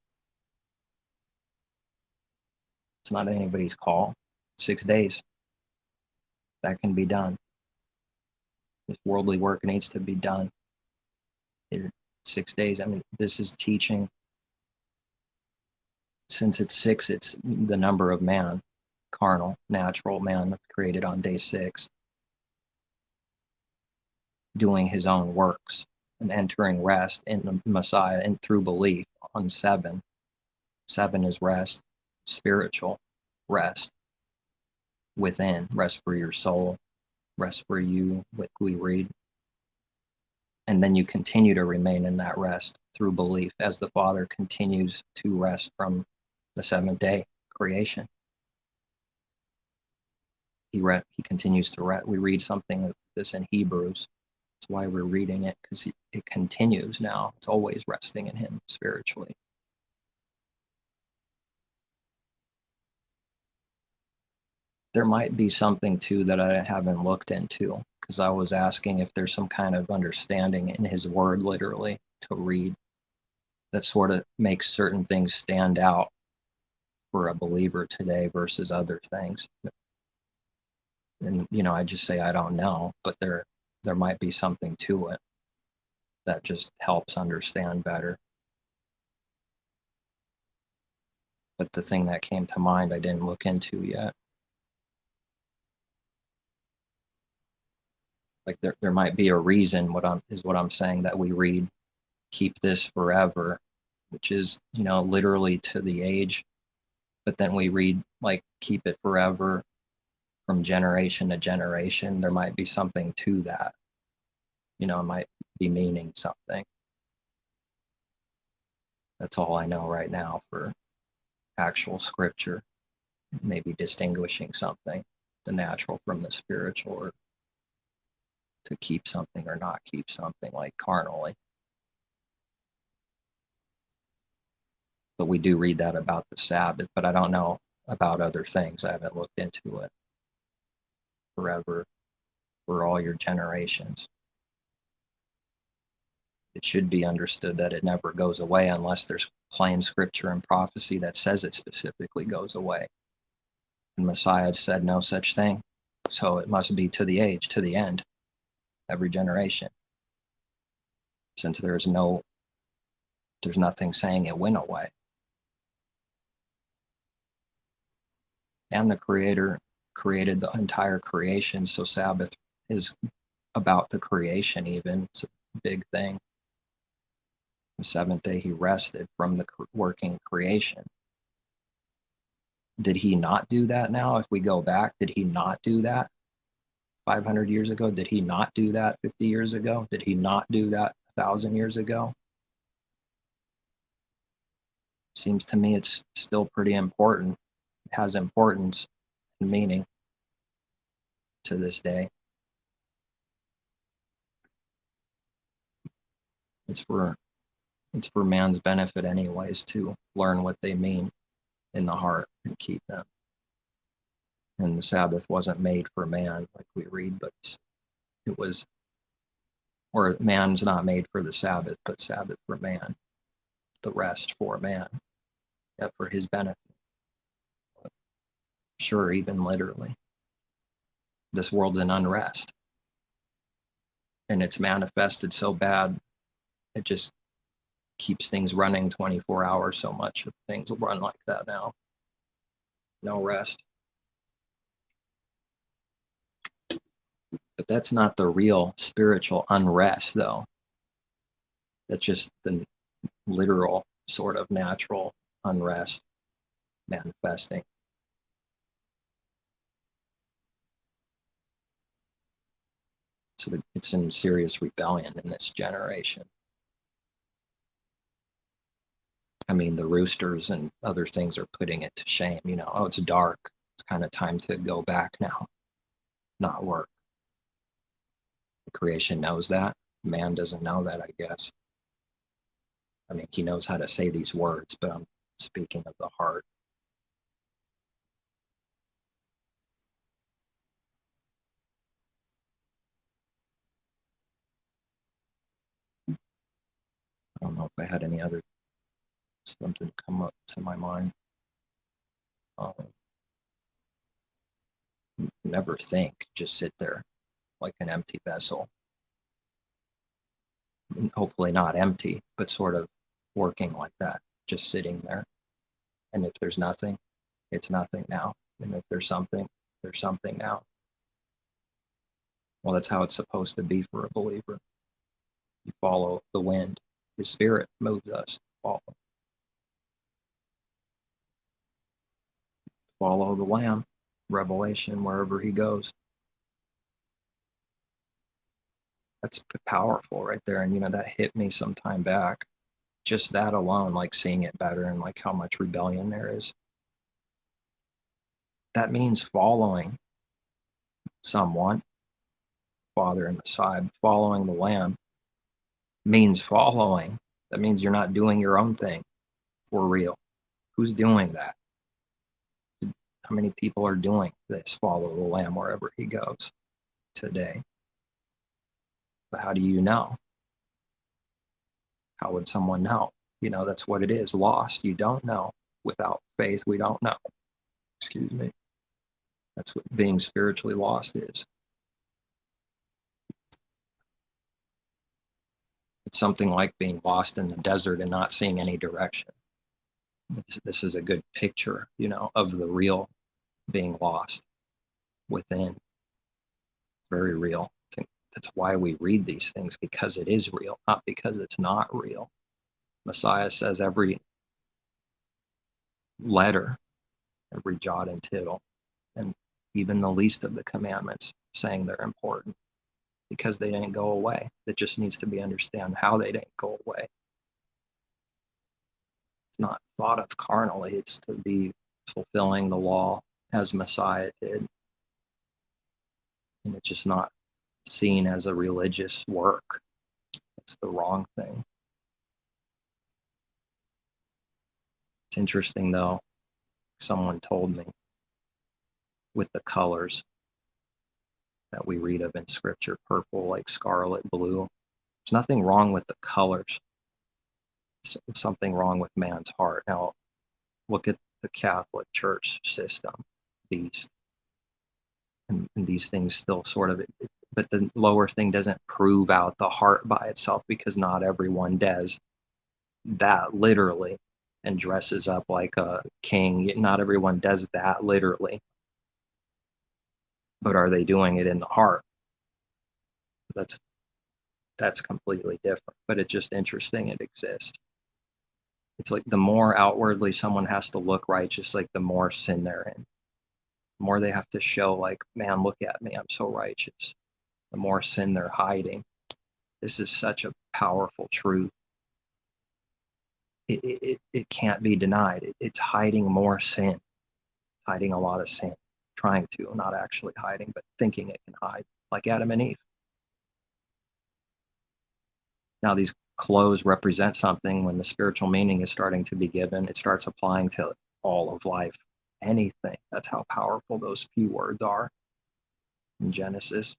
It's not anybody's call. 6 days, that can be done. If worldly work needs to be done, 6 days. I mean, this is teaching. Since it's 6, it's the number of man, carnal, natural man created on day 6, doing his own works and entering rest in the Messiah and through belief on 7. 7 is rest, spiritual rest within, rest for your soul, rest for you, what we read. And then you continue to remain in that rest through belief as the Father continues to rest from the 7th day creation. He continues to rest. We read something like this in Hebrews. That's why we're reading it, because it continues now. It's always resting in him spiritually. There might be something too that I haven't looked into, because I was asking if there's some kind of understanding in his word literally to read that sort of makes certain things stand out for a believer today versus other things. And I just say I don't know, but there might be something to it that just helps understand better. But the thing that came to mind I didn't look into yet. Like there might be a reason what I'm saying, that we read keep this forever, which is literally to the age, but then we read like keep it forever from generation to generation. There might be something to that. It might be meaning something. That's all I know right now for actual scripture, maybe distinguishing something, the natural from the spiritual, or to keep something or not keep something, like carnally. But we do read that about the Sabbath, but I don't know about other things. I haven't looked into it. Forever, for all your generations. It should be understood that it never goes away unless there's plain scripture and prophecy that says it specifically goes away. And Messiah said no such thing. So it must be to the age, to the end, every generation. Since there's nothing saying it went away. And the Creator created the entire creation, so Sabbath is about the creation even. It's a big thing. The 7th day he rested from the working creation. Did he not do that now? If we go back, did he not do that 500 years ago? Did he not do that 50 years ago? Did he not do that 1,000 years ago? Seems to me it's still pretty important. It has importance and meaning to this day. It's for man's benefit anyways, to learn what they mean in the heart and keep them. And the Sabbath wasn't made for man, like we read, but it was, or man's not made for the Sabbath, but Sabbath for man, the rest for man, yeah, for his benefit. But sure, even literally, this world's in unrest, and it's manifested so bad, it just keeps things running 24 hours. So much of things will run like that now. No rest. But that's not the real spiritual unrest, though. That's just the literal sort of natural unrest manifesting. It's in serious rebellion in this generation. I mean, the roosters and other things are putting it to shame. Oh, it's dark. It's kind of time to go back now, not work. The creation knows that. Man doesn't know that, I guess. I mean, he knows how to say these words, but I'm speaking of the heart. I don't know if I had any other something come up to my mind. Um, never think, just sit there like an empty vessel. Hopefully not empty, but sort of working like that, just sitting there. And if there's nothing, it's nothing now. And if there's something now. Well, that's how it's supposed to be for a believer. You follow the wind. His spirit moves us. Follow the Lamb. Revelation, wherever he goes. That's powerful right there. And, that hit me some time back. Just that alone, like seeing it better and like how much rebellion there is. That means following someone, Father and Messiah. Following the Lamb means following. That means you're not doing your own thing for real. Who's doing that? How many people are doing this? Follow the Lamb wherever he goes today. But how do you know? How would someone know? That's what it is. Lost, you don't know. Without faith, we don't know. Excuse me. That's what being spiritually lost is. It's something like being lost in the desert and not seeing any direction. This is a good picture, of the real being lost within. Very real. That's why we read these things, because it is real, not because it's not real. Messiah says every letter, every jot and tittle, and even the least of the commandments, saying they're important because they didn't go away. It just needs to be understood how they didn't go away. It's not thought of carnally. It's to be fulfilling the law as Messiah did. And it's just not seen as a religious work. It's the wrong thing. It's interesting, though. Someone told me with the colors that we read of in Scripture, purple, like scarlet, blue, there's nothing wrong with the colors. It's something wrong with man's heart. Now, look at the Catholic Church system, beast, and these things still sort of, but the lower thing doesn't prove out the heart by itself, because not everyone does that literally and dresses up like a king. Not everyone does that literally, but are they doing it in the heart? That's completely different, but it's just interesting it exists. It's like the more outwardly someone has to look righteous, like the more sin they're in. The more they have to show, like, man, look at me, I'm so righteous. The more sin they're hiding. This is such a powerful truth. It can't be denied. It's hiding more sin, hiding a lot of sin, trying to, not actually hiding, but thinking it can hide, like Adam and Eve. Now, these clothes represent something. When the spiritual meaning is starting to be given, it starts applying to all of life, anything. That's how powerful those few words are in Genesis.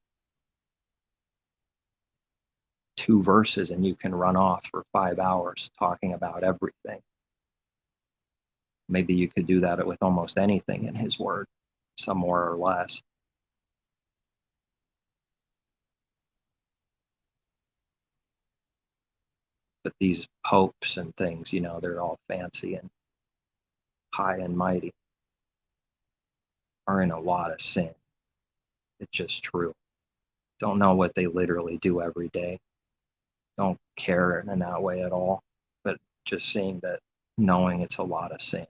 2 verses and you can run off for 5 hours talking about everything. Maybe you could do that with almost anything in his word, some more or less. But these popes and things, they're all fancy and high and mighty, are in a lot of sin. It's just true. Don't know what they literally do every day. Don't care in that way at all. But just seeing that, knowing it's a lot of sin.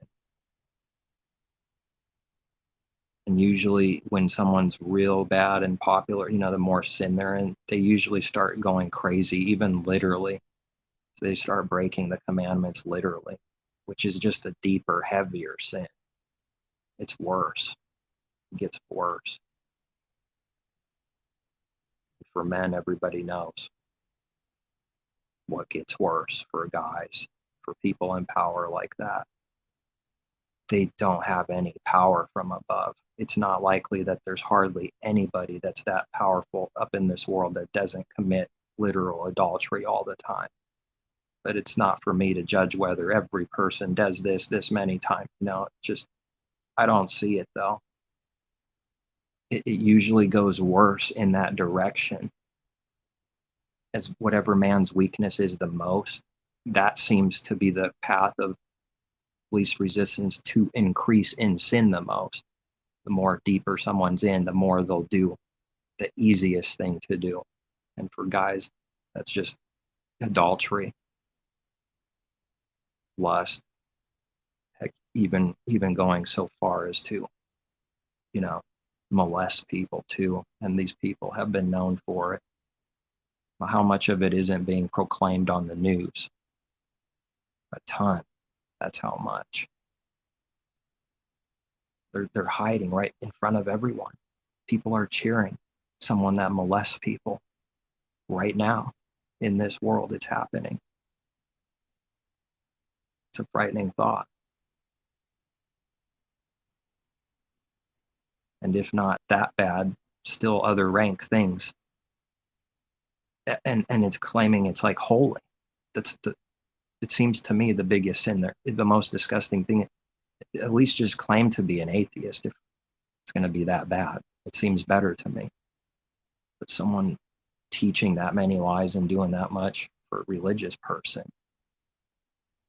And usually when someone's real bad and popular, the more sin they're in, they usually start going crazy, even literally. So they start breaking the commandments literally, which is just a deeper, heavier sin. It's worse. It gets worse. For men, everybody knows what gets worse for guys, for people in power like that. They don't have any power from above. It's not likely that there's hardly anybody that's that powerful up in this world that doesn't commit literal adultery all the time. But it's not for me to judge whether every person does this many times. No, just, I don't see it though. It usually goes worse in that direction. As whatever man's weakness is the most, that seems to be the path of least resistance to increase in sin the most. The more deeper someone's in, the more they'll do the easiest thing to do. And for guys, that's just adultery, lust, heck, even going so far as to, molest people too. And these people have been known for it. How much of it isn't being proclaimed on the news? A ton. That's how much. They're hiding right in front of everyone. People are cheering someone that molests people right now. In this world, it's happening. It's a frightening thought. And if not that bad, still other rank things. And it's claiming it's like holy. It seems to me the biggest sin there, the most disgusting thing. At least just claim to be an atheist if it's going to be that bad. It seems better to me. But someone teaching that many lies and doing that much for a religious person,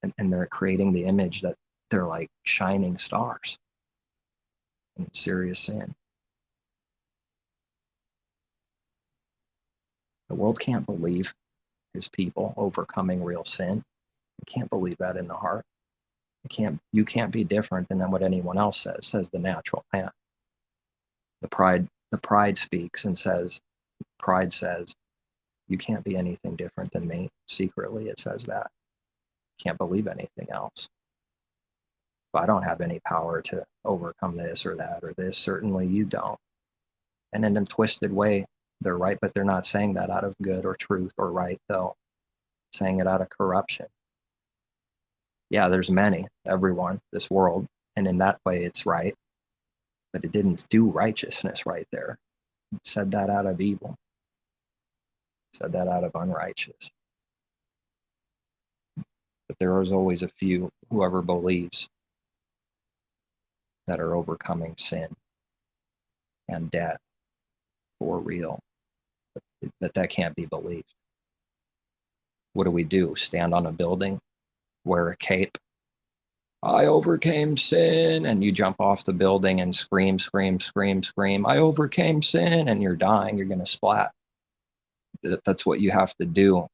and they're creating the image that they're like shining stars in serious sin. The world can't believe his people overcoming real sin. They can't believe that in the heart. You can't be different than what anyone else says the natural man. The pride speaks and says, pride says, you can't be anything different than me. Secretly, it says that. Can't believe anything else. If I don't have any power to overcome this or that or this, certainly you don't. And in a twisted way, they're right, but they're not saying that out of good or truth or right, though. Saying it out of corruption. Yeah, there's many, everyone, this world, and in that way it's right. But it didn't do righteousness right there. It said that out of evil. It said that out of unrighteous. But there is always a few, whoever believes, that are overcoming sin and death for real. But that can't be believed. What do? Stand on a building, wear a cape, I overcame sin, and you jump off the building and scream, scream, scream, scream, I overcame sin, and you're dying, you're going to splat. That's what you have to do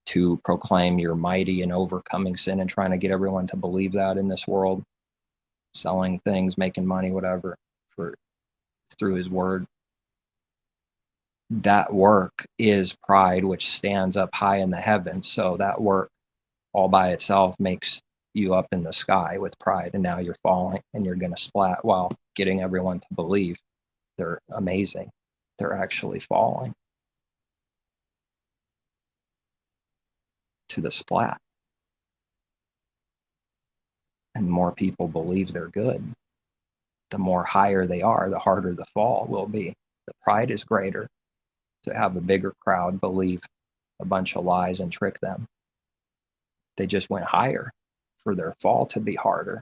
to proclaim you're mighty in overcoming sin and trying to get everyone to believe that in this world, selling things, making money, whatever, through his word. That work is pride, which stands up high in the heavens. So that work all by itself makes you up in the sky with pride, and now you're falling and you're going to splat while getting everyone to believe they're amazing. They're actually falling to the splat. And more people believe they're good. The more higher they are, the harder the fall will be. The pride is greater to have a bigger crowd believe a bunch of lies and trick them. They just went higher for their fall to be harder.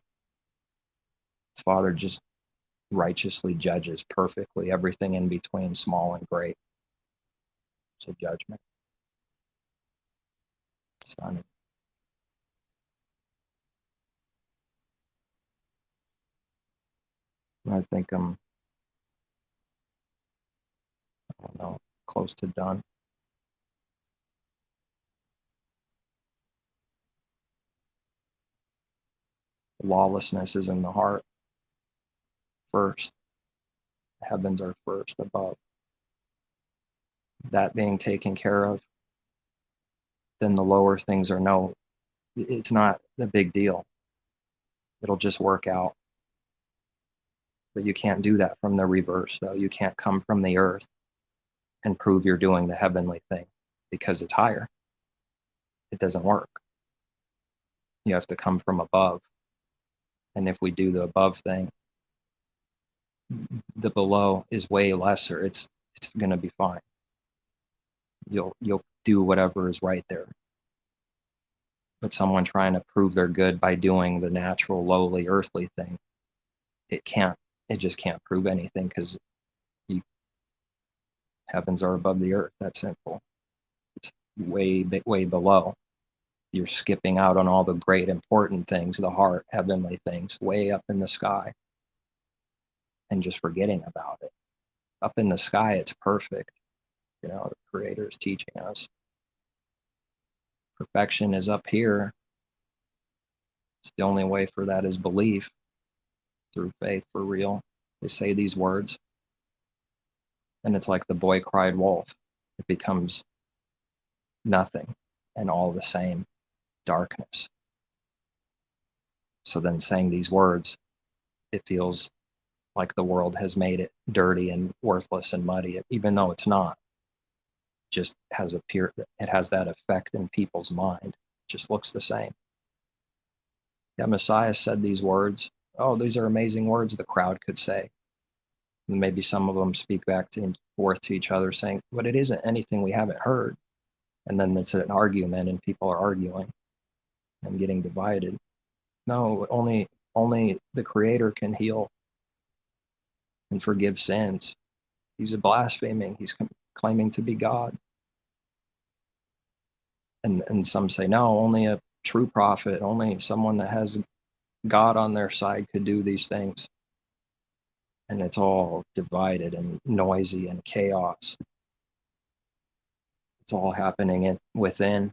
His Father just righteously judges perfectly everything in between, small and great. It's a judgment. Stunning. I think I'm, I don't know, close to done. Lawlessness is in the heart first. Heavens are first above. That being taken care of, then the lower things are no, it's not a big deal. It'll just work out. But you can't do that from the reverse, though. You can't come from the earth and prove you're doing the heavenly thing because it's higher. It doesn't work. You have to come from above. And if we do the above thing, the below is way lesser. It's going to be fine. You'll do whatever is right there. But someone trying to prove they're good by doing the natural, lowly, earthly thing, it just can't prove anything, because heavens are above the earth. That's simple. It's way below. You're skipping out on all the great important things, the heart, heavenly things, way up in the sky, and just forgetting about it. Up in the sky, it's perfect. The Creator is teaching us. Perfection is up here. It's the only way for that is belief, through faith, for real. They say these words, and it's like the boy cried wolf. It becomes nothing and all the same darkness. So then saying these words, it feels like the world has made it dirty and worthless and muddy, even though it's not. Just it has that effect in people's mind. It just looks the same. Yeah, Messiah said these words. Oh, these are amazing words, the crowd could say. And maybe some of them speak back and forth to each other saying, but it isn't anything we haven't heard. And then it's an argument and people are arguing and getting divided. No, only the Creator can heal and forgive sins. He's blaspheming. He's claiming to be God. And some say, no, only a true prophet, only someone that has God on their side could do these things. And it's all divided and noisy and chaos. It's all happening within.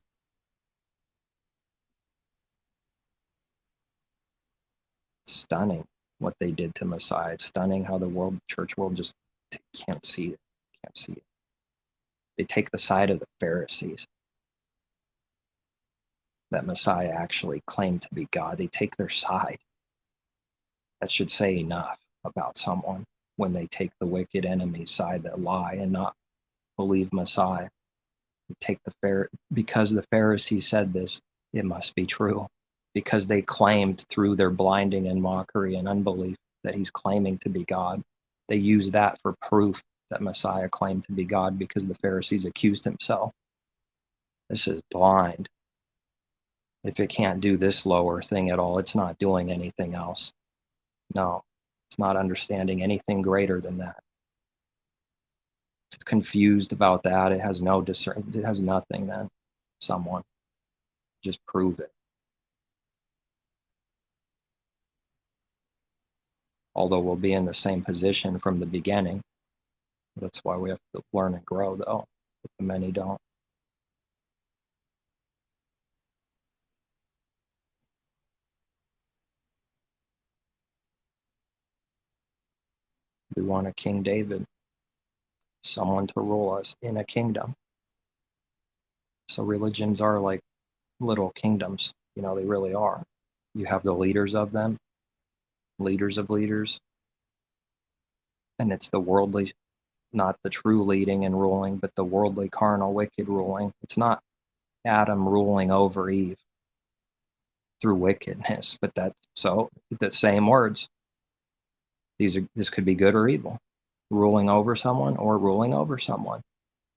It's stunning what they did to Messiah. It's stunning how the church world just can't see it. Can't see it. They take the side of the Pharisees, that Messiah actually claimed to be God. They take their side. That should say enough about someone when they take the wicked enemy's side that lie and not believe Messiah. They take because the Pharisees said this, it must be true. Because they claimed through their blinding and mockery and unbelief that he's claiming to be God. They used that for proof that Messiah claimed to be God, because the Pharisees accused himself. This is blind. If it can't do this lower thing at all, it's not doing anything else. No, it's not understanding anything greater than that. It's confused about that. It has no discernment. It has nothing then. Someone. Just prove it. Although we'll be in the same position from the beginning. That's why we have to learn and grow, though. But the many don't. We want a King David, someone to rule us in a kingdom. So religions are like little kingdoms. They really are. You have the leaders of them, leaders of leaders, and it's the worldly, not the true leading and ruling, but the worldly, carnal, wicked ruling. It's not Adam ruling over Eve through wickedness, but the same words. This could be good or evil, ruling over someone or ruling over someone.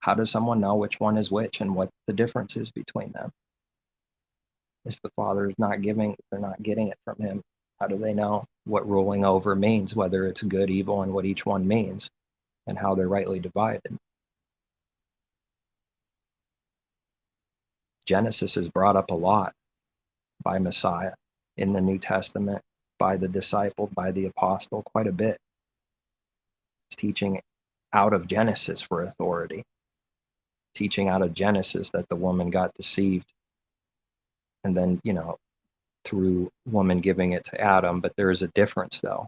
How does someone know which one is which and what the difference is between them? If the Father is not giving, they're not getting it from him. How do they know what ruling over means, whether it's good, evil, and what each one means, and how they're rightly divided? Genesis is brought up a lot by Messiah in the New Testament, by the disciple, by the apostle, quite a bit. It's teaching out of Genesis for authority. Teaching out of Genesis that the woman got deceived. And then, through woman giving it to Adam. But there is a difference, though.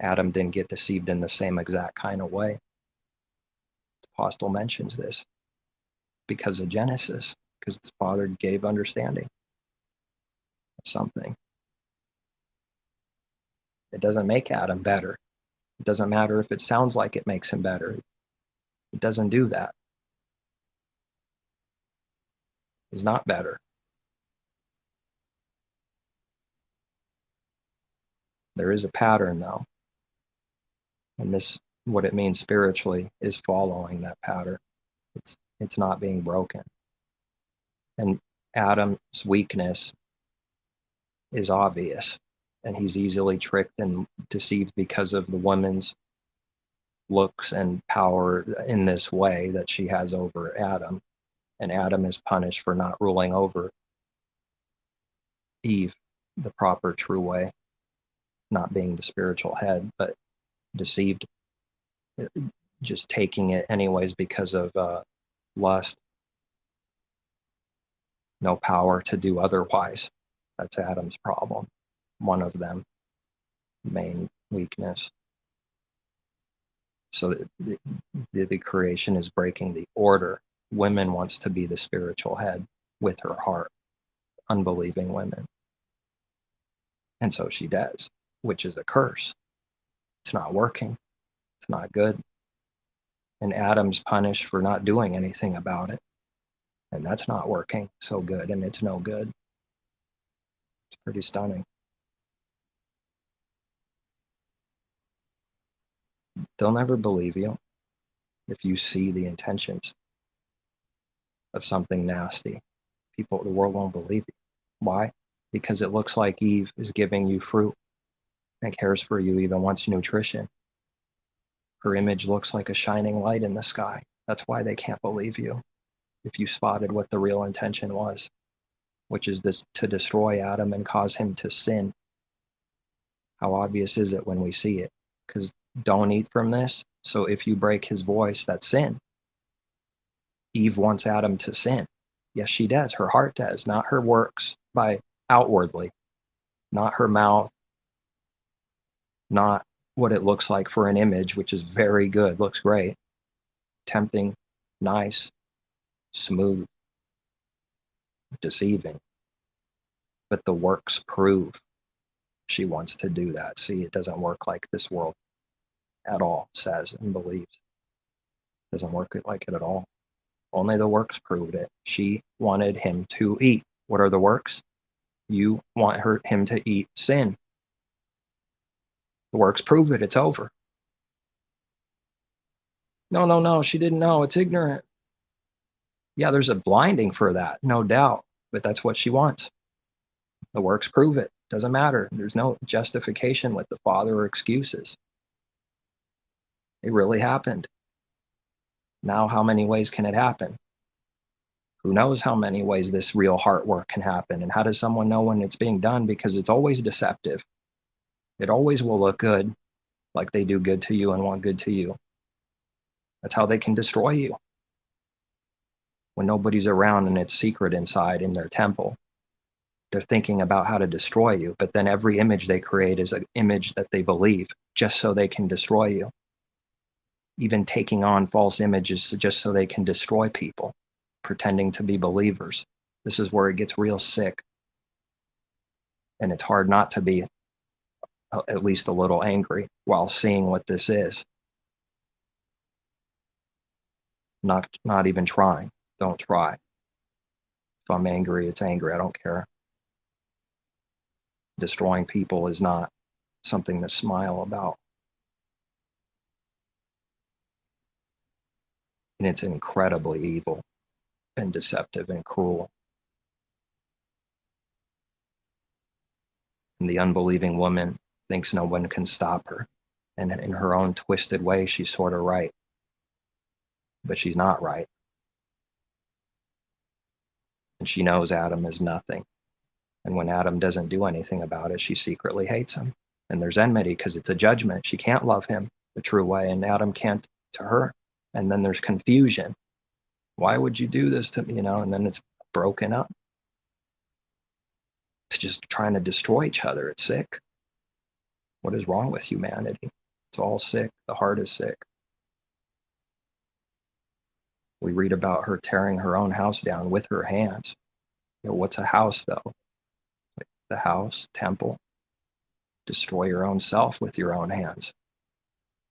Adam didn't get deceived in the same exact kind of way. The apostle mentions this because of Genesis, because the Father gave understanding of something. It doesn't make Adam better. It doesn't matter if it sounds like it makes him better. It doesn't do that. He's not better. There is a pattern, though. And this, what it means spiritually, is following that pattern. It's not being broken. And Adam's weakness is obvious, and he's easily tricked and deceived because of the woman's looks and power in this way that she has over Adam. And Adam is punished for not ruling over Eve the proper, true way, not being the spiritual head, but deceived, just taking it anyways because of lust. No power to do otherwise. That's Adam's problem. One of them, main weakness. So the creation is breaking the order. Women wants to be the spiritual head with her heart, unbelieving women. And so she does, which is a curse. It's not working. It's not good. And Adam's punished for not doing anything about it. And that's not working so good, and it's no good. It's pretty stunning. They'll never believe you if you see the intentions of something nasty. The world won't believe you. Why? Because it looks like Eve is giving you fruit and cares for you, even wants nutrition. Her image looks like a shining light in the sky. That's why they can't believe you. If you spotted what the real intention was, which is this, to destroy Adam and cause him to sin. How obvious is it when we see it? Because don't eat from this. So if you break his voice, that's sin. Eve wants Adam to sin. Yes, she does. Her heart does, not her works by outwardly, not her mouth, not what it looks like for an image, which is very good, looks great, tempting, nice, smooth, deceiving. But the works prove she wants to do that. See, it doesn't work like this world at all says and believes. It doesn't work like it at all. Only the works proved it. She wanted him to eat. What are the works? You want him to eat sin. The works prove it. It's over. No, she didn't know. It's ignorant. Yeah, there's a blinding for that, no doubt, but that's what she wants. The works prove it. Doesn't matter. There's no justification with the Father or excuses. It really happened. Now, how many ways can it happen? Who knows how many ways this real heart work can happen? And how does someone know when it's being done? Because it's always deceptive. It always will look good, like they do good to you and want good to you. That's how they can destroy you. When nobody's around and it's secret inside in their temple, they're thinking about how to destroy you. But then every image they create is an image that they believe, just so they can destroy you. Even taking on false images just so they can destroy people, pretending to be believers. This is where it gets real sick. And it's hard not to be at least a little angry while seeing what this is. Not even trying. Don't try. If I'm angry, it's angry. I don't care. Destroying people is not something to smile about. And it's incredibly evil and deceptive and cruel. And the unbelieving woman thinks no one can stop her. And in her own twisted way, she's sort of right. But she's not right. And she knows Adam is nothing. And when Adam doesn't do anything about it, she secretly hates him. And there's enmity because it's a judgment. She can't love him the true way, and Adam can't to her. And then there's confusion. Why would you do this to me? And then it's broken up. It's just trying to destroy each other. It's sick. What is wrong with humanity? It's all sick. The heart is sick. We read about her tearing her own house down with her hands. What's a house, though? Like the house, temple. Destroy your own self with your own hands.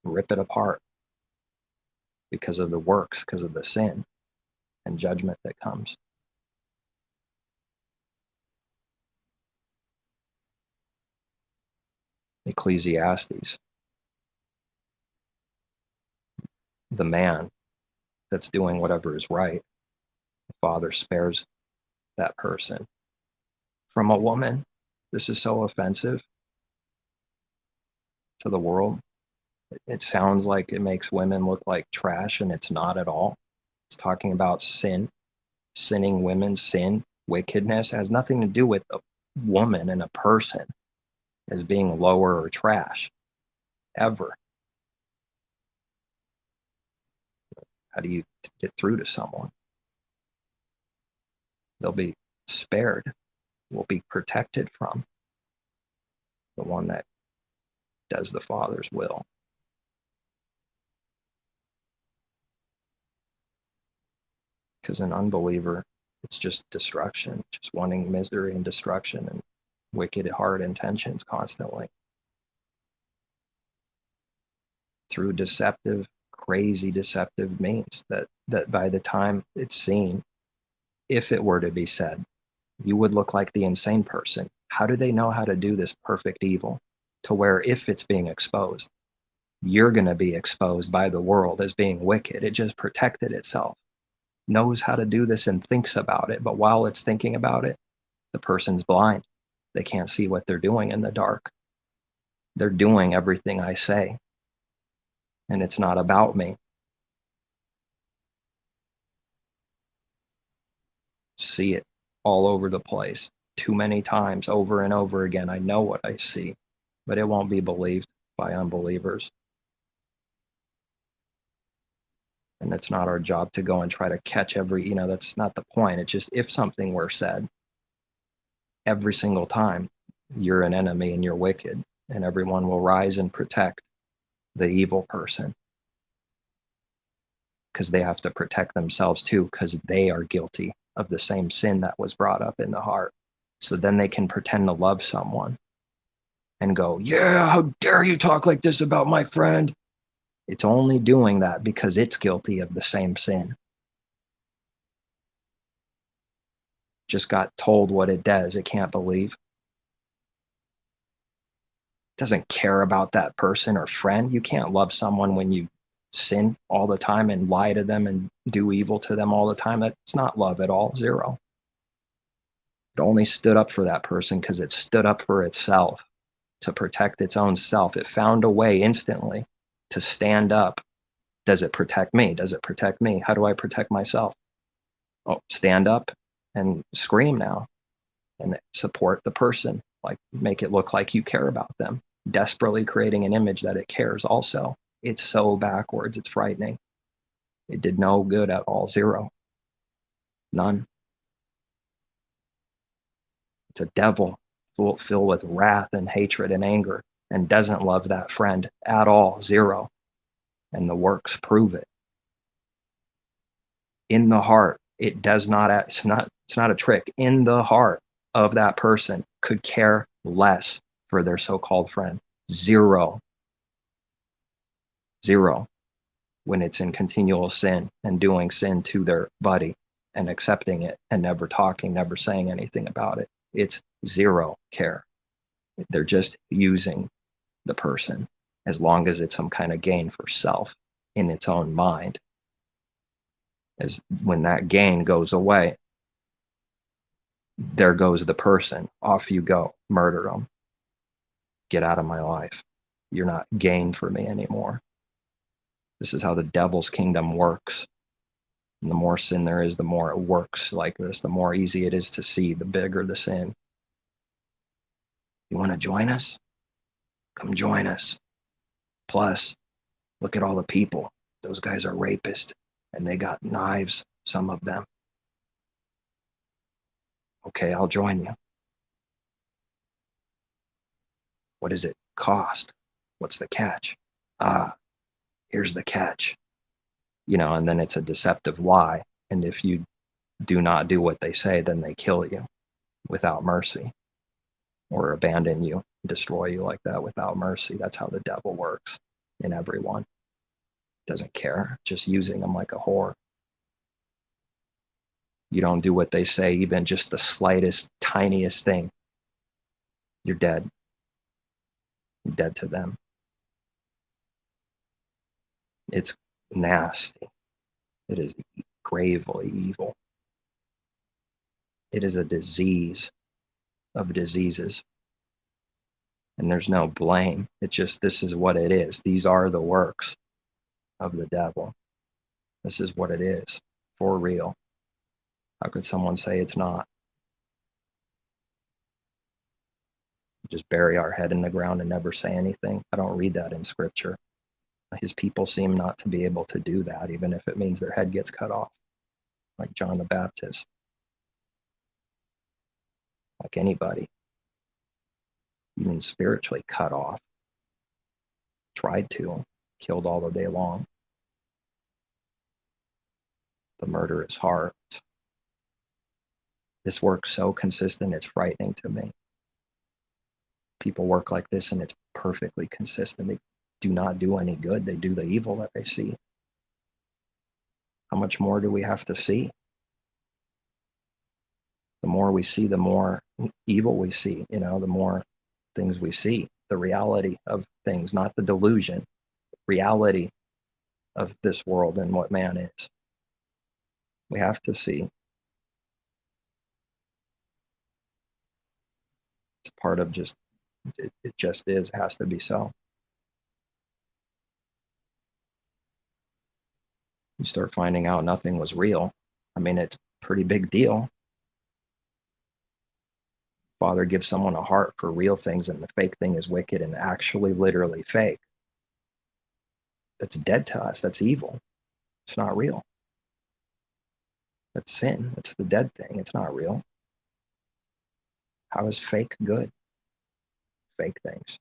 Rip it apart because of the works, because of the sin and judgment that comes. Ecclesiastes. The man that's doing whatever is right, the Father spares that person. From a woman, this is so offensive to the world. It sounds like it makes women look like trash, and it's not at all. It's talking about sin, sinning women, sin, wickedness. It has nothing to do with a woman and a person as being lower or trash, ever. How do you get through to someone? They'll be spared, will be protected from the one that does the Father's will. Because an unbeliever, it's just destruction, just wanting misery and destruction and wicked hard intentions constantly. Through deceptive, crazy deceptive means that by the time it's seen, if it were to be said, you would look like the insane person. How do they know how to do this perfect evil to where if it's being exposed, you're going to be exposed by the world as being wicked? It just protected itself, knows how to do this and thinks about it. But while it's thinking about it, the person's blind. They can't see what they're doing in the dark. They're doing everything I say, and it's not about me. See it all over the place, too many times, over and over again. I know what I see, but it won't be believed by unbelievers. And it's not our job to go and try to catch every, that's not the point. It's just if something were said every single time, you're an enemy and you're wicked, and everyone will rise and protect the evil person because they have to protect themselves too, because they are guilty of the same sin that was brought up in the heart. So then they can pretend to love someone and go, yeah, how dare you talk like this about my friend? It's only doing that because it's guilty of the same sin. Just got told what it does. It can't believe. Doesn't care about that person or friend. You can't love someone when you sin all the time and lie to them and do evil to them all the time. That's not love at all. Zero. It only stood up for that person because it stood up for itself to protect its own self. It found a way instantly to stand up. Does it protect me? Does it protect me? How do I protect myself? Oh, stand up and scream now and support the person. Like, make it look like you care about them. Desperately creating an image that it cares also. It's so backwards. It's frightening. It did no good at all. Zero. None. It's a devil filled with wrath and hatred and anger and doesn't love that friend at all. Zero. And the works prove it. In the heart, it does not, it's not a trick. In the heart of that person could care less for their so-called friend. Zero. Zero. When it's in continual sin and doing sin to their buddy and accepting it and never talking, never saying anything about it. It's zero care. They're just using the person as long as it's some kind of gain for self in its own mind. As when that gain goes away, there goes the person. Off you go. Murder them. Get out of my life. You're not gain for me anymore. This is how the devil's kingdom works. And the more sin there is, the more it works like this. The more easy it is to see, the bigger the sin. You want to join us? Come join us. Plus, look at all the people. Those guys are rapists, and they got knives, some of them. Okay, I'll join you. What is it? cost? What's the catch? Here's the catch. And then it's a deceptive lie. And if you do not do what they say, then they kill you without mercy, or abandon you, destroy you like that without mercy. That's how the devil works in everyone. Doesn't care, just using them like a whore. You don't do what they say, even just the slightest, tiniest thing, you're dead. You're dead to them. It's nasty. It is gravely evil. It is a disease of diseases. And there's no blame. It's just, this is what it is. These are the works of the devil. This is what it is, for real. How could someone say it's not? Just bury our head in the ground and never say anything? I don't read that in Scripture. His people seem not to be able to do that, even if it means their head gets cut off, like John the Baptist. Like anybody, even spiritually cut off, tried to, killed all the day long. The murderous heart. This works so consistent, it's frightening to me. People work like this and it's perfectly consistent. They do not do any good. They do the evil that they see. How much more do we have to see? The more we see, the more evil we see, the more things we see. The reality of things, not the delusion. Reality of this world and what man is. We have to see. It's part of just, it just is, has to be so. You start finding out nothing was real. I mean, it's a pretty big deal. Father gives someone a heart for real things, and the fake thing is wicked and actually literally fake. That's dead to us. That's evil. It's not real. That's sin. That's the dead thing. It's not real. How is fake good? Fake things.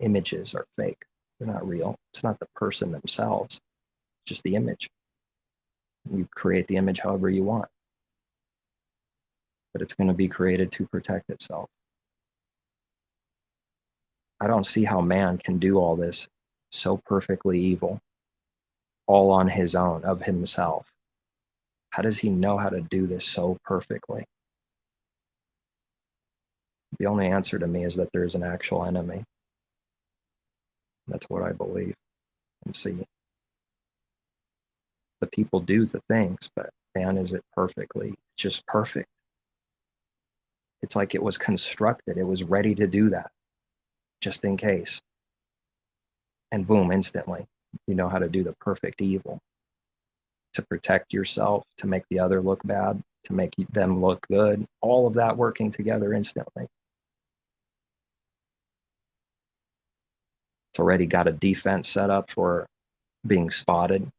Images are fake. They're not real. It's not the person themselves. It's just the image. You create the image however you want. But it's going to be created to protect itself. I don't see how man can do all this so perfectly evil, all on his own, of himself. How does he know how to do this so perfectly? The only answer to me is that there is an actual enemy. That's what I believe and see. The people do the things, but man, is it perfectly, just perfect. It's like it was constructed. It was ready to do that, just in case. And boom, instantly, you know how to do the perfect evil. To protect yourself, to make the other look bad, to make them look good. All of that working together instantly. It's already got a defense set up for being spotted.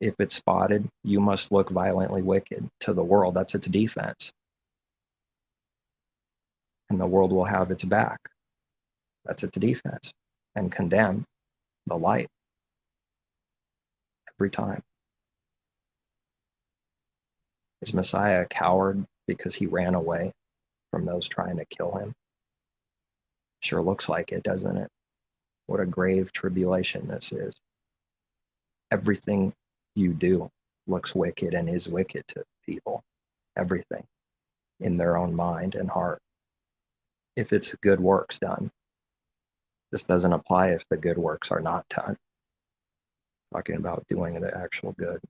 If it's spotted, you must look violently wicked to the world. That's its defense. And the world will have its back. That's its defense. And condemn the light every time. Is Messiah a coward because he ran away from those trying to kill him? Sure looks like it, doesn't it? What a grave tribulation this is. Everything you do looks wicked and is wicked to people. Everything in their own mind and heart. If it's good works done. This doesn't apply if the good works are not done. Talking about doing the actual good.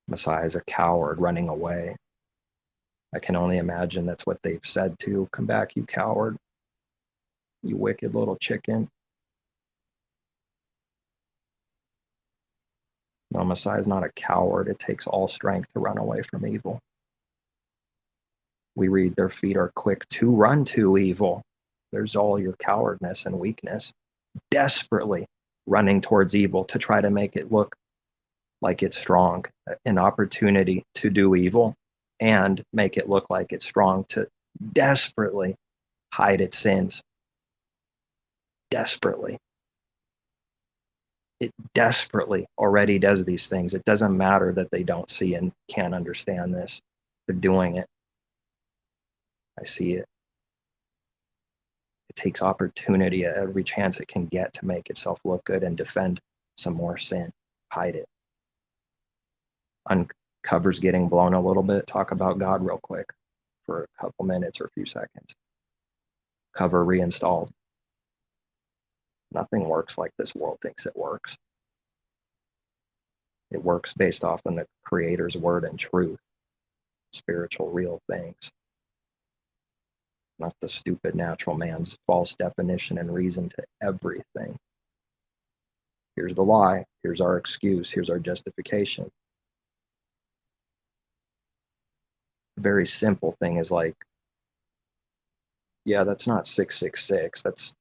Messiah is a coward running away. I can only imagine that's what they've said too. Come back, you coward. You wicked little chicken. No, Messiah is not a coward. It takes all strength to run away from evil. We read their feet are quick to run to evil. There's all your cowardness and weakness. Desperately running towards evil to try to make it look like it's strong. An opportunity to do evil and make it look like it's strong, to desperately hide its sins desperately. It desperately already does these things. It doesn't matter that they don't see and can't understand this. They're doing it. I see it. It takes opportunity at every chance it can get to make itself look good and defend some more sin. Hide it. Uncovers getting blown a little bit. Talk about God real quick for a couple minutes or a few seconds. Cover reinstalled. Nothing works like this world thinks it works. It works based off on the Creator's word and truth, spiritual, real things, not the stupid natural man's false definition and reason to everything. Here's the lie. Here's our excuse. Here's our justification. A very simple thing is like, yeah, that's not 666. That's,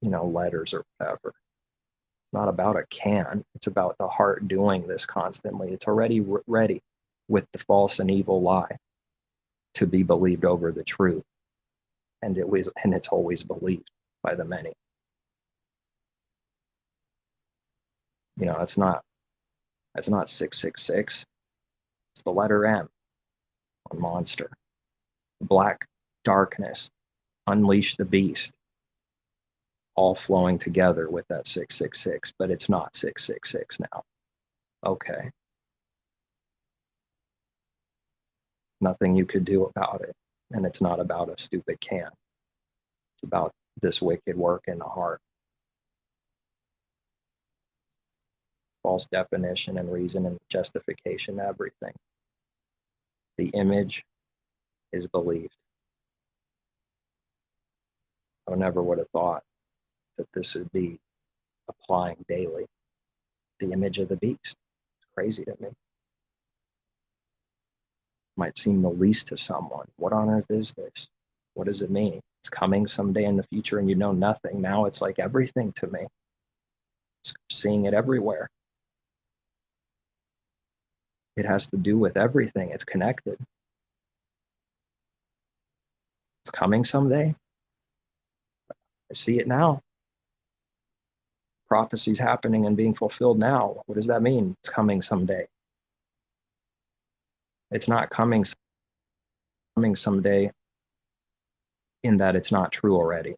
letters or whatever. It's not about a can. It's about the heart doing this constantly. It's already ready with the false and evil lie to be believed over the truth. And it's always believed by the many. That's not 666. It's the letter M on monster. Black darkness, unleash the beast, all flowing together with that 666, but it's not 666 now. Okay. Nothing you could do about it. And it's not about a stupid can. It's about this wicked work in the heart. False definition and reason and justification, everything. The image is believed. I never would have thought that this would be applying daily. The image of the beast. It's crazy to me. Might seem the least to someone. What on earth is this? What does it mean? It's coming someday in the future and you know nothing. Now it's like everything to me. It's seeing it everywhere. It has to do with everything. It's connected. It's coming someday. I see it now. Prophecy's happening and being fulfilled now. What does that mean? It's coming someday. It's not coming someday in that it's not true already.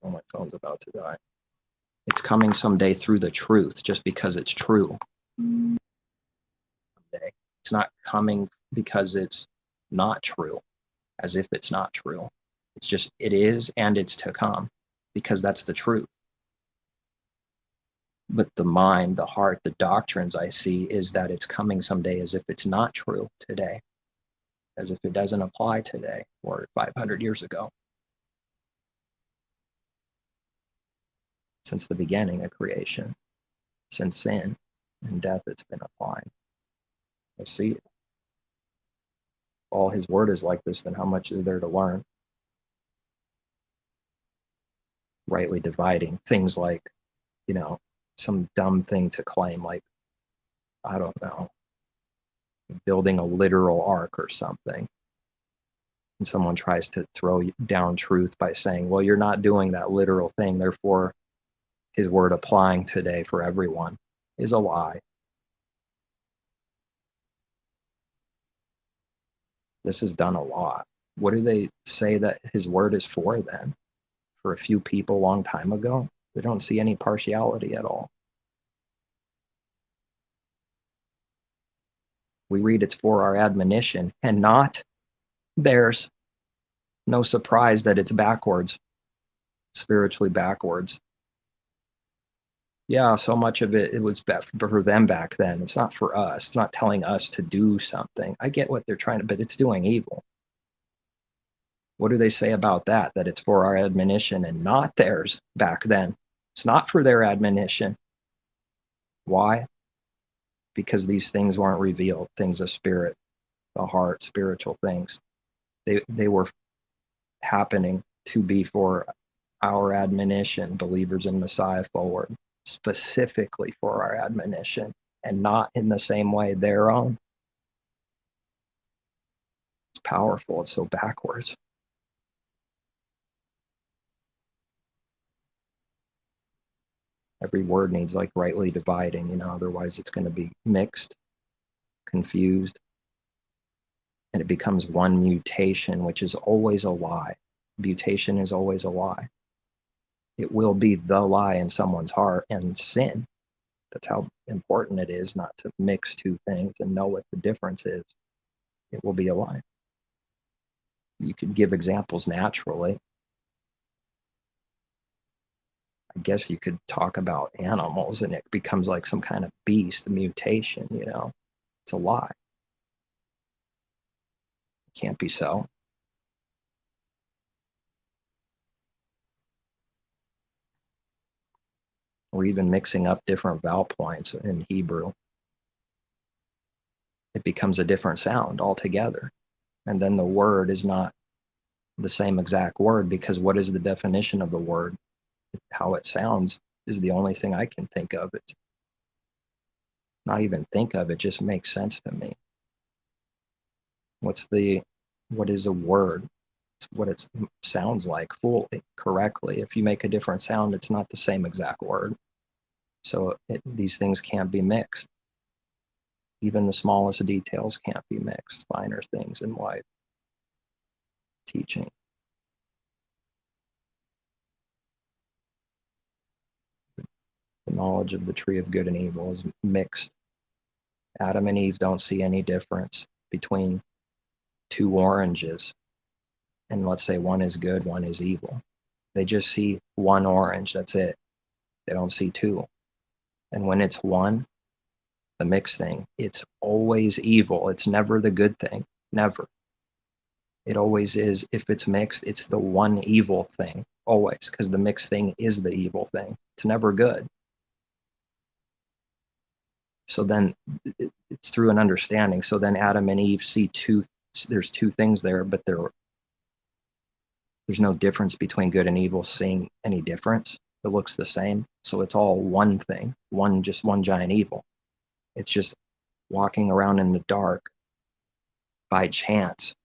Oh, my phone's about to die. It's coming someday through the truth, just because it's true. Someday. It's not coming because it's not true, as if it's not true. It's just, it is, and it's to come, because that's the truth. But the mind, the heart, the doctrines I see is that it's coming someday as if it's not true today, as if it doesn't apply today or 500 years ago. Since the beginning of creation, since sin and death, it's been applied. I see it. If all his word is like this, then how much is there to learn? Rightly dividing things like, some dumb thing to claim, like, I don't know, building a literal ark or something. And someone tries to throw down truth by saying, well, you're not doing that literal thing, therefore his word applying today for everyone is a lie. This is done a lot. What do they say that his word is for then? For a few people a long time ago? They don't see any partiality at all. We read it's for our admonition and not theirs. No surprise that it's backwards, spiritually backwards. Yeah, so much of it was for them back then. It's not for us. It's not telling us to do something. I get what they're trying to, but it's doing evil. What do they say about that? That it's for our admonition and not theirs back then. It's not for their admonition. Why? Because these things weren't revealed, things of spirit, the heart, spiritual things. They were happening to be for our admonition, believers in Messiah forward, specifically for our admonition, and not in the same way their own. powerful. It's so backwards. Every word needs like rightly dividing, otherwise it's going to be mixed, confused, and it becomes one mutation, which is always a lie. Mutation is always a lie. It will be the lie in someone's heart and sin. That's how important it is not to mix two things and know what the difference is. It will be a lie. You could give examples naturally. I guess you could talk about animals and it becomes like some kind of beast, a mutation, It's a lie. It can't be so. Or even mixing up different vowel points in Hebrew. It becomes a different sound altogether. And then the word is not the same exact word, because what is the definition of the word? How it sounds is the only thing I can think of. It's not even think of, it just makes sense to me. What is a word? It's what it sounds like fully, correctly. If you make a different sound, it's not the same exact word. So these things can't be mixed. Even the smallest details can't be mixed. Finer things in life. Teaching. The knowledge of the tree of good and evil is mixed. Adam and Eve don't see any difference between two oranges, and let's say one is good, one is evil. They just see one orange, that's it. They don't see two. And when it's one, the mixed thing, it's always evil. It's never the good thing. Never. It always is. If it's mixed, it's the one evil thing, always, because the mixed thing is the evil thing. It's never good. So then it's through an understanding. So then Adam and Eve see there's two things there, but there's no difference between good and evil seeing any difference. It looks the same. So it's all one thing, just one giant evil. It's just walking around in the dark by chance,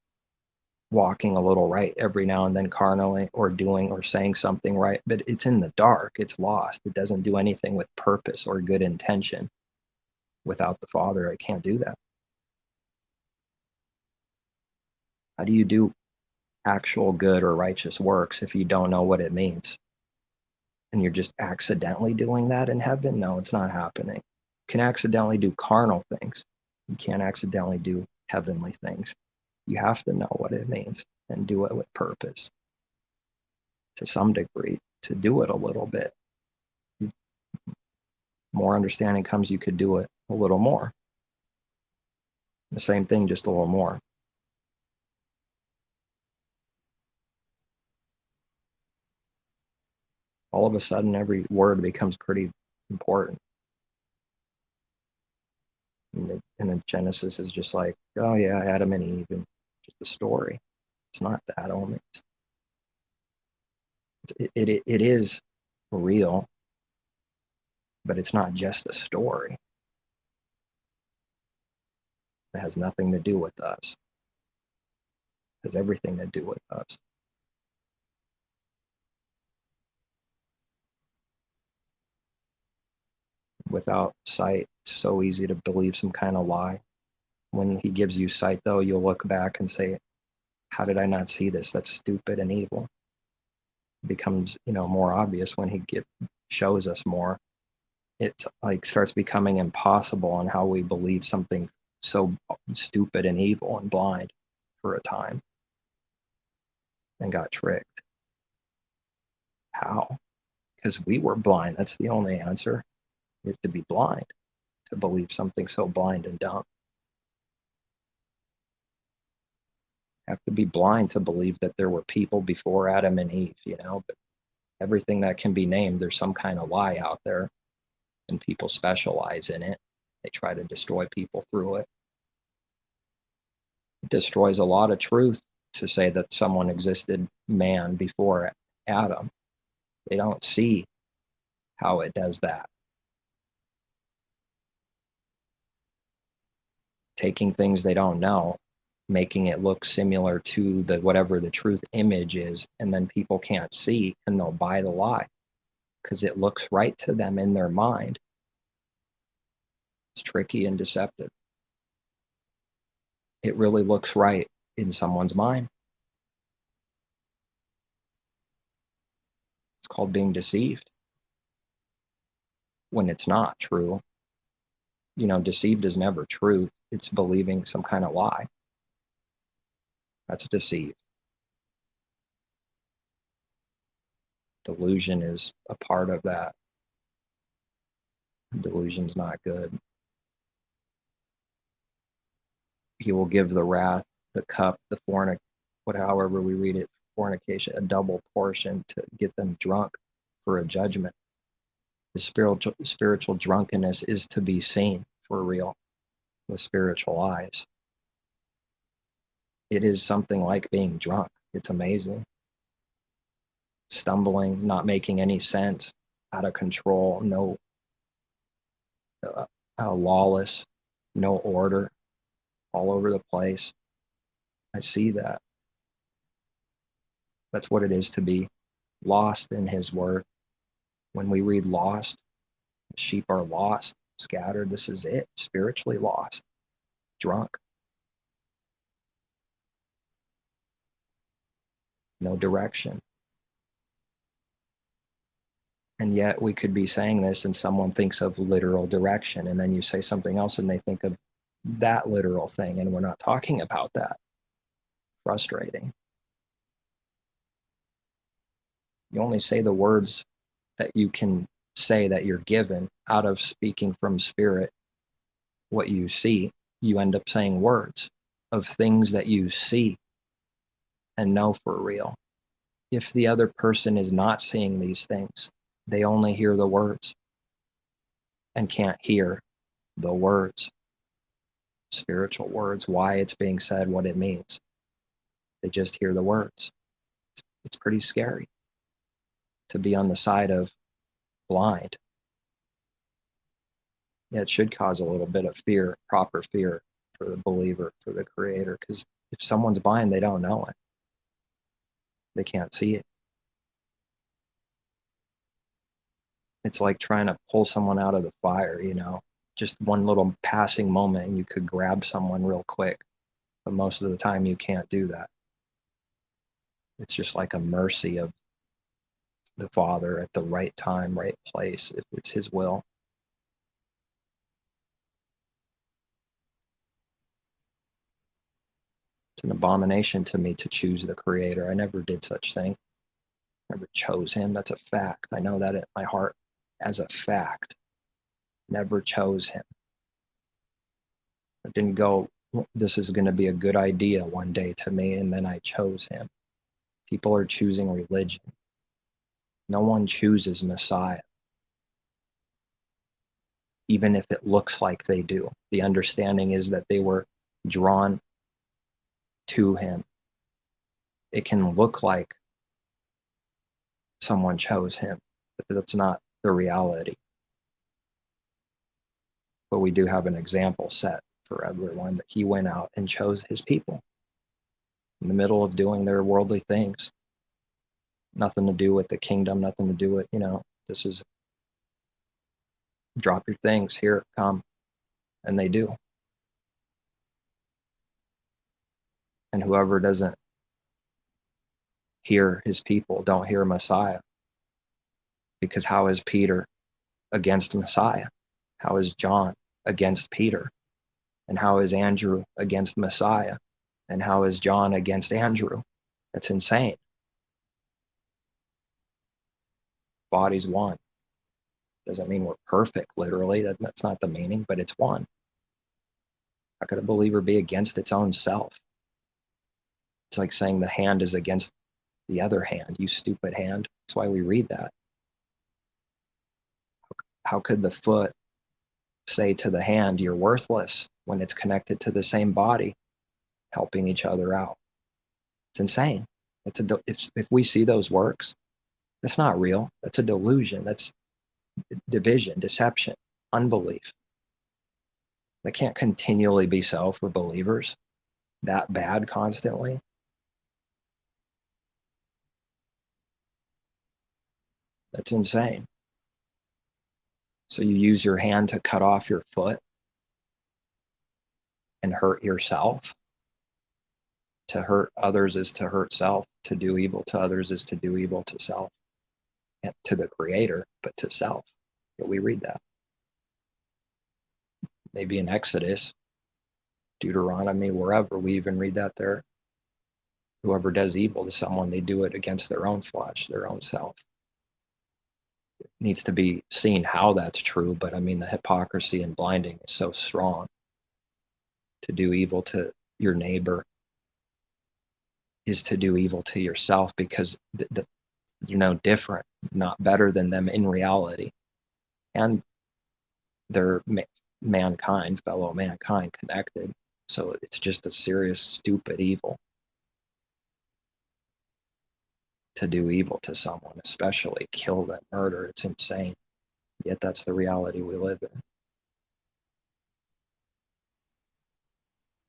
walking a little right every now and then carnally, or doing or saying something right, but it's in the dark. It's lost. It doesn't do anything with purpose or good intention. Without the Father, I can't do that. How do you do actual good or righteous works if you don't know what it means? And you're just accidentally doing that in heaven? No, it's not happening. You can accidentally do carnal things. You can't accidentally do heavenly things. You have to know what it means and do it with purpose to some degree, to do it a little bit. More understanding comes, you could do it a little more. The same thing, just a little more. All of a sudden, every word becomes pretty important. And then Genesis is just like, oh yeah, Adam and Eve, and just the story. It's not that only. It is real, but it's not just a story. It has nothing to do with us. It has everything to do with us. Without sight, it's so easy to believe some kind of lie. When he gives you sight, though, you'll look back and say, how did I not see this? That's stupid and evil. It becomes, more obvious when he shows us more. It like starts becoming impossible on how we believe something so stupid and evil and blind for a time and got tricked. How? Because we were blind. That's the only answer. You have to be blind to believe something so blind and dumb. You have to be blind to believe that there were people before Adam and Eve, but everything that can be named, there's some kind of lie out there, and people specialize in it. They try to destroy people through it. It destroys a lot of truth to say that someone existed, man, before Adam. They don't see how it does that. Taking things they don't know, making it look similar to the whatever the truth image is, and then people can't see and they'll buy the lie because it looks right to them in their mind. It's tricky and deceptive. It really looks right in someone's mind. It's called being deceived when it's not true. You know, deceived is never truth. It's believing some kind of lie. That's deceived. Delusion is a part of that. Delusion's not good. He will give the wrath, the cup, the however we read it, fornication, a double portion to get them drunk for a judgment. The spiritual drunkenness is to be seen for real with spiritual eyes. It is something like being drunk. It's amazing. Stumbling, not making any sense, out of control, no lawless, no order, all over the place. I see that. That's what it is to be lost in his word. When we read lost, sheep are lost, scattered. This is it, spiritually lost, drunk. No direction. And yet we could be saying this and someone thinks of literal direction, and then you say something else and they think of that literal thing, and we're not talking about that. Frustrating. You only say the words that you can say that you're given out of speaking from spirit. What you see, you end up saying words of things that you see and know for real. If the other person is not seeing these things, they only hear the words and can't hear the words, spiritual words, why it's being said, what it means. They just hear the words. It's pretty scary to be on the side of blind. Yeah, it should cause a little bit of fear, proper fear for the believer, for the creator, because if someone's blind, they don't know it. They can't see it. It's like trying to pull someone out of the fire, you know, just one little passing moment and you could grab someone real quick. But most of the time you can't do that. It's just like a mercy of the Father at the right time, right place, if it's his will. It's an abomination to me to choose the creator. I never did such thing. Never chose him. That's a fact. I know that in my heart as a fact. Never chose him. I didn't go, this is going to be a good idea one day to me, and then I chose him. People are choosing religion. No one chooses Messiah, even if it looks like they do. The understanding is that they were drawn to him. It can look like someone chose him, but that's not the reality. But we do have an example set for everyone that he went out and chose his people in the middle of doing their worldly things. Nothing to do with the kingdom, nothing to do with, you know, this is drop your things, here, come. And they do. And whoever doesn't hear his people, don't hear Messiah. Because how is Peter against Messiah? How is John against Peter? And how is Andrew against Messiah? And how is John against Andrew? That's insane. Body's one. Doesn't mean we're perfect, literally. That's not the meaning, but it's one. How could a believer be against its own self? It's like saying the hand is against the other hand, you stupid hand. That's why we read that. How could the foot say to the hand, you're worthless, when it's connected to the same body, helping each other out? It's insane. If we see those works, it's not real. That's a delusion. That's division, deception, unbelief. That can't continually be so for believers. that bad constantly, that's insane. So you use your hand to cut off your foot and hurt yourself. To hurt others is to hurt self. To do evil to others is to do evil to self. And to the Creator, but to self. But we read that. Maybe in Exodus, Deuteronomy, wherever, we even read that there. Whoever does evil to someone, they do it against their own flesh, their own self. It needs to be seen how that's true, but I mean, the hypocrisy and blinding is so strong. To do evil to your neighbor is to do evil to yourself, because you're no different, not better than them in reality. And they're mankind, fellow mankind, connected. So it's just a serious, stupid evil to do evil to someone, especially kill them, murder. It's insane. Yet that's the reality we live in.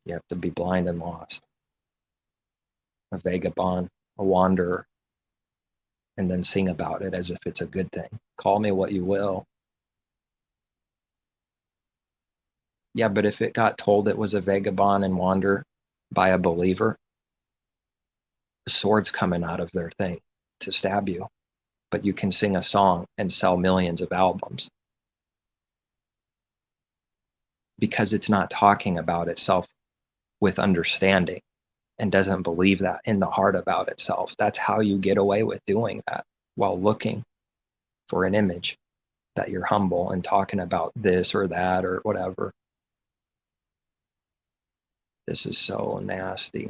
You have to be blind and lost, a vagabond, a wanderer, and then sing about it as if it's a good thing. Call me what you will. Yeah, but if it got told it was a vagabond and wanderer by a believer, the sword's coming out of their thing to stab you. But you can sing a song and sell millions of albums because it's not talking about itself with understanding and doesn't believe that in the heart about itself. That's how you get away with doing that, while looking for an image that you're humble and talking about this or that or whatever. This is so nasty.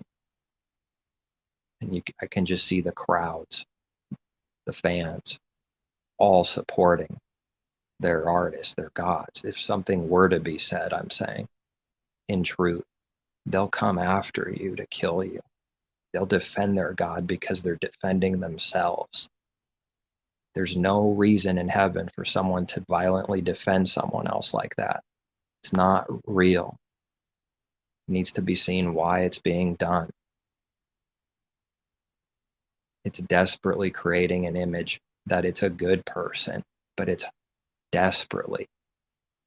And I can just see the crowds, the fans, all supporting their artists, their gods. If something were to be said, I'm saying, in truth, they'll come after you to kill you. They'll defend their God because they're defending themselves. There's no reason in heaven for someone to violently defend someone else like that. It's not real. It needs to be seen why it's being done. It's desperately creating an image that it's a good person, but it's desperately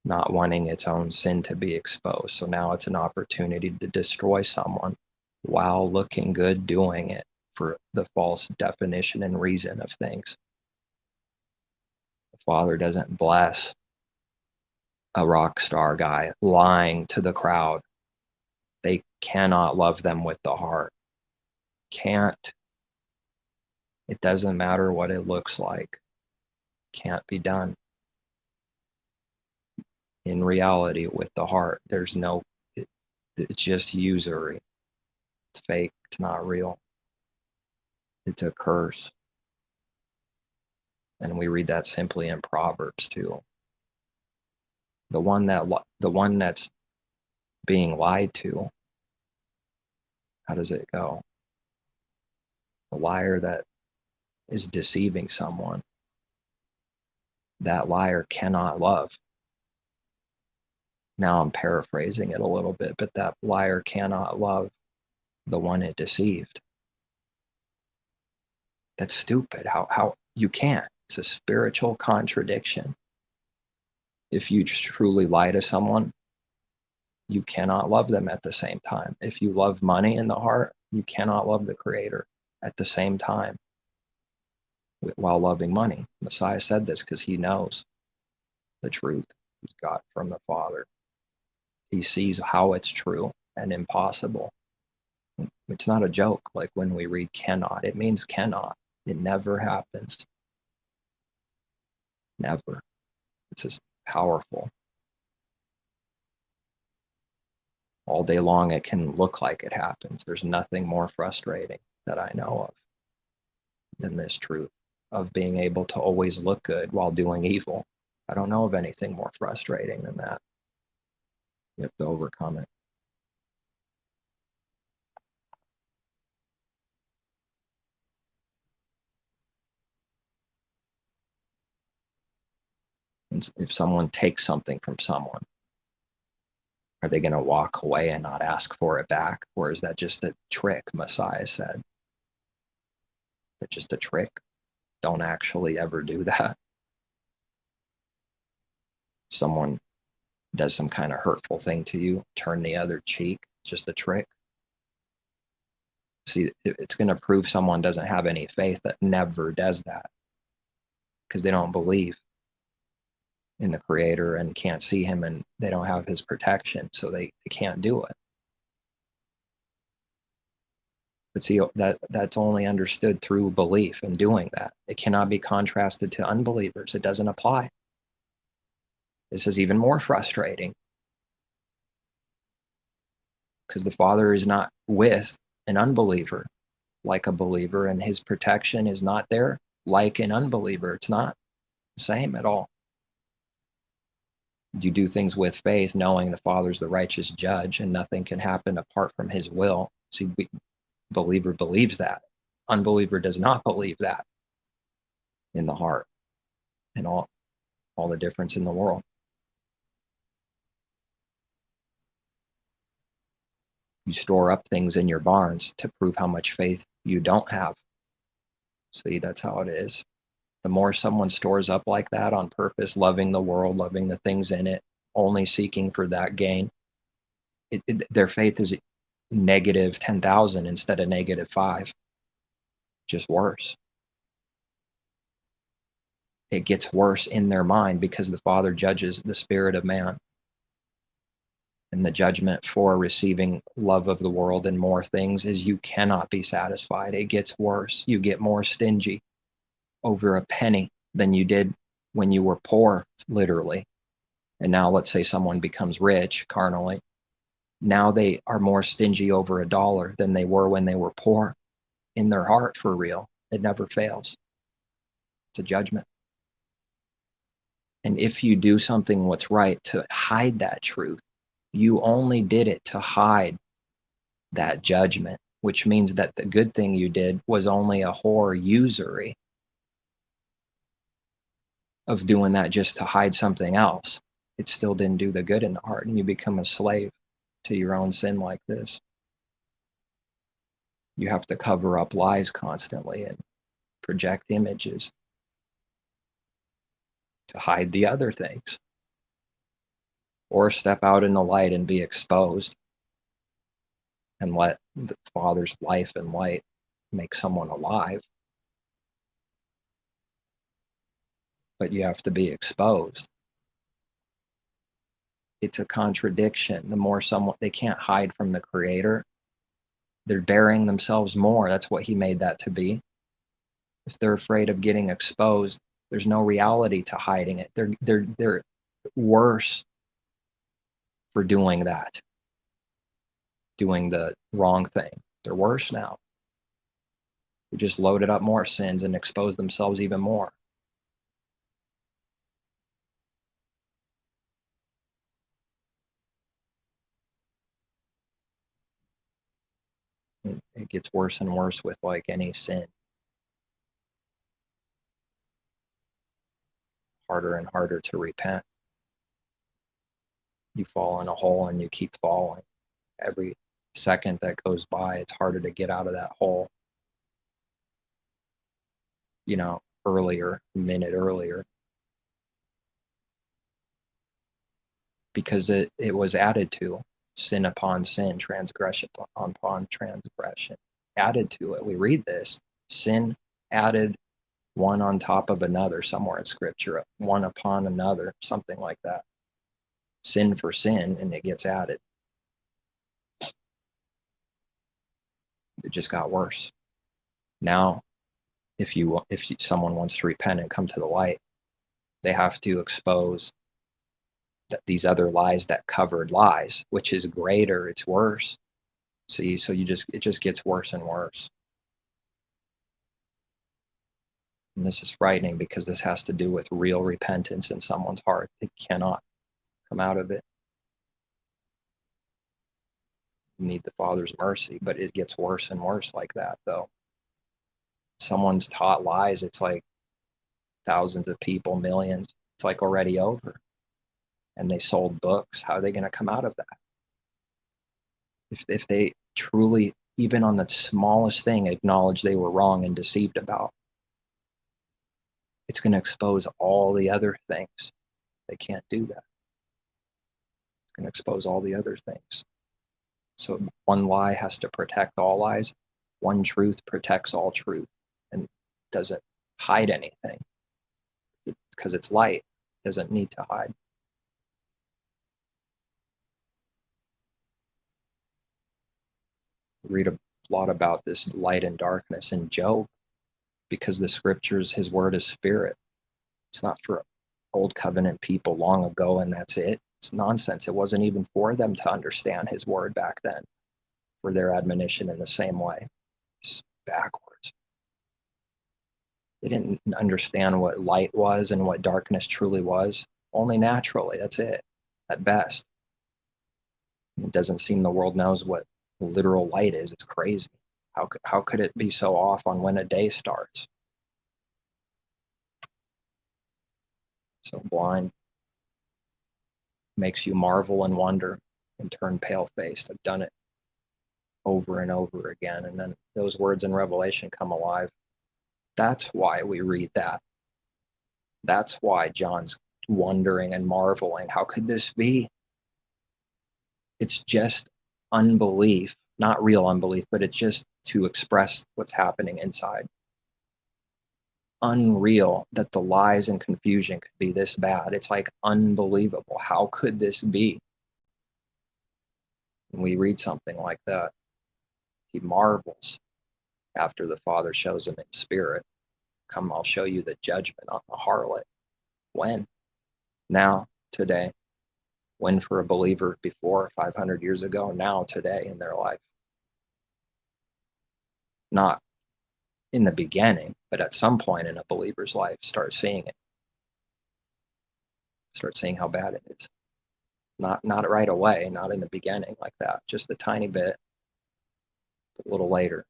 not wanting its own sin to be exposed. So now it's an opportunity to destroy someone while looking good doing it for the false definition and reason of things. The Father doesn't bless a rock star guy lying to the crowd. They cannot love them with the heart. Can't. It doesn't matter what it looks like. Can't be done. In reality, with the heart, there's no, it's just usury. It's fake. It's not real. It's a curse. And we read that simply in Proverbs too. The one that's being lied to, how does it go? The liar that is deceiving someone, that liar cannot love. Now I'm paraphrasing it a little bit, but that liar cannot love the one it deceived. That's stupid. How you can't. It's a spiritual contradiction. If you truly lie to someone, you cannot love them at the same time. If you love money in the heart, you cannot love the Creator at the same time while loving money. Messiah said this because he knows the truth he's got from the Father. He sees how it's true and impossible. It's not a joke. Like when we read cannot, it means cannot. It never happens. Never. It's just powerful. All day long, it can look like it happens. There's nothing more frustrating that I know of than this truth of being able to always look good while doing evil. I don't know of anything more frustrating than that. You have to overcome it. And if someone takes something from someone, Are they going to walk away and not ask for it back? Or is that just a trick, Messiah said? That's just a trick. Don't actually ever do that. Someone does some kind of hurtful thing to you, turn the other cheek. It's just a trick. See, it's going to prove someone doesn't have any faith that never does that, because they don't believe in the Creator and can't see him, and they don't have his protection, so they can't do it. But see, that's only understood through belief and doing that. It cannot be contrasted to unbelievers. It doesn't apply. This is even more frustrating, because the Father is not with an unbeliever like a believer, and his protection is not there like an unbeliever. It's not the same at all. You do things with faith, knowing the Father's the righteous judge, and nothing can happen apart from his will. See, believer believes that. Unbeliever does not believe that in the heart, and all the difference in the world. You store up things in your barns to prove how much faith you don't have. See, that's how it is. The more someone stores up like that on purpose, loving the world, loving the things in it, only seeking for that gain, their faith is negative 10,000 instead of negative 5. Just worse. It gets worse in their mind, because the Father judges the spirit of man. And the judgment for receiving love of the world and more things is you cannot be satisfied. It gets worse. You get more stingy over a penny than you did when you were poor, literally. And now let's say someone becomes rich carnally. Now they are more stingy over $1 than they were when they were poor in their heart, for real. It never fails. It's a judgment. And if you do something what's right to hide that truth, you only did it to hide that judgment, which means that the good thing you did was only a usury of doing that just to hide something else. It still didn't do the good in the heart, and you become a slave to your own sin like this. You have to cover up lies constantly and project images to hide the other things, or step out in the light and be exposed and let the Father's life and light make someone alive. But you have to be exposed. It's a contradiction. The more they can't hide from the Creator, they're burying themselves more. That's what he made that to be. If they're afraid of getting exposed, there's no reality to hiding it. They're worse for doing that, doing the wrong thing. They're worse now. They just loaded up more sins and exposed themselves even more. It gets worse and worse with like any sin. Harder and harder to repent. You fall in a hole and you keep falling. Every second that goes by, it's harder to get out of that hole. A minute earlier. Because it was added to. Sin upon sin, transgression upon transgression. Added to it. We read this. Sin added one on top of another somewhere in Scripture. One upon another, something like that. Sin for sin, and it gets added. It just got worse. Now, if someone wants to repent and come to the light, they have to expose that these other lies that covered lies, which is greater, it's worse. See, so it just gets worse and worse. And this is frightening, because this has to do with real repentance in someone's heart. They cannot come out of it. You need the Father's mercy, but it gets worse and worse like that, though. Someone's taught lies, it's like thousands of people, millions, it's like already over. And they sold books. How are they going to come out of that? If they truly, even on the smallest thing, acknowledge they were wrong and deceived about, it's going to expose all the other things. They can't do that. It's going to expose all the other things. So one lie has to protect all lies. One truth protects all truth and doesn't hide anything because it's light. It doesn't need to hide. Read a lot about this light and darkness in Job, because the scriptures, his word is spirit. It's not for old covenant people long ago and that's it. It's nonsense. It wasn't even for them to understand his word back then, for their admonition in the same way. It's backwards. They didn't understand what light was and what darkness truly was. Only naturally, that's it, at best. It doesn't seem the world knows what literal light is. It's crazy. How could it be so off on when a day starts? So blind. Makes you marvel and wonder and turn pale-faced. I've done it over and over again. And then those words in Revelation come alive. That's why we read that. That's why John's wondering and marveling. How could this be? It's just unbelief, not real unbelief, but it's just to express what's happening inside. Unreal that the lies and confusion could be this bad. It's like unbelievable. How could this be? When we read something like that, he marvels after the Father shows him in spirit. Come, I'll show you the judgment on the harlot. When? Now, today. When for a believer before, 500 years ago? Now, today in their life. Not in the beginning, but at some point in a believer's life, start seeing it. Start seeing how bad it is. Not right away, not in the beginning like that, just a tiny bit, a little later.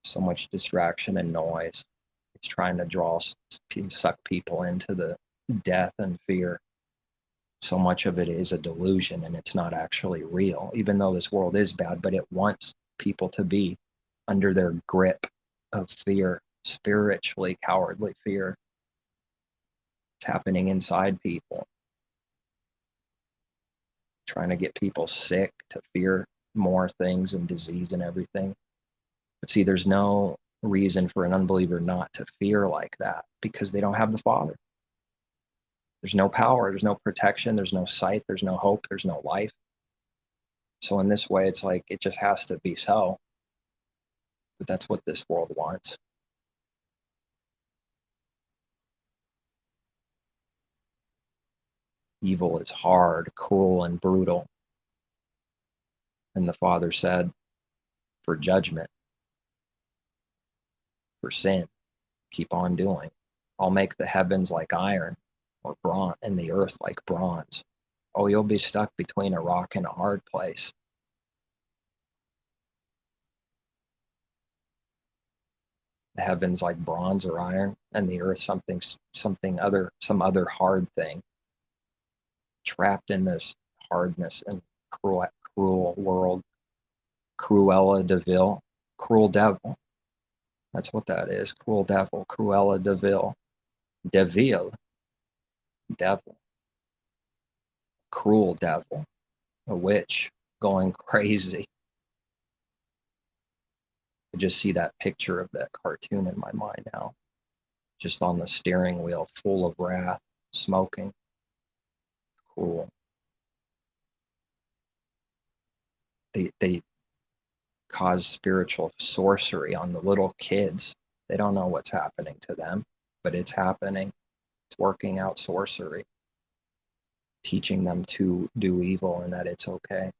So much distraction and noise. It's trying to suck people into the death and fear. So much of it is a delusion and it's not actually real, even though this world is bad, but it wants people to be under their grip of fear, spiritually cowardly fear. It's happening inside people, trying to get people sick to fear more things and disease and everything. But see, there's no reason for an unbeliever not to fear like that, because they don't have the Father. There's no power, there's no protection, there's no sight, there's no hope, there's no life. So in this way, it's like it just has to be so. But that's what this world wants. Evil is hard, cruel, and brutal. And the Father said, for judgment, for sin, keep on doing. I'll make the heavens like iron or bronze, and the earth like bronze. Oh, you'll be stuck between a rock and a hard place. The heavens like bronze or iron, and the earth some other hard thing. Trapped in this hardness and cruel world. Cruella de Vil, cruel devil. That's what that is. Cruel devil, Cruella de Vil. Devil, devil. Cruel devil, a witch going crazy. I just see that picture of that cartoon in my mind now. Just on the steering wheel, full of wrath, smoking. Cruel. They cause spiritual sorcery on the little kids. They don't know what's happening to them, but it's happening. It's working out sorcery, teaching them to do evil and that it's okay.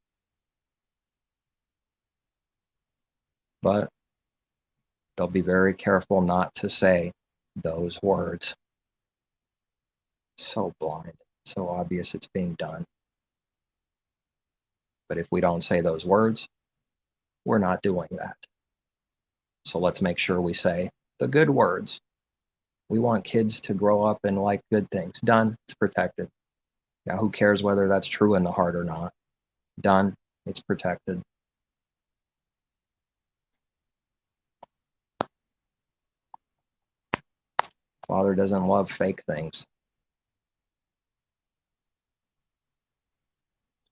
But they'll be very careful not to say those words. So blind, so obvious it's being done. But if we don't say those words, we're not doing that. So let's make sure we say the good words. We want kids to grow up and like good things. Done. It's protected. Now, who cares whether that's true in the heart or not? Done. It's protected. Father doesn't love fake things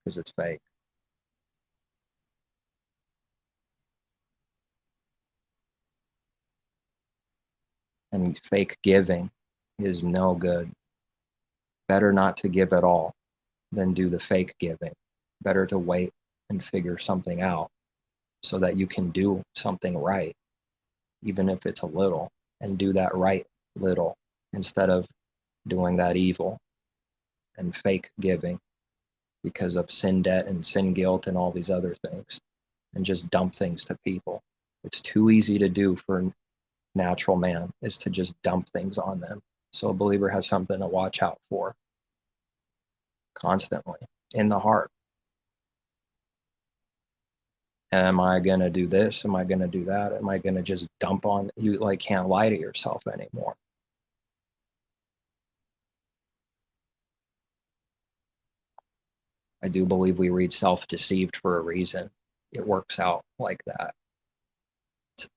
because it's fake. And fake giving is no good. Better not to give at all than do the fake giving. Better to wait and figure something out so that you can do something right, even if it's a little, and do that right little instead of doing that evil and fake giving because of sin debt and sin guilt and all these other things, and just dump things to people. It's too easy to do for natural man, is to just dump things on them. So a believer has something to watch out for constantly in the heart. Am I going to do this? Am I going to do that? Am I going to just dump on you? Like, can't lie to yourself anymore. I do believe we read self-deceived for a reason. It works out like that.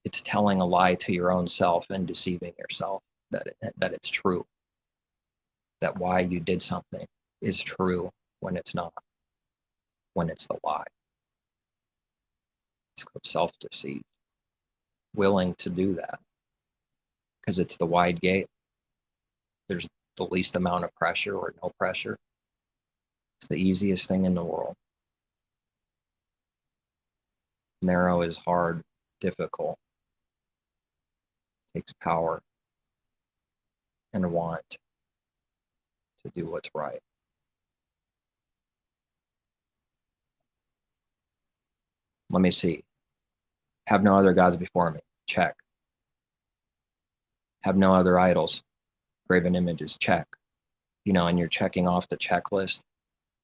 It's telling a lie to your own self and deceiving yourself that it's true, that why you did something is true when it's not, when it's the lie. It's called self-deceit. Willing to do that because it's the wide gate. There's the least amount of pressure or no pressure. It's the easiest thing in the world. Narrow is hard, difficult. It takes power and want to do what's right. Let me see. Have no other gods before me. Check. Have no other idols, graven images. Check. And you're checking off the checklist,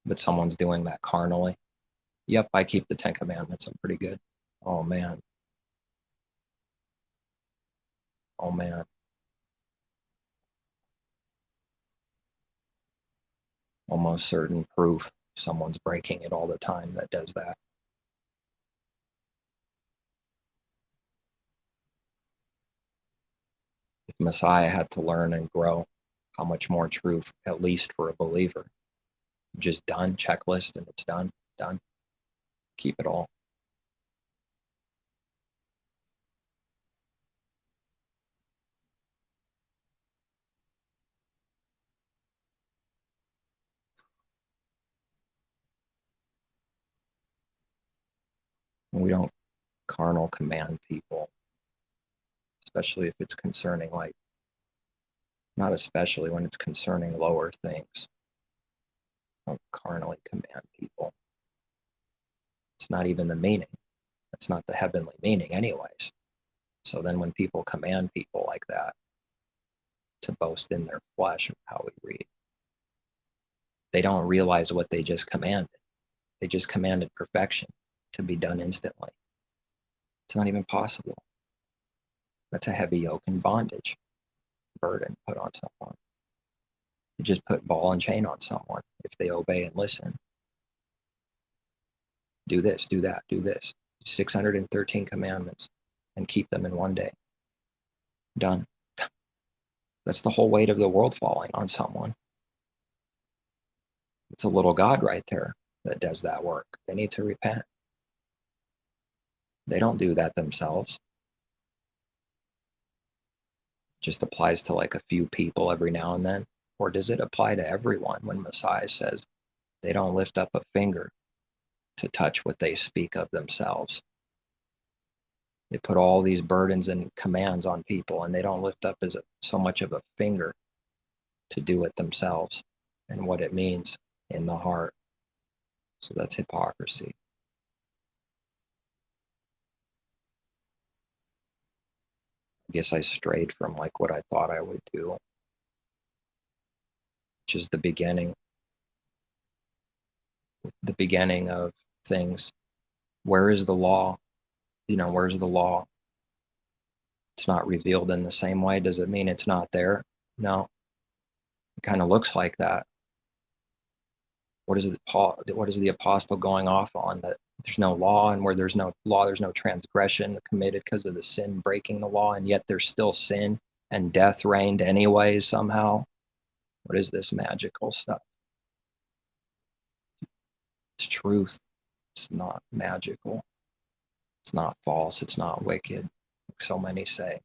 but someone's doing that carnally. Yep, I keep the 10 Commandments. I'm pretty good. Oh, man. Oh, man. Almost certain proof someone's breaking it all the time that does that. If Messiah had to learn and grow, how much more truth, at least for a believer? Just done, checklist, and it's done. Keep it all. And we don't carnal command people, especially if it's concerning, like, not especially when it's concerning lower things. Don't carnally command people. It's not even the meaning. It's not the heavenly meaning anyways. So then when people command people like that to boast in their flesh, of how we read, they don't realize what they just commanded. They just commanded perfection to be done instantly. It's not even possible. That's a heavy yoke and bondage burden put on someone. You just put ball and chain on someone if they obey and listen. Do this, do that, do this. 613 commandments and keep them in one day. Done. That's the whole weight of the world falling on someone. It's a little God right there that does that work. They need to repent. They don't do that themselves. It just applies to like a few people every now and then. Or does it apply to everyone when Messiah says they don't lift up a finger to touch what they speak of themselves? They put all these burdens and commands on people, and they don't lift up so much of a finger to do it themselves and what it means in the heart. So that's hypocrisy. I guess I strayed from like what I thought I would do, which is the beginning of things. Where is the law? Where's the law? It's not revealed in the same way. Does it mean it's not there? No. It kind of looks like that. What is the apostle going off on? That there's no law, and where there's no law, there's no transgression committed because of the sin breaking the law, and yet there's still sin and death reigned anyways somehow. What is this magical stuff? It's truth. It's not magical. It's not false. It's not wicked, like so many say.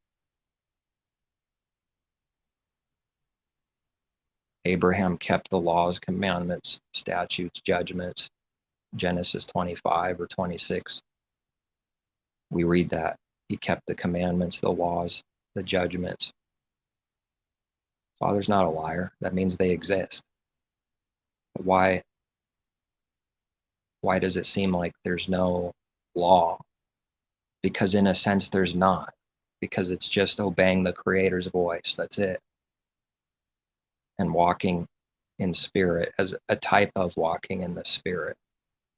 Abraham kept the laws, commandments, statutes, judgments. Genesis 25 or 26. We read that. He kept the commandments, the laws, the judgments. Father's not a liar. That means they exist. But why does it seem like there's no law? Because in a sense there's not. Because it's just obeying the Creator's voice. That's it. And walking in spirit as a type of walking in the spirit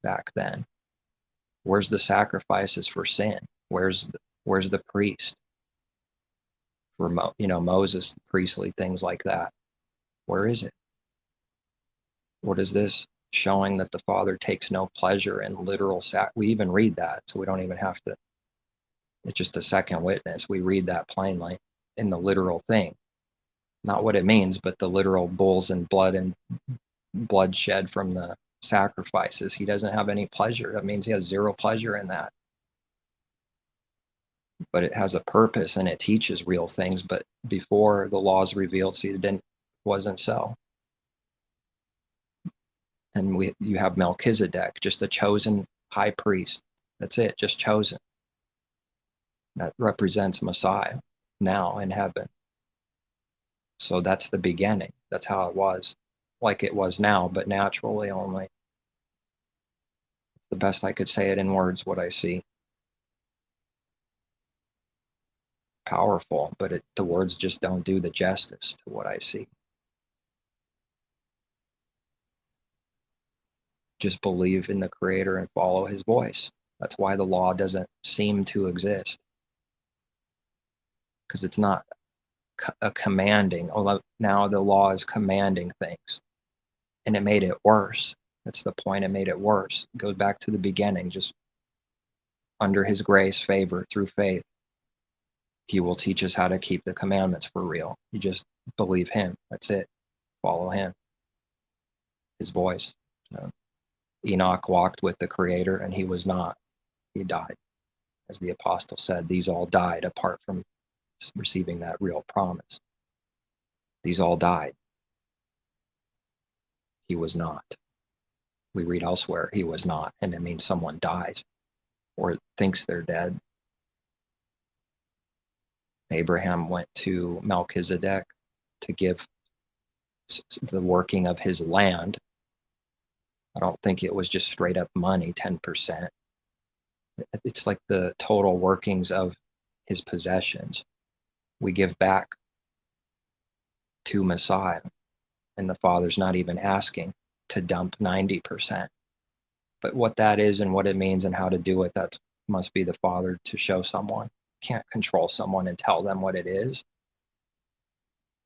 back then. Where's the sacrifices for sin? Where's the priest? For Moses, priestly things like that. Where is it? What is this? Showing that the Father takes no pleasure in literal we even read that, so we don't even have to. It's just a second witness. We read that plainly in the literal thing. Not what it means, but the literal bulls and bloodshed from the sacrifices. He doesn't have any pleasure. That means he has zero pleasure in that. But it has a purpose and it teaches real things. But before the law is revealed, see, wasn't so. And you have Melchizedek, just a chosen high priest. That's it, just chosen. That represents Messiah now in heaven. So that's the beginning. That's how it was, like it was now, but naturally only. It's the best I could say it in words, what I see. Powerful, but the words just don't do the justice to what I see. Just believe in the Creator and follow his voice. That's why the law doesn't seem to exist. Because it's not a commanding. Although now the law is commanding things. And it made it worse. That's the point. It made it worse. It goes back to the beginning. Just under his grace, favor, through faith, he will teach us how to keep the commandments for real. You just believe him. That's it. Follow him. His voice. Enoch walked with the Creator and he was not. He died. As the apostle said, these all died apart from receiving that real promise. These all died. He was not. We read elsewhere, he was not, and it means someone dies or thinks they're dead. Abraham went to Melchizedek to give the working of his land. I don't think it was just straight up money, 10%. It's like the total workings of his possessions. We give back to Messiah, and the Father's not even asking to dump 90%. But what that is and what it means and how to do it, that must be the Father to show someone. Can't control someone and tell them what it is.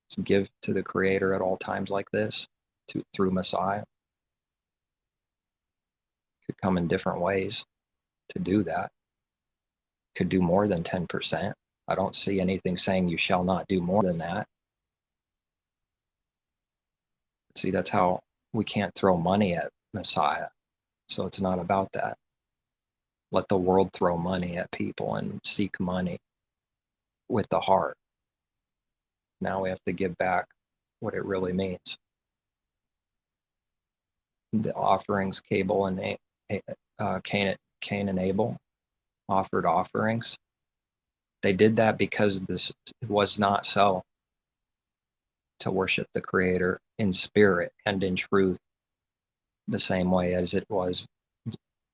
So give to the Creator at all times like this, through Messiah. Could come in different ways to do that. Could do more than 10%. I don't see anything saying you shall not do more than that. See, that's how we can't throw money at Messiah. So it's not about that. Let the world throw money at people and seek money with the heart. Now we have to give back what it really means. The offerings, Cain and Abel offered offerings. They did that because this was not so, to worship the Creator in spirit and in truth, the same way as it was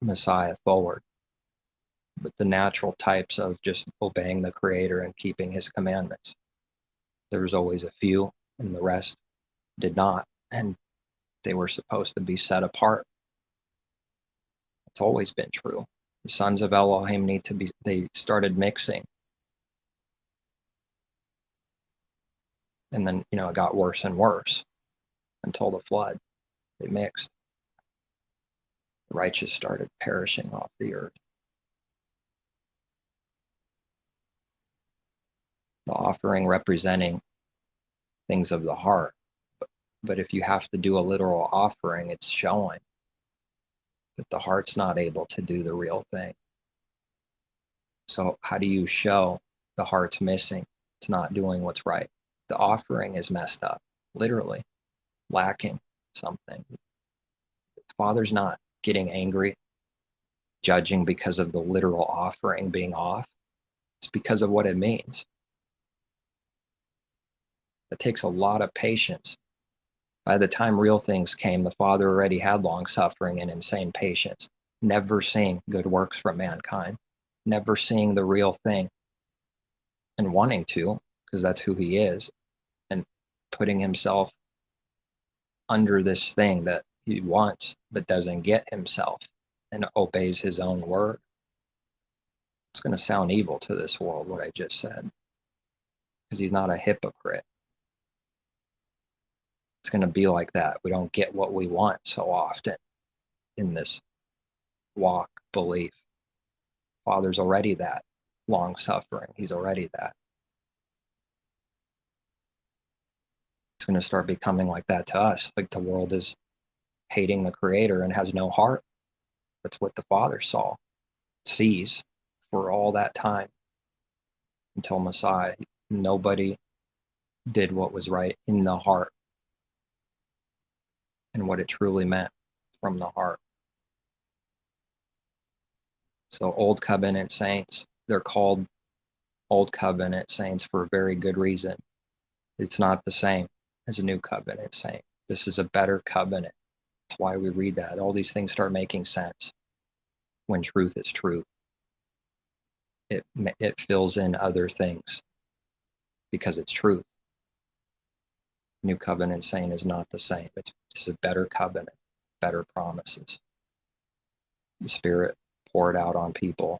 Messiah forward. But the natural types of just obeying the Creator and keeping his commandments. There was always a few, and the rest did not. And they were supposed to be set apart. It's always been true. The sons of Elohim they started mixing. And then, it got worse and worse until the flood. They mixed. The righteous started perishing off the earth. The offering representing things of the heart. But if you have to do a literal offering, it's showing that the heart's not able to do the real thing. So how do you show the heart's missing? It's not doing what's right. The offering is messed up, literally lacking something. The Father's not getting angry, judging because of the literal offering being off. It's because of what it means. It takes a lot of patience. By the time real things came, the Father already had long suffering and insane patience, never seeing good works from mankind, never seeing the real thing and wanting to, because that's who he is, and putting himself under this thing that he wants but doesn't get himself and obeys his own word. It's going to sound evil to this world, what I just said, because he's not a hypocrite. It's going to be like that. We don't get what we want so often in this walk belief. Father's already that long suffering. He's already that. It's going to start becoming like that to us. Like the world is hating the Creator and has no heart. That's what the Father sees for all that time until Messiah. Nobody did what was right in the heart and what it truly meant from the heart. So Old Covenant saints, they're called Old Covenant saints for a very good reason. It's not the same as a New Covenant saint. This is a better covenant. That's why we read that. All these things start making sense when truth is truth. It fills in other things because it's truth. New Covenant saint is not the same. It's a better covenant, better promises. The Spirit poured out on people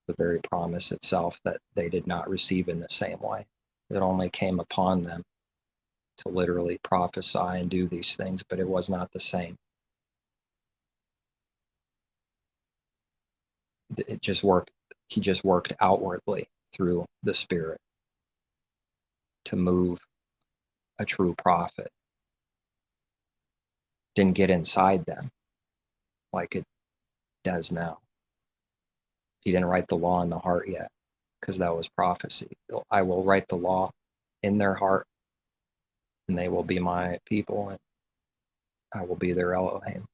the very promise itself that they did not receive in the same way. It only came upon them to literally prophesy and do these things, but it was not the same. It just worked. He just worked outwardly through the Spirit to move a true prophet. Didn't get inside them like it does now. He didn't write the law in the heart yet, because that was prophecy. I will write the law in their heart, and they will be my people, and I will be their Elohim.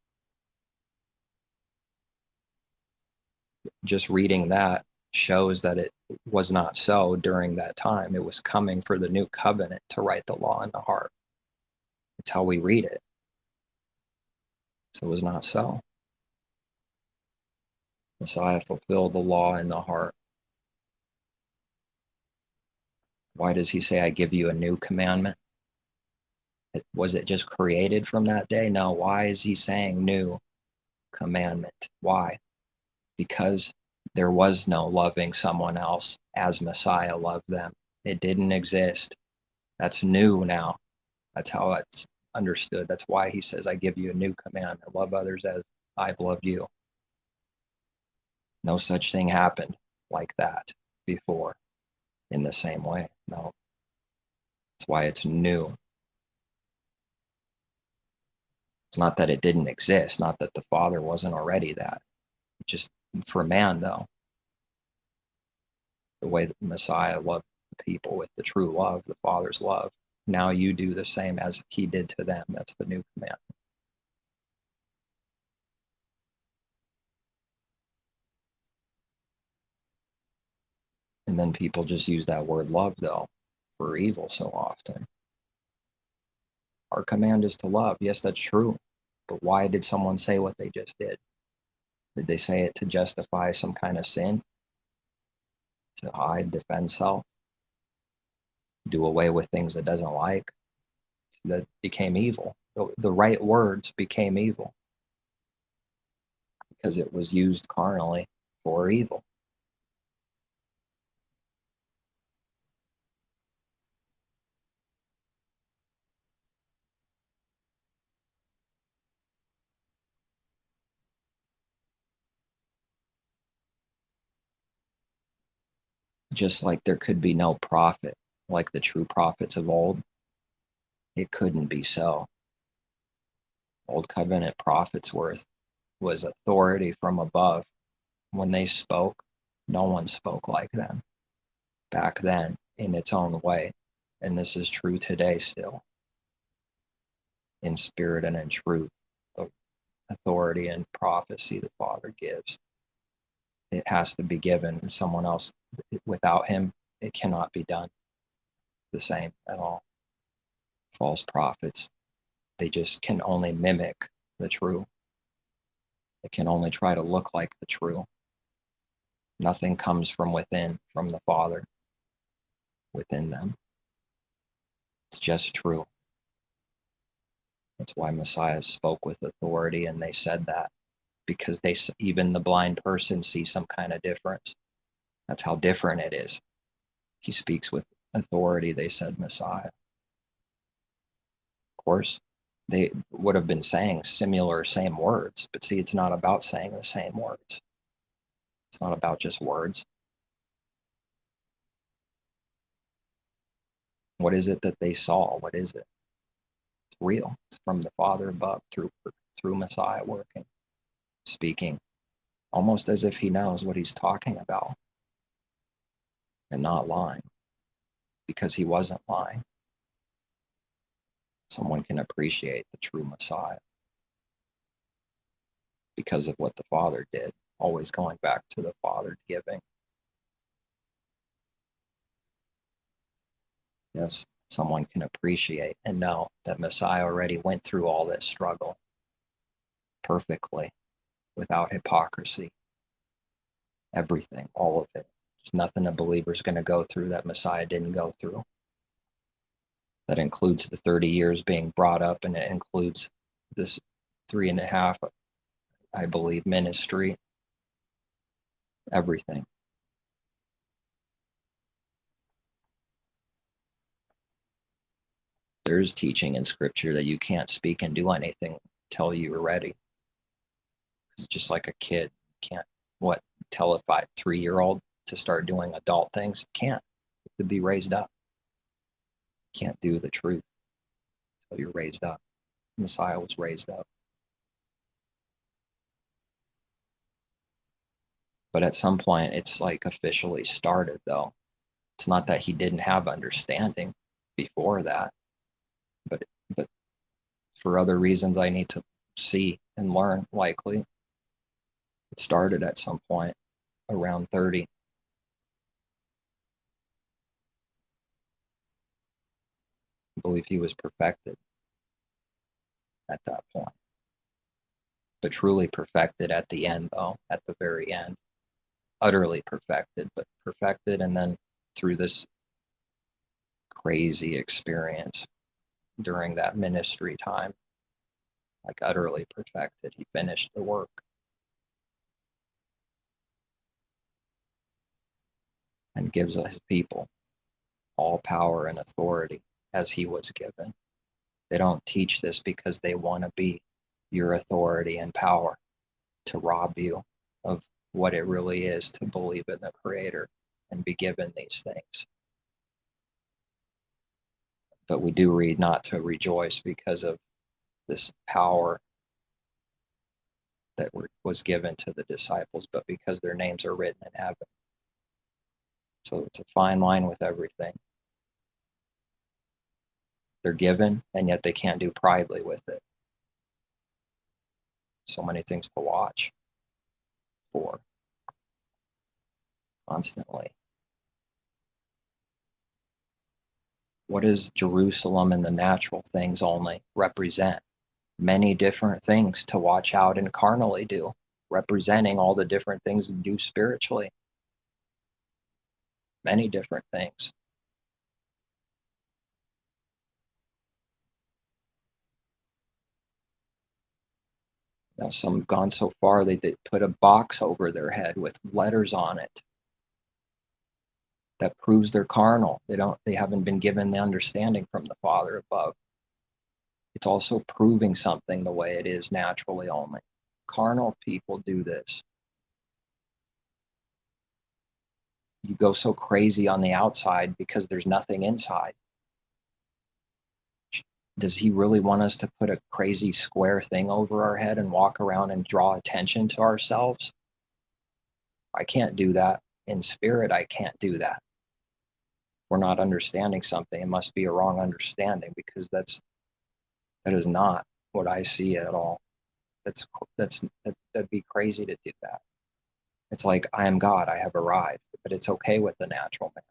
Just reading that shows that it was not so during that time. It was coming for the new covenant to write the law in the heart. It's how we read it. So it was not so. Messiah fulfilled the law in the heart. Why does he say, I give you a new commandment? Was it just created from that day? No. Why is he saying new commandment? Why? Because there was no loving someone else as Messiah loved them. It didn't exist. That's new now. That's how it's understood. That's why he says, I give you a new commandment. Love others as I've loved you. No such thing happened like that before in the same way. No. That's why it's new. It's not that it didn't exist, not that the Father wasn't already that. Just for man, though, the way that the Messiah loved the people with the true love, the Father's love, now you do the same as he did to them. That's the new commandment. And then people just use that word love, though, for evil so often. Our command is to love. Yes, that's true. But why did someone say what they just did? Did they say it to justify some kind of sin? To hide, defend self? Do away with things it doesn't like? That became evil. The right words became evil because it was used carnally for evil. Just like there could be no prophet, like the true prophets of old, it couldn't be so. Old covenant prophets was authority from above. When they spoke, no one spoke like them back then in its own way. And this is true today still, in spirit and in truth. The authority and prophecy the Father gives, it has to be given. Someone else, without him, it cannot be done the same at all. False prophets, they just can only mimic the true. It can only try to look like the true. Nothing comes from within, from the Father within them. It's just true. That's why Messiah spoke with authority, and they said that because even the blind person sees some kind of difference. That's how different it is. He speaks with authority, they said Messiah. Of course, they would have been saying similar, same words, but see, it's not about saying the same words. It's not about just words. What is it that they saw? What is it? It's real. It's from the Father above through Messiah working, speaking, almost as if he knows what he's talking about and not lying, because he wasn't lying. Someone can appreciate the true Messiah because of what the Father did, always going back to the Father giving. Yes, someone can appreciate and know that Messiah already went through all this struggle perfectly, without hypocrisy. Everything, all of it. There's nothing a believer's going to go through that Messiah didn't go through. That includes the 30 years being brought up, and it includes this 3.5, I believe, ministry. Everything. There's teaching in Scripture that you can't speak and do anything until you're ready. It's just like a kid. You can't, tell a 3-year-old to start doing adult things? Can't. You have to be raised up. You can't do the truth until you're raised up. Messiah was raised up. But at some point, it's like officially started, though. It's not that he didn't have understanding before that, but for other reasons I need to see and learn, likely. It started at some point around 30. I believe he was perfected at that point. But truly perfected at the end, though, at the very end. Utterly perfected, but perfected, and then through this crazy experience during that ministry time, like utterly perfected. He finished the work. And gives his people all power and authority as he was given. They don't teach this because they want to be your authority and power, to rob you of what it really is to believe in the Creator and be given these things. But we do read not to rejoice because of this power that was given to the disciples, but because their names are written in heaven. So it's a fine line with everything. They're given, and yet they can't do pridely with it. So many things to watch for constantly. What does Jerusalem and the natural things only represent? Many different things to watch out and carnally do, representing all the different things to do spiritually. Many different things. Now, some have gone so far they put a box over their head with letters on it that proves they're carnal. They haven't been given the understanding from the Father above. It's also proving something the way it is naturally only. Carnal people do this. You go so crazy on the outside because there's nothing inside. Does he really want us to put a crazy square thing over our head and walk around and draw attention to ourselves? I can't do that. In spirit, I can't do that. We're not understanding something. It must be a wrong understanding, because that is not what I see at all. That'd be crazy to do that. It's like, I am God, I have arrived, but it's okay with the natural man.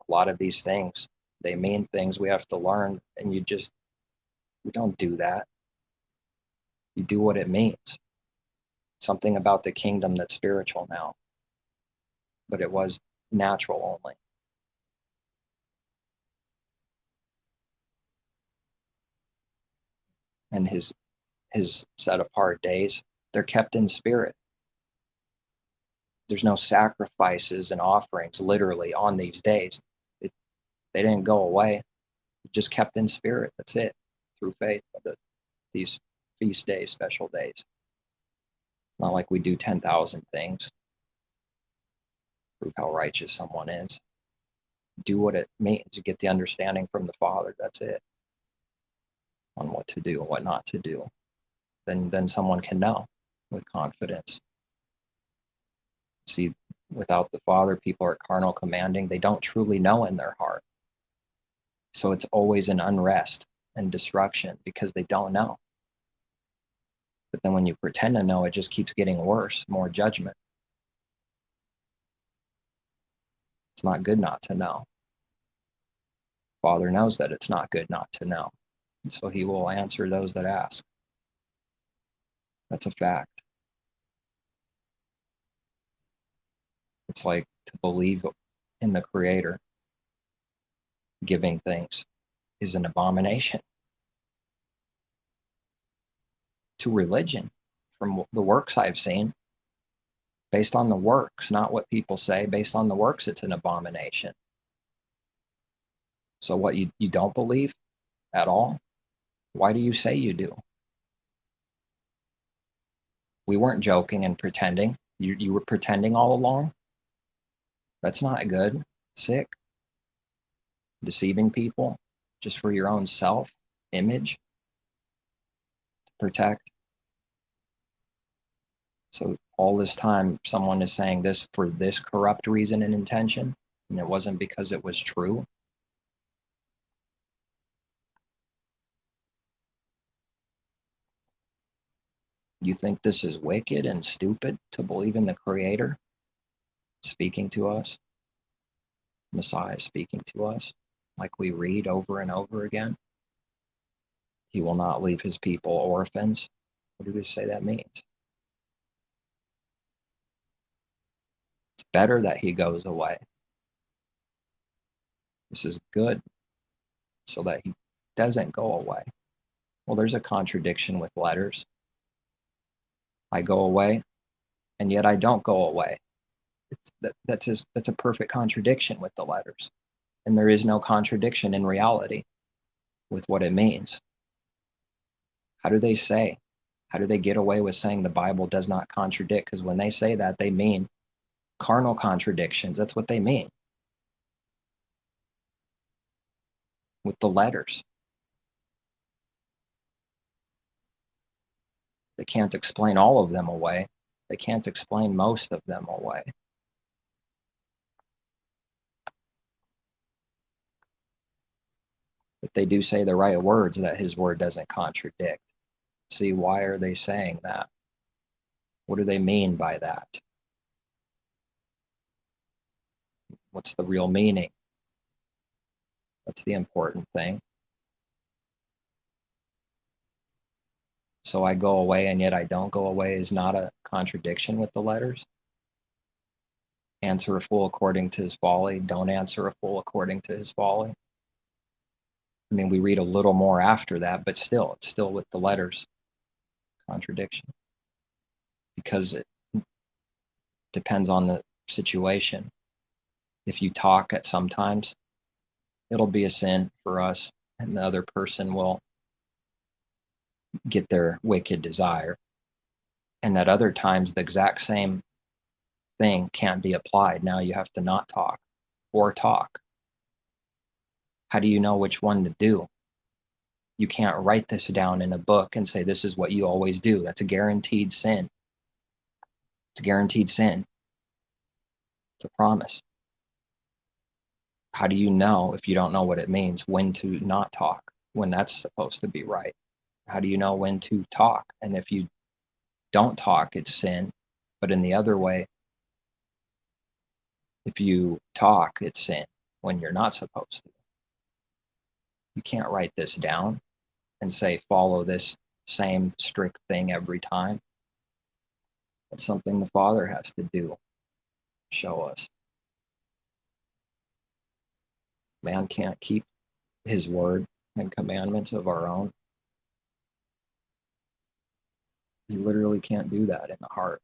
A lot of these things, they mean things we have to learn, and you don't do that. You do what it means. Something about the kingdom that's spiritual now, but it was natural only. And his set apart days, they're kept in spirit. There's no sacrifices and offerings literally on these days. They didn't go away. Just kept in spirit. That's it. Through faith. These feast days, special days. It's not like we do 10,000 things. Prove how righteous someone is. Do what it means. You get the understanding from the Father. That's it. On what to do and what not to do. Then someone can know with confidence. See, without the Father, people are carnal, commanding. They don't truly know in their heart. So it's always an unrest and destruction because they don't know. But then when you pretend to know, it just keeps getting worse, more judgment. It's not good not to know. Father knows that it's not good not to know. So he will answer those that ask. That's a fact. It's like to believe in the Creator giving things is an abomination to religion. From the works I've seen, based on the works, not what people say, based on the works, it's an abomination. So what, you don't believe at all? Why do you say you do? We weren't joking and pretending. You were pretending all along? That's not good. Sick. Deceiving people just for your own self-image to protect. So all this time, someone is saying this for this corrupt reason and intention, and it wasn't because it was true. You think this is wicked and stupid to believe in the Creator speaking to us, Messiah speaking to us, like we read over and over again? He will not leave his people orphans. What do they say that means? It's better that he goes away. This is good, so that he doesn't go away. Well, there's a contradiction with letters. I go away, and yet I don't go away. That's a perfect contradiction with the letters. And there is no contradiction in reality with what it means. How do they get away with saying the Bible does not contradict? Because when they say that, they mean carnal contradictions. That's what they mean with the letters. They can't explain all of them away. They can't explain most of them away. But they do say the right words, that his word doesn't contradict. See, why are they saying that? What do they mean by that? What's the real meaning? That's the important thing. So I go away and yet I don't go away is not a contradiction with the letters. Answer a fool according to his folly. Don't answer a fool according to his folly. I mean, we read a little more after that, but still, it's still with the letters. Contradiction. Because it depends on the situation. If you talk at sometimes, it'll be a sin for us, and the other person will get their wicked desire. And at other times, the exact same thing can't be applied. Now you have to not talk or talk. How do you know which one to do? You can't write this down in a book and say, this is what you always do. That's a guaranteed sin. It's a guaranteed sin. It's a promise. How do you know, if you don't know what it means, when to not talk, when that's supposed to be right? How do you know when to talk? And if you don't talk, it's sin. But in the other way, if you talk, it's sin when you're not supposed to. You can't write this down and say, follow this same strict thing every time. It's something the Father has to do, show us. Man can't keep his word and commandments of our own. He literally can't do that in the heart.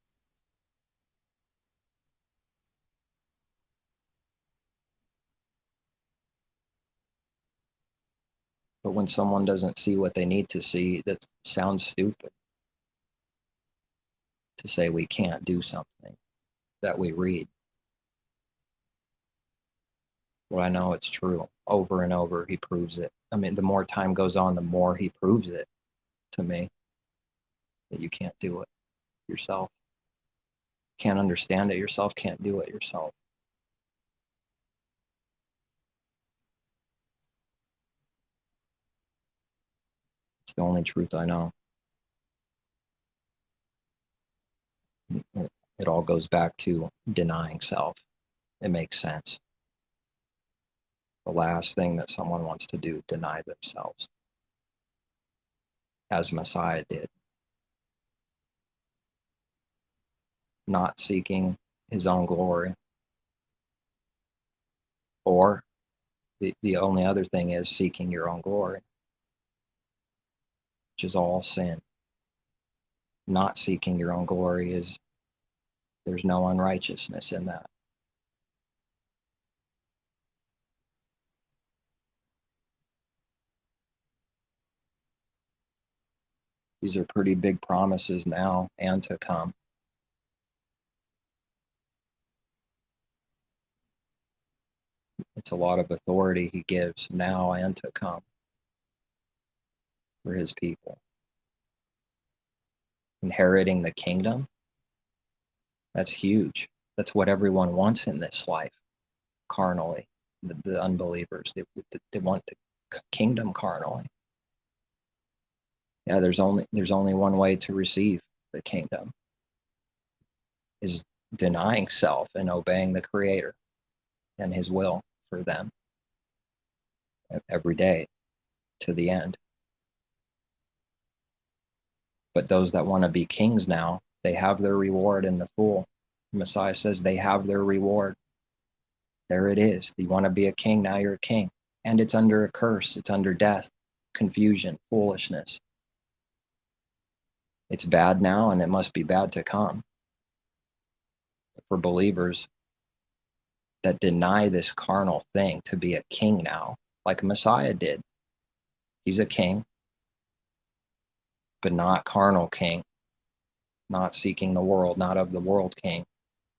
But when someone doesn't see what they need to see, that sounds stupid to say we can't do something that we read. Well, I know it's true. Over and over, he proves it. I mean, the more time goes on, the more he proves it to me that you can't do it yourself. Can't understand it yourself, can't do it yourself. It's the only truth I know. It all goes back to denying self. It makes sense. The last thing that someone wants to do, deny themselves, as Messiah did. Not seeking his own glory. Or the only other thing is seeking your own glory, which is all sin. Not seeking your own glory is, there's no unrighteousness in that. These are pretty big promises now and to come. It's a lot of authority he gives now and to come for his people. Inheriting the kingdom, that's huge. That's what everyone wants in this life, carnally. The unbelievers, they want the kingdom carnally. Yeah, there's only one way to receive the kingdom, is denying self and obeying the Creator and his will for them every day to the end. But those that want to be kings now, they have their reward in the full. The Messiah says they have their reward. There it is. You want to be a king, now you're a king. And it's under a curse. It's under death, confusion, foolishness. It's bad now, and it must be bad to come. For believers that deny this carnal thing to be a king now, like Messiah did. He's a king, but not carnal king, not seeking the world, not of the world king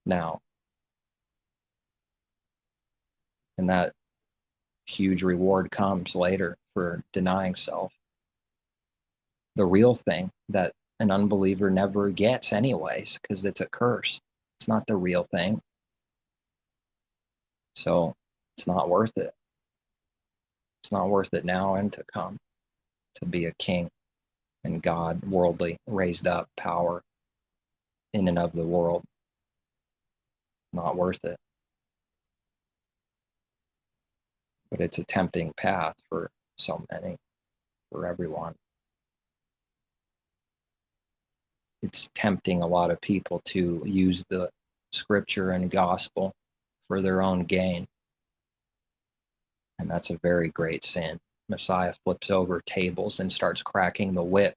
now. And that huge reward comes later for denying self. The real thing that an unbeliever never gets anyways, because it's a curse. It's not the real thing. So it's not worth it. It's not worth it now and to come, to be a king and God, worldly, raised up power in and of the world. Not worth it. But it's a tempting path for so many, for everyone. It's tempting a lot of people to use the scripture and gospel for their own gain. And that's a very great sin. Messiah flips over tables and starts cracking the whip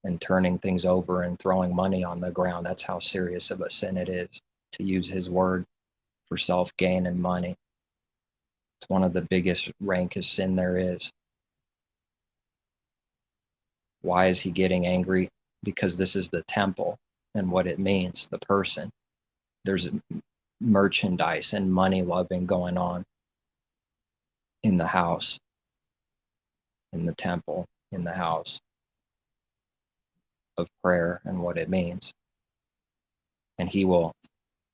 and turning things over and throwing money on the ground. That's how serious of a sin it is to use his word for self-gain and money. It's one of the biggest, rankest sin there is. Why is he getting angry? Because this is the temple and what it means, the person. there's merchandise and money loving going on in the house, in the temple, in the house of prayer and what it means. And he will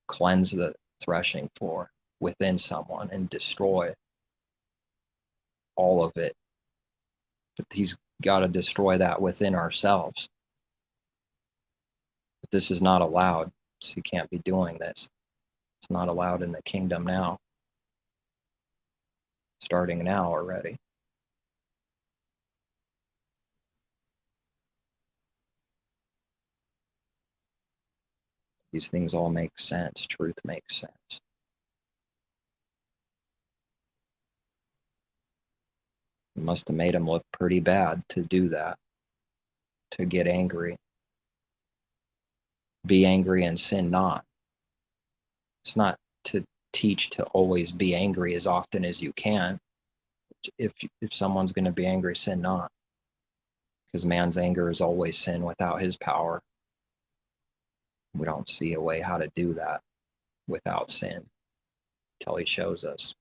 cleanse the threshing floor within someone and destroy all of it. But he's got to destroy that within ourselves. But this is not allowed. So you can't be doing this. It's not allowed in the kingdom now. Starting now already. These things all make sense. Truth makes sense. It must have made him look pretty bad to do that, to get angry. Be angry and sin not. It's not to teach to always be angry as often as you can. If someone's going to be angry, sin not. Because man's anger is always sin without his power. We don't see a way how to do that without sin until he shows us.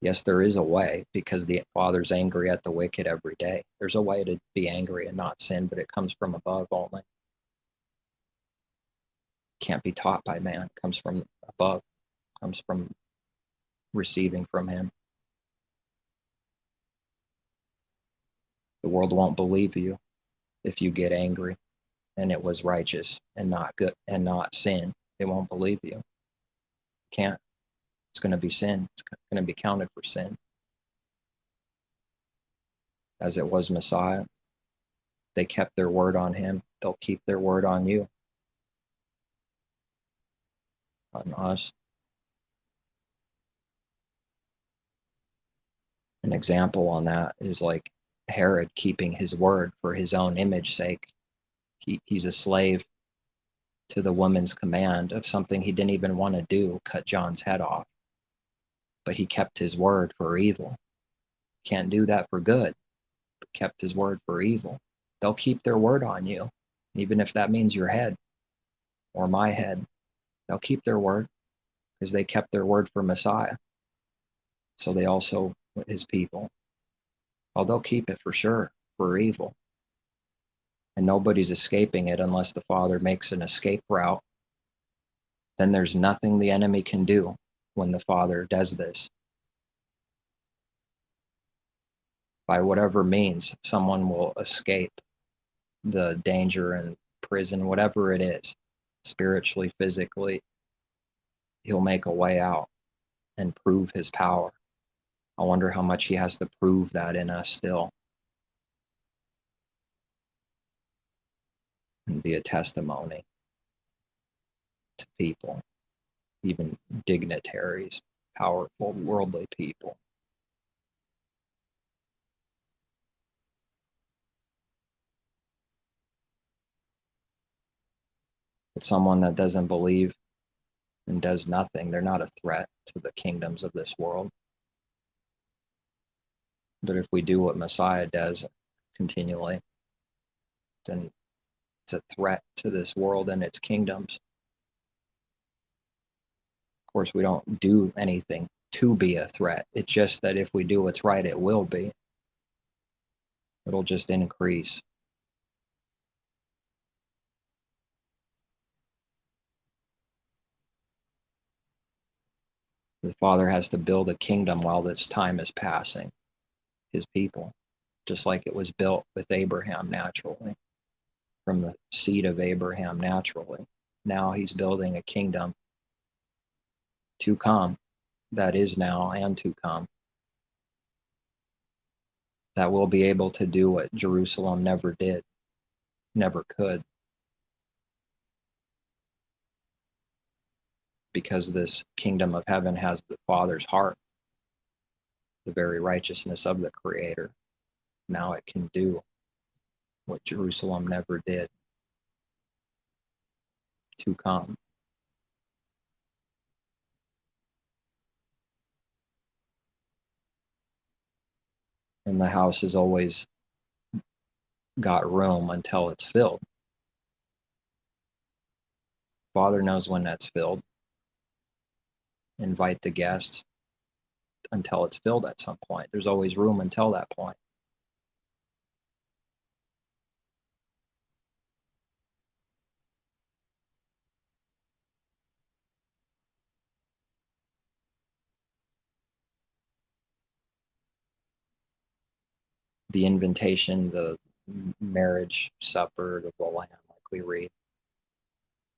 Yes, there is a way, because the Father's angry at the wicked every day. There's a way to be angry and not sin, but it comes from above only. Can't be taught by man. It comes from above. It comes from receiving from him. The world won't believe you if you get angry and it was righteous and not good and not sin. They won't believe you. Can't. It's going to be sin. It's going to be counted for sin. As it was Messiah, they kept their word on him. They'll keep their word on you, on us. An example on that is like Herod keeping his word for his own image sake. He's a slave to the woman's command of something he didn't even want to do, cut John's head off. But he kept his word for evil. Can't do that for good, but kept his word for evil. They'll keep their word on you, even if that means your head or my head. They'll keep their word because they kept their word for Messiah. So they also, his people, oh, they'll keep it for sure for evil. And nobody's escaping it unless the Father makes an escape route. Then there's nothing the enemy can do when the Father does this. By whatever means, someone will escape the danger and prison, whatever it is, spiritually, physically. He'll make a way out and prove his power. I wonder how much he has to prove that in us still. And be a testimony to people, even dignitaries, powerful, worldly people. But someone that doesn't believe and does nothing, they're not a threat to the kingdoms of this world. But if we do what Messiah does continually, then it's a threat to this world and its kingdoms. Of course, we don't do anything to be a threat. It's just that if we do what's right, it will be. It'll just increase. The Father has to build a kingdom while this time is passing, his people, just like it was built with Abraham naturally, from the seed of Abraham naturally. Now he's building a kingdom to come, that is now and to come, that will be able to do what Jerusalem never did, never could. Because this kingdom of heaven has the Father's heart, the very righteousness of the Creator. Now it can do what Jerusalem never did, to come. And the house has always got room until it's filled. Father knows when that's filled. Invite the guests until it's filled at some point. There's always room until that point. The invitation, the marriage supper of the Lamb, like we read,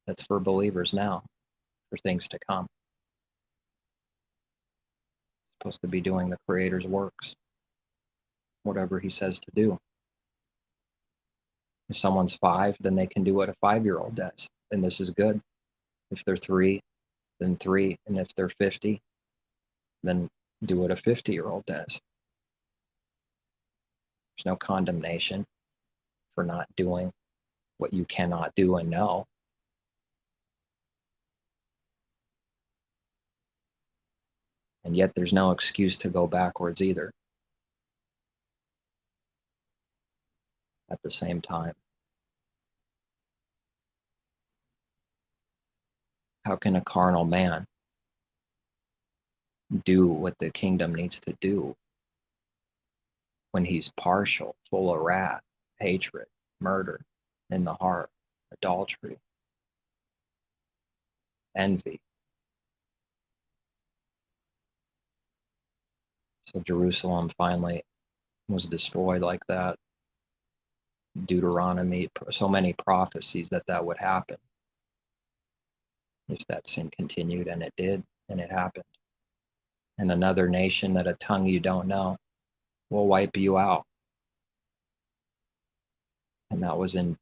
that's for believers now, for things to come. Supposed to be doing the Creator's works, whatever he says to do. If someone's 5, then they can do what a 5-year-old does, and this is good. If they're 3, then 3, and if they're 50, then do what a 50-year-old does. There's no condemnation for not doing what you cannot do and know. And yet there's no excuse to go backwards either at the same time. How can a carnal man do what the kingdom needs to do when he's partial, full of wrath, hatred, murder in the heart, adultery, envy? So Jerusalem finally was destroyed like that. Deuteronomy, so many prophecies that would happen if that sin continued, and it did, and it happened. And another nation that a tongue you don't know will wipe you out. And that was in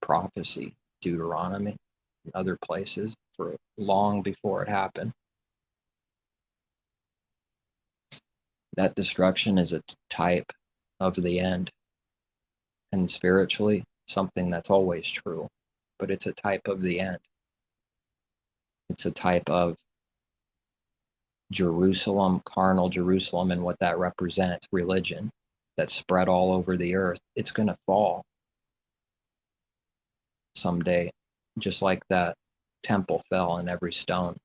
prophecy, Deuteronomy, and other places, for long before it happened. That destruction is a type of the end. And spiritually, something that's always true, but it's a type of the end. It's a type of Jerusalem, carnal Jerusalem, and what that represents, religion that's spread all over the earth. It's going to fall someday, just like that temple fell and every stone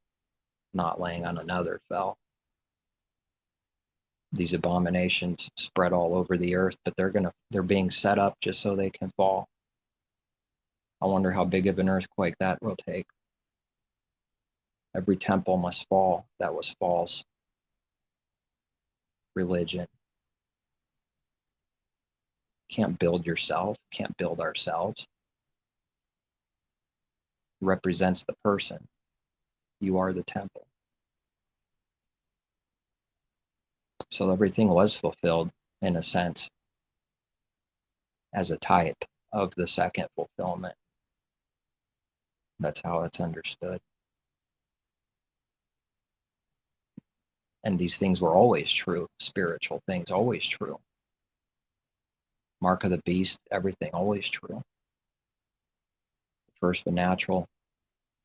not laying on another fell. These abominations spread all over the earth, but they're being set up just so they can fall. I wonder how big of an earthquake that will take. Every temple must fall that was false. Religion. Can't build yourself, can't build ourselves. It represents the person. You are the temple. So everything was fulfilled in a sense as a type of the second fulfillment. That's how it's understood. And these things were always true, spiritual things, always true. Mark of the beast, everything, always true. First the natural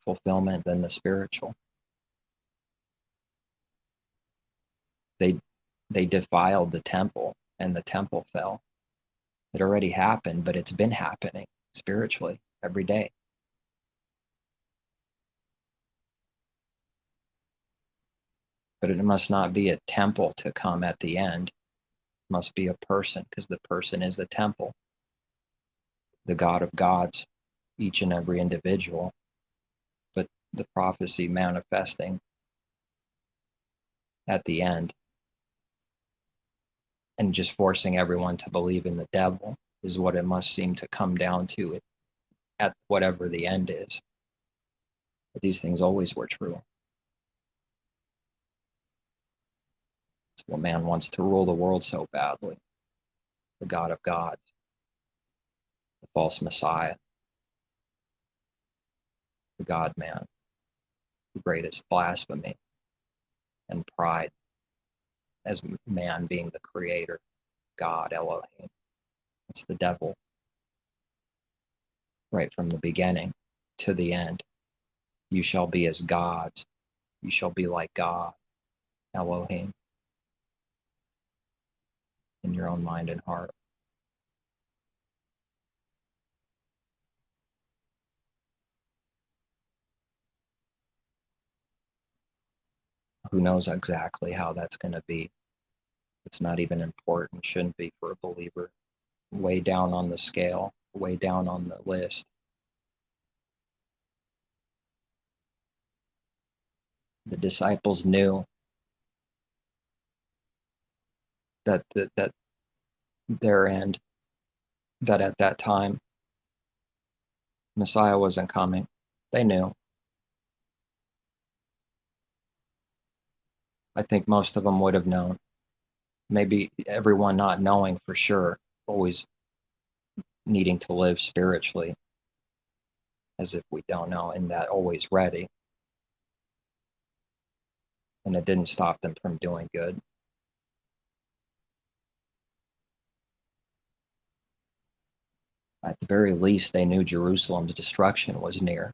fulfillment, then the spiritual. They defiled the temple, and the temple fell. It already happened, but it's been happening spiritually every day. But it must not be a temple to come at the end. It must be a person, because the person is the temple, the God of gods, each and every individual. But the prophecy manifesting at the end and just forcing everyone to believe in the devil is what it must seem to come down to at whatever the end is. But these things always were true. That's what man wants to rule the world so badly. The God of gods, the false Messiah, the God-man, the greatest blasphemy and pride as man being the creator, God, Elohim. It's the devil, right from the beginning to the end. You shall be as gods. You shall be like God, Elohim, in your own mind and heart. Who knows exactly how that's going to be? It's not even important, shouldn't be for a believer. Way down on the scale, way down on the list. The disciples knew that their end, that at that time Messiah wasn't coming. They knew. I think most of them would have known. Maybe everyone not knowing for sure, always needing to live spiritually as if we don't know, and that always ready. And it didn't stop them from doing good. At the very least, they knew Jerusalem's destruction was near.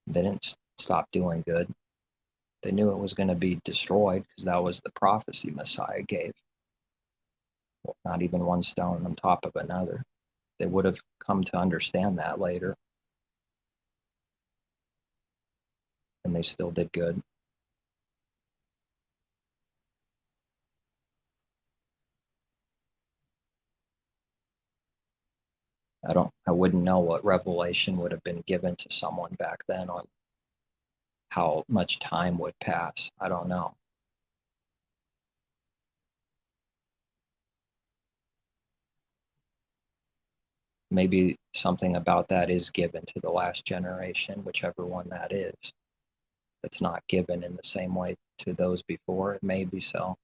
They didn't stop doing good. They knew it was going to be destroyed because that was the prophecy Messiah gave. Well, not even one stone on top of another. They would have come to understand that later. And they still did good. I wouldn't know what revelation would have been given to someone back then on how much time would pass. I don't know. Maybe something about that is given to the last generation, whichever one that is. That's not given in the same way to those before. It may be so.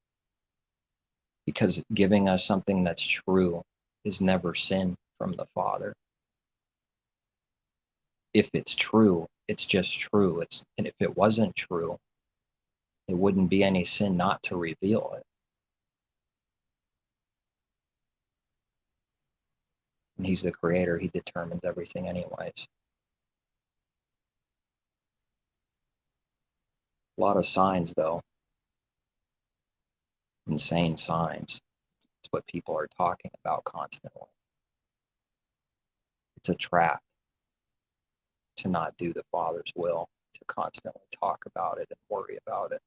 Because giving us something that's true is never sin from the Father. If it's true, it's just true. And if it wasn't true, it wouldn't be any sin not to reveal it. And he's the creator. He determines everything anyways. A lot of signs, though. Insane signs. It's what people are talking about constantly. It's a trap to not do the Father's will, to constantly talk about it and worry about it.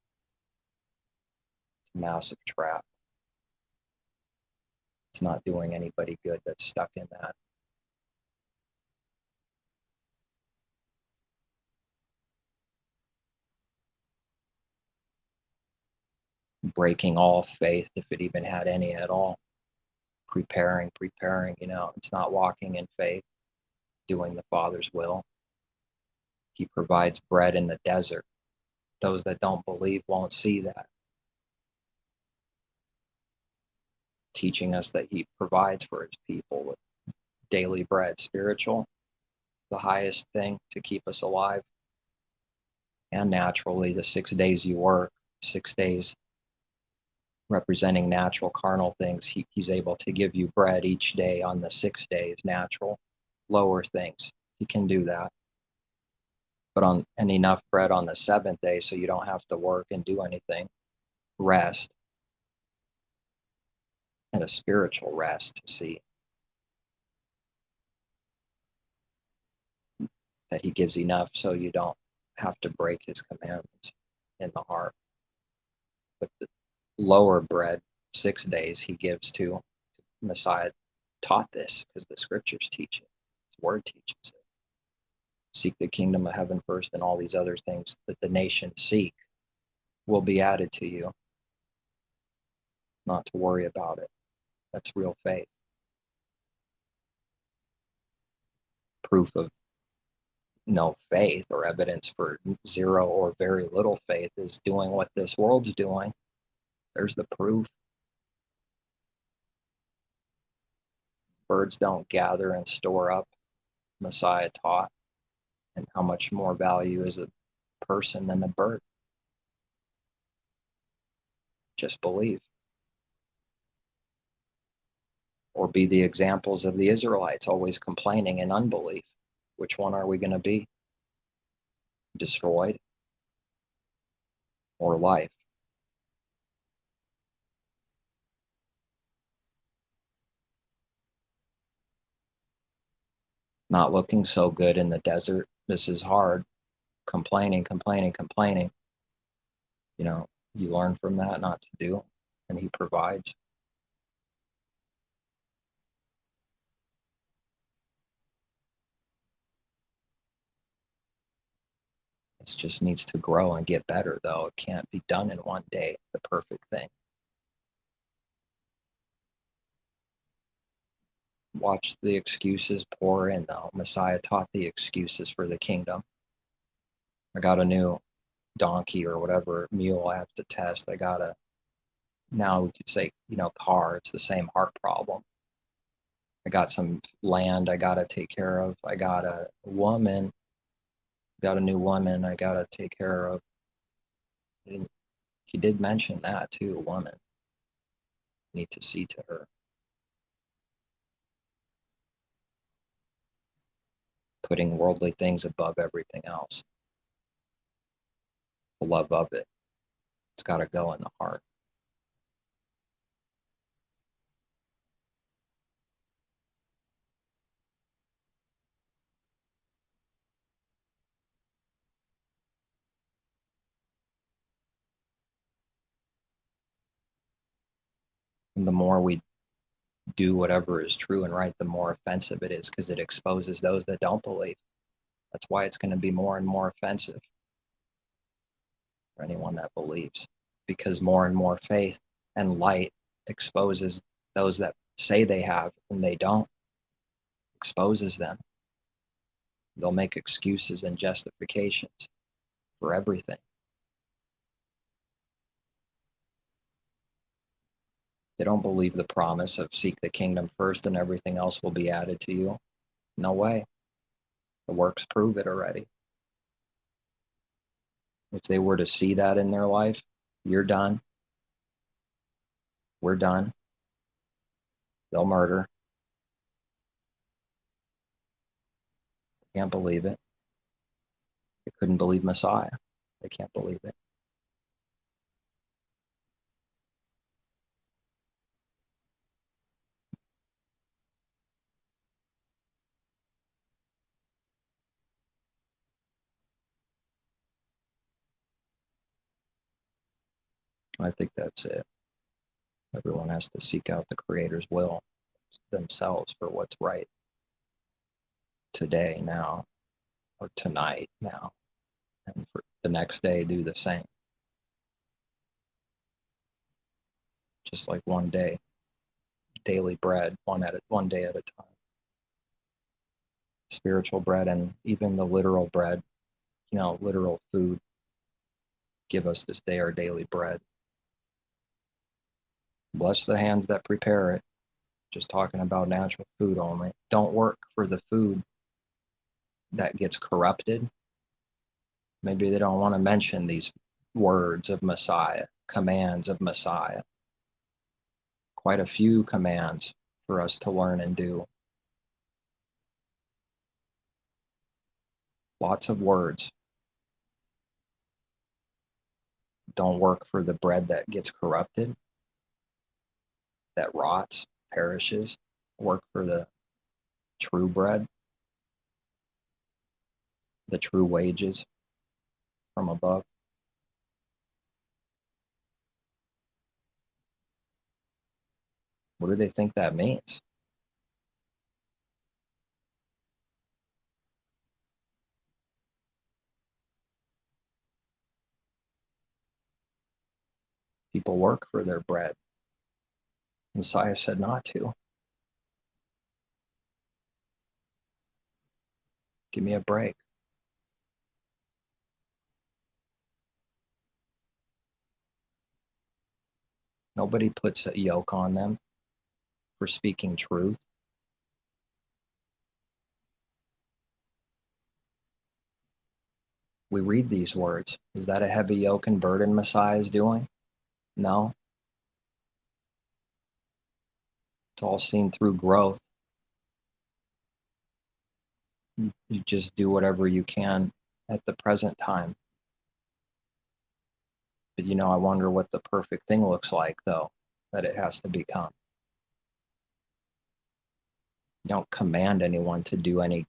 It's a massive trap. It's not doing anybody good that's stuck in that. Breaking all faith, if it even had any at all. Preparing, it's not walking in faith, doing the Father's will. He provides bread in the desert. Those that don't believe won't see that. Teaching us that he provides for his people with daily bread, spiritual, the highest thing to keep us alive. And naturally, the 6 days you work, 6 days representing natural carnal things, he's able to give you bread each day on the 6 days, natural, lower things. He can do that. But and enough bread on the 7th day so you don't have to work and do anything. Rest. And a spiritual rest to see that he gives enough so you don't have to break his commandments in the heart. But the lower bread, 6 days, he gives to Messiah taught this because the scriptures teach it. His word teaches it. Seek the kingdom of heaven first, and all these other things that the nations seek will be added to you. Not to worry about it. That's real faith. Proof of no faith or evidence for zero or very little faith is doing what this world's doing. There's the proof. Birds don't gather and store up, Messiah taught. And how much more value is a person than a bird? Just believe. Or be the examples of the Israelites, always complaining and unbelief. Which one are we going to be? Destroyed or life? Not looking so good in the desert. This is hard. Complaining. You learn from that not to do, and he provides. It just needs to grow and get better, though. It can't be done in one day, the perfect thing. Watch the excuses pour in, though. Messiah taught the excuses for the kingdom. I got a new donkey or whatever mule I have to test. I got a, now we could say, car. It's the same heart problem. I got some land I got to take care of. I got a woman, got a new woman I got to take care of. And he did mention that too, a woman. Need to see to her. Putting worldly things above everything else. The love of it. It's got to go in the heart. And the more we do whatever is true and right, the more offensive it is, because it exposes those that don't believe. That's why it's going to be more and more offensive for anyone that believes, because more and more faith and light exposes those that say they have and they don't, exposes them. They'll make excuses and justifications for everything. They don't believe the promise of seek the kingdom first and everything else will be added to you. No way. The works prove it already. If they were to see that in their life, you're done. We're done. They'll murder. Can't believe it. They couldn't believe Messiah. They can't believe it. I think that's it. Everyone has to seek out the Creator's will themselves for what's right today, now, or tonight, now, and for the next day, do the same. Just like one day, daily bread, one day at a time. Spiritual bread and even the literal bread, literal food. Give us this day our daily bread. Bless the hands that prepare it. Just talking about natural food only. Don't work for the food that gets corrupted. Maybe they don't want to mention these words of Messiah, commands of Messiah. Quite a few commands for us to learn and do. Lots of words. Don't work for the bread that gets corrupted, that rots, perishes. Work for the true bread, the true wages from above. What do they think that means? People work for their bread. Messiah said not to. Give me a break. Nobody puts a yoke on them for speaking truth. We read these words. Is that a heavy yoke and burden Messiah is doing? No. It's all seen through growth. You just do whatever you can at the present time. But I wonder what the perfect thing looks like, though, that it has to become. You don't command anyone to do any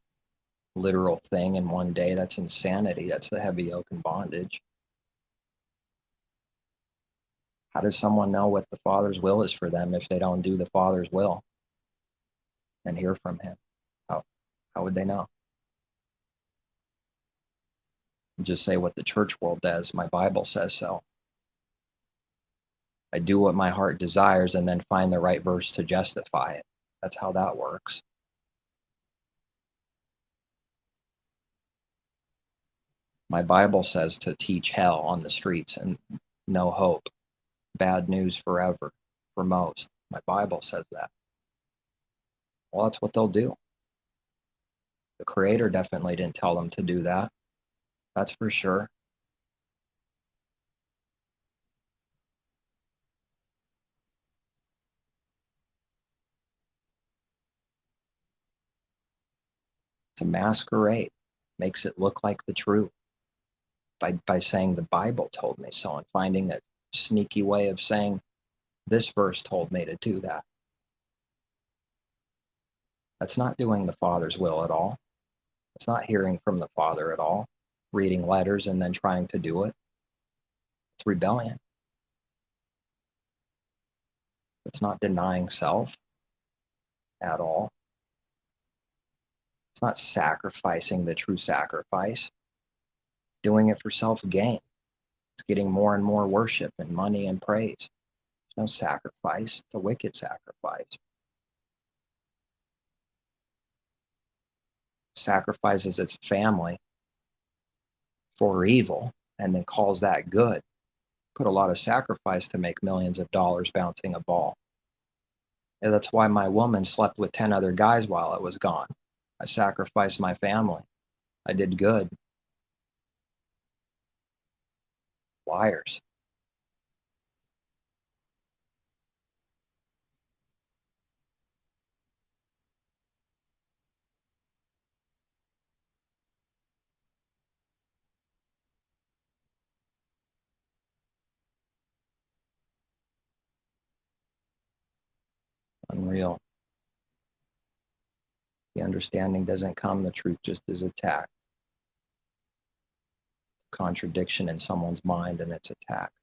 literal thing in one day. That's insanity. That's the heavy yoke and bondage. How does someone know what the Father's will is for them if they don't do the Father's will and hear from him? How would they know? Just say what the church world does. My Bible says so. I do what my heart desires and then find the right verse to justify it. That's how that works. My Bible says to teach hell on the streets and no hope, bad news forever for most. My Bible says that. Well, that's what they'll do. The Creator definitely didn't tell them to do that. That's for sure. It's a masquerade. Makes it look like the truth by saying the Bible told me so and finding a sneaky way of saying this verse told me to do that. That's not doing the Father's will at all. It's not hearing from the Father at all, reading letters and then trying to do it. It's rebellion. It's not denying self at all. It's not sacrificing the true sacrifice. It's doing it for self-gain. It's getting more and more worship and money and praise. There's no sacrifice. It's a wicked sacrifice. Sacrifices its family for evil and then calls that good. Put a lot of sacrifice to make millions of dollars bouncing a ball. And that's why my woman slept with 10 other guys while I was gone. I sacrificed my family. I did good. Liars. Unreal. The understanding doesn't come, the truth just is attacked. Contradiction in someone's mind and it's attacked.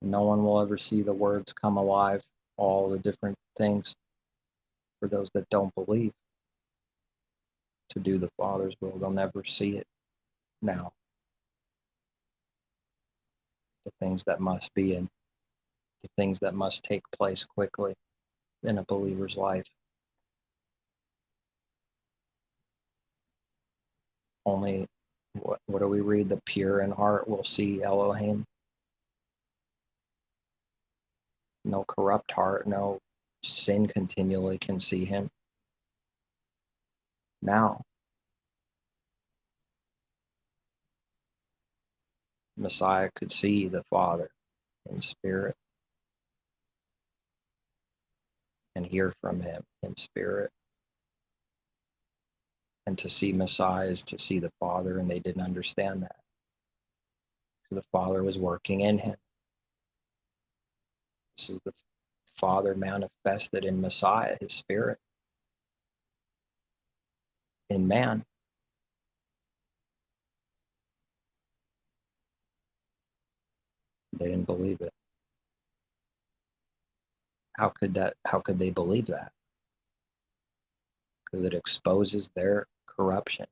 No one will ever see the words come alive, all the different things for those that don't believe to do the Father's will. They'll never see it now. The things that must be and the things that must take place quickly in a believer's life. Only, what do we read? The pure in heart will see Elohim. No corrupt heart, no sin continually can see him. Now, Messiah could see the Father in spirit and hear from him in spirit. And to see Messiah is to see the Father, and they didn't understand that. The Father was working in him. This is the Father manifested in Messiah, his spirit, in man. They didn't believe it. How could they believe that? Because it exposes their corruption,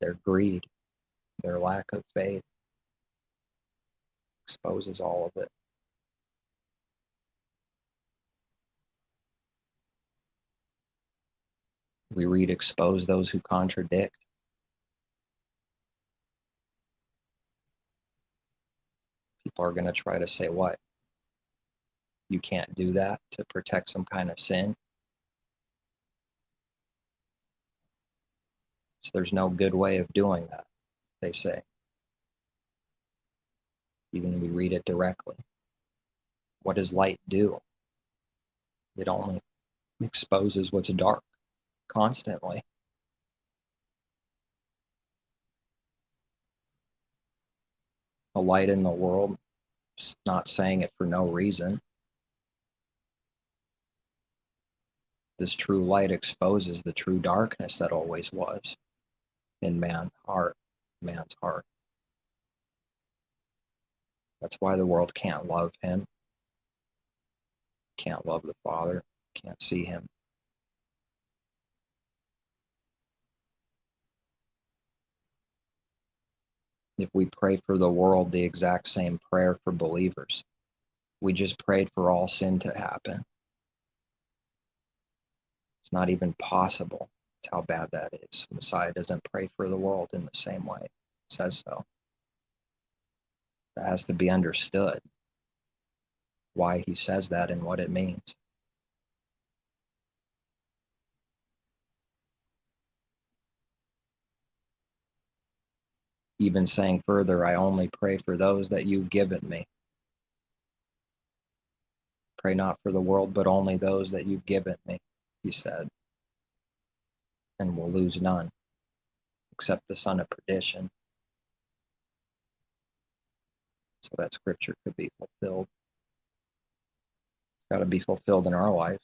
their greed, their lack of faith. Exposes all of it. We read, expose those who contradict. People are going to try to say, what? You can't do that to protect some kind of sin. So there's no good way of doing that, they say. Even we read it directly. What does light do? It only exposes what's dark. constantly. A light in the world, not saying it for no reason. This true light exposes the true darkness that always was in man's heart. That's why the world can't love him, can't love the Father, can't see him. If we pray for the world the exact same prayer for believers, we just prayed for all sin to happen. It's not even possible. That's how bad that is. Messiah doesn't pray for the world in the same way. It says so. That has to be understood, why he says that and what it means. Even saying further, I only pray for those that you've given me. Pray not for the world, but only those that you've given me, he said, and will lose none, except the son of perdition. So that scripture could be fulfilled. It's got to be fulfilled in our life.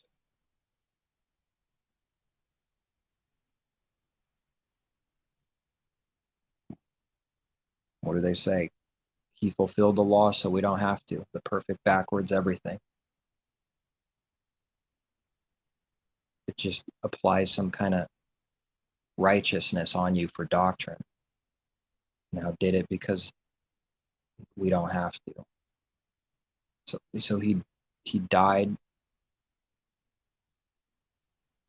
What do they say? He fulfilled the law so we don't have to. The perfect backwards everything. It just applies some kind of righteousness on you for doctrine. Now did it because we don't have to. So he died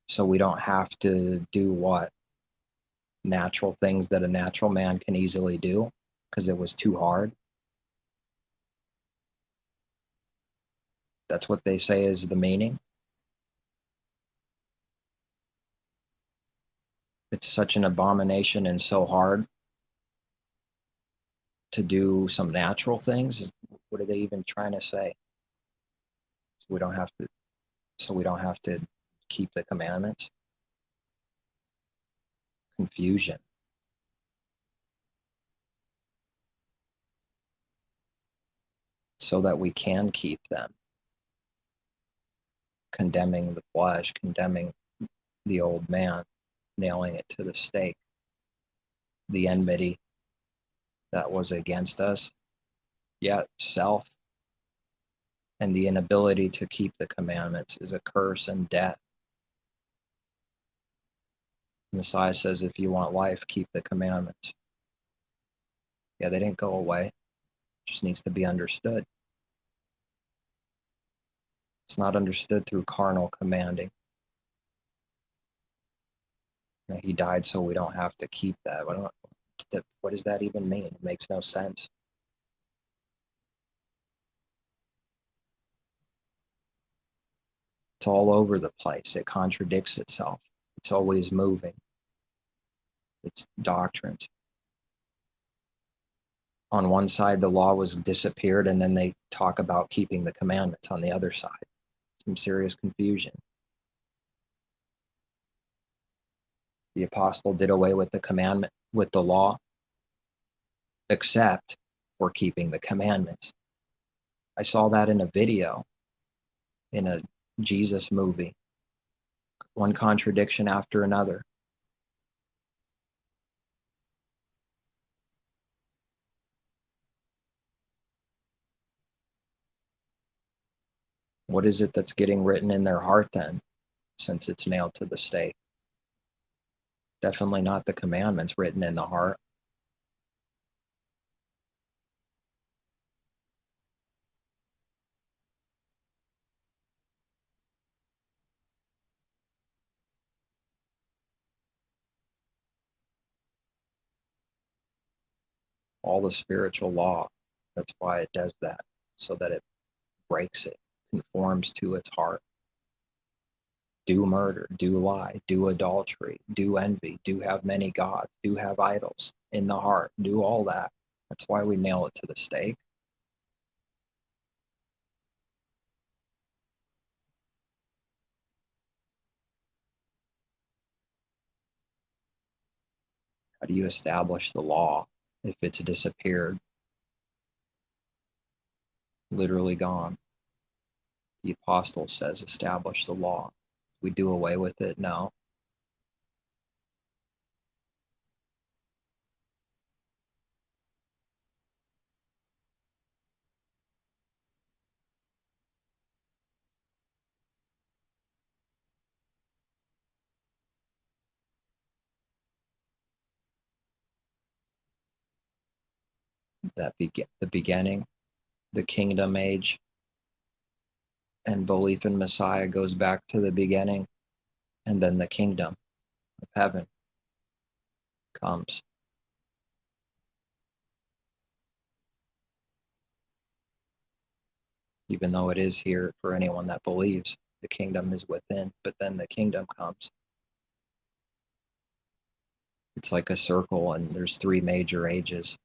so we don't have to do what? Natural things that a natural man can easily do because it was too hard. That's what they say is the meaning. It's such an abomination and so hard to do some natural things. What are they even trying to say? So we don't have to keep the commandments. Confusion. So that we can keep them. Condemning the flesh, condemning the old man, nailing it to the stake. The enmity that was against us, yet self and the inability to keep the commandments is a curse and death. Messiah says, if you want life, keep the commandments. Yeah, they didn't go away. It just needs to be understood. It's not understood through carnal commanding. He died so we don't have to keep that. What does that even mean? It makes no sense. It's all over the place. It contradicts itself. It's always moving. It's doctrines. On one side, the law was disappeared, and then they talk about keeping the commandments on the other side. Some serious confusion. The apostle did away with the commandment, with the law, except for keeping the commandments. I saw that in a video, in a Jesus movie. One contradiction after another. What is it that's getting written in their heart then, since it's nailed to the stake? Definitely not the commandments written in the heart. All the spiritual law, that's why it does that, so that it breaks it, conforms to its heart. Do murder, do lie, do adultery, do envy, do have many gods, do have idols in the heart, do all that. That's why we nail it to the stake. How do you establish the law if it's disappeared? Literally gone. The apostle says establish the law. We do away with it? No. The beginning, the kingdom age, and belief in Messiah goes back to the beginning, and then the kingdom of heaven comes. Even though it is here for anyone that believes, the kingdom is within, but then the kingdom comes. It's like a circle, and there's three major ages,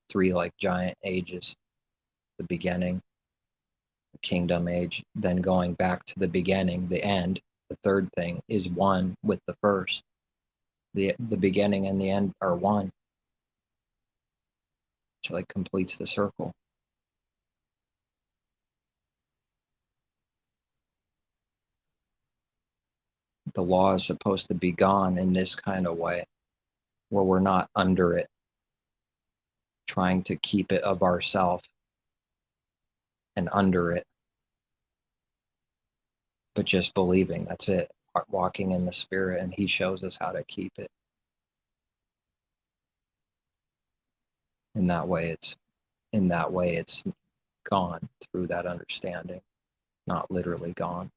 three like giant ages: the beginning, the kingdom age, then going back to the beginning, the end. The third thing is one with the first. The beginning and the end are one, which like completes the circle. The law is supposed to be gone in this kind of way, where we're not under it, trying to keep it of ourself and under it, but just believing. That's it. Walking in the Spirit, and He shows us how to keep it. In that way, it's gone through that understanding, not literally gone.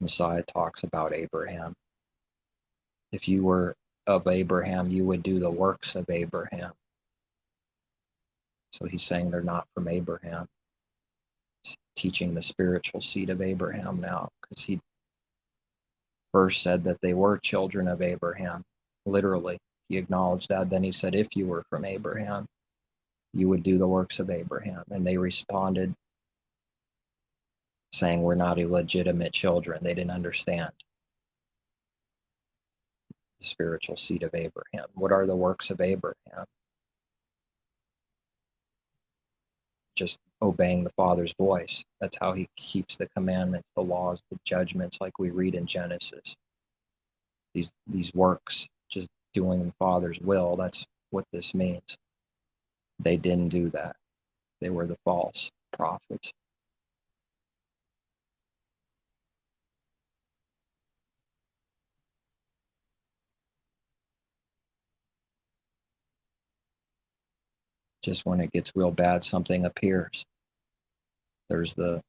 Messiah talks about Abraham. If you were of Abraham, you would do the works of Abraham. So he's saying they're not from Abraham. He's teaching the spiritual seed of Abraham now, because he first said that they were children of Abraham. Literally, he acknowledged that. Then he said, if you were from Abraham, you would do the works of Abraham. And they responded saying, we're not illegitimate children. They didn't understand the spiritual seed of Abraham. What are the works of Abraham? Just obeying the Father's voice. That's how he keeps the commandments, the laws, the judgments, like we read in Genesis. These works, just doing the Father's will, that's what this means. They didn't do that. They were the false prophets. Just when it gets real bad, something appears. There's the,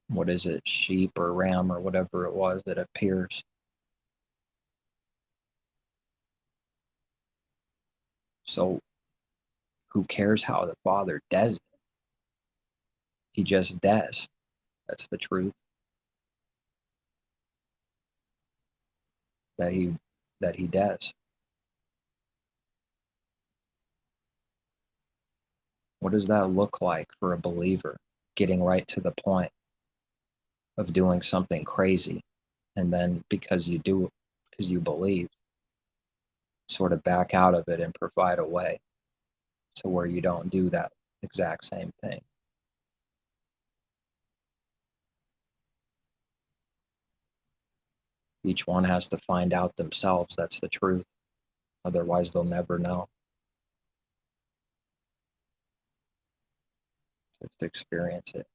what is it, sheep or ram or whatever it was that appears. So who cares how the Father does it? He just does. That's the truth. That he does. What does that look like for a believer? Getting right to the point of doing something crazy, and then because you believe, sort of back out of it and provide a way to where you don't do that exact same thing. Each one has to find out themselves. That's the truth. Otherwise, they'll never know. They have to experience it.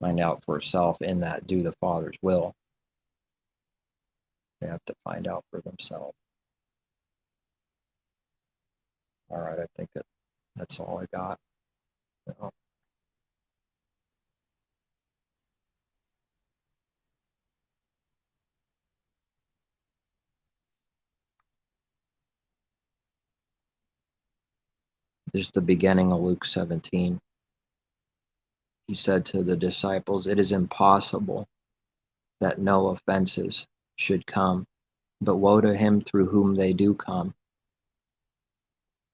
Find out for self in that do the Father's will. They have to find out for themselves. All right, I think that's all I got. You know. This is the beginning of Luke 17. He said to the disciples, it is impossible that no offenses should come, but woe to him through whom they do come.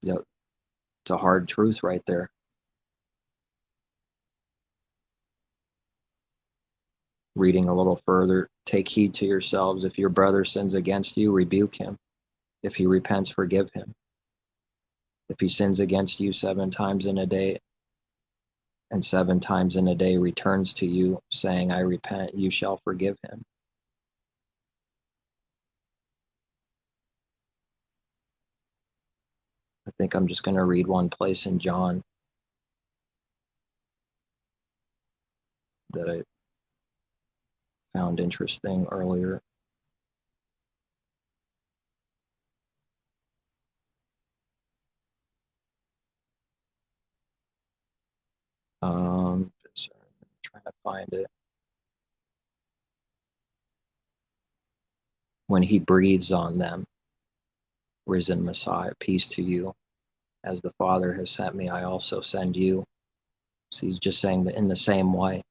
It's a hard truth right there. Reading a little further, take heed to yourselves. If your brother sins against you, rebuke him. If he repents, forgive him. If he sins against you 7 times in a day, and 7 times in a day returns to you, saying, I repent, you shall forgive him. I think I'm just going to read one place in John that I found interesting earlier. Sorry, I'm trying to find it. When he breathes on them, risen Messiah, peace to you. As the Father has sent me, I also send you. So he's just saying that in the same way.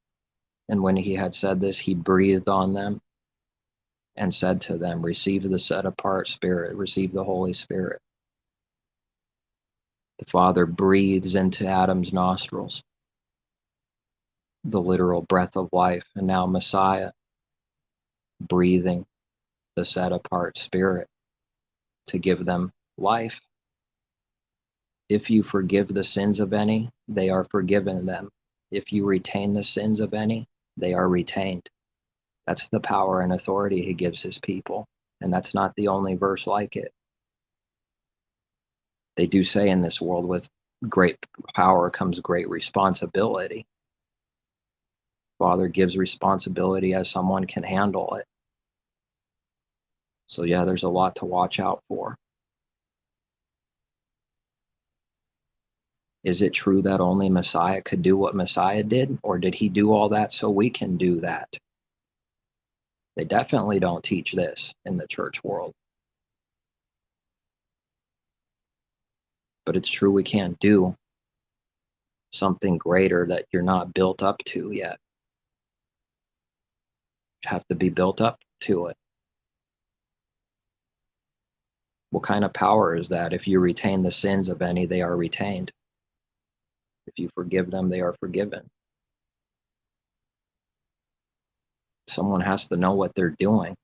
And when he had said this, he breathed on them and said to them, receive the set apart Spirit, receive the Holy Spirit. The Father breathes into Adam's nostrils the literal breath of life, and now Messiah breathing the set apart Spirit to give them life. If you forgive the sins of any, they are forgiven them. If you retain the sins of any, they are retained. That's the power and authority he gives his people. And that's not the only verse like it. They do say in this world, with great power comes great responsibility. Father gives responsibility as someone can handle it. So yeah, there's a lot to watch out for. Is it true that only Messiah could do what Messiah did? Or did he do all that so we can do that? They definitely don't teach this in the church world. But it's true we can't do something greater that you're not built up to yet. You have to be built up to it. What kind of power is that? If you retain the sins of any, they are retained. If you forgive them, they are forgiven. Someone has to know what they're doing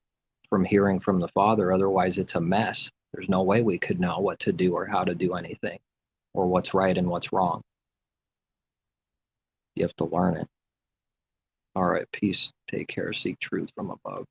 from hearing from the Father. Otherwise, it's a mess. There's no way we could know what to do or how to do anything or what's right and what's wrong. You have to learn it. All right, peace. Take care. Seek truth from above.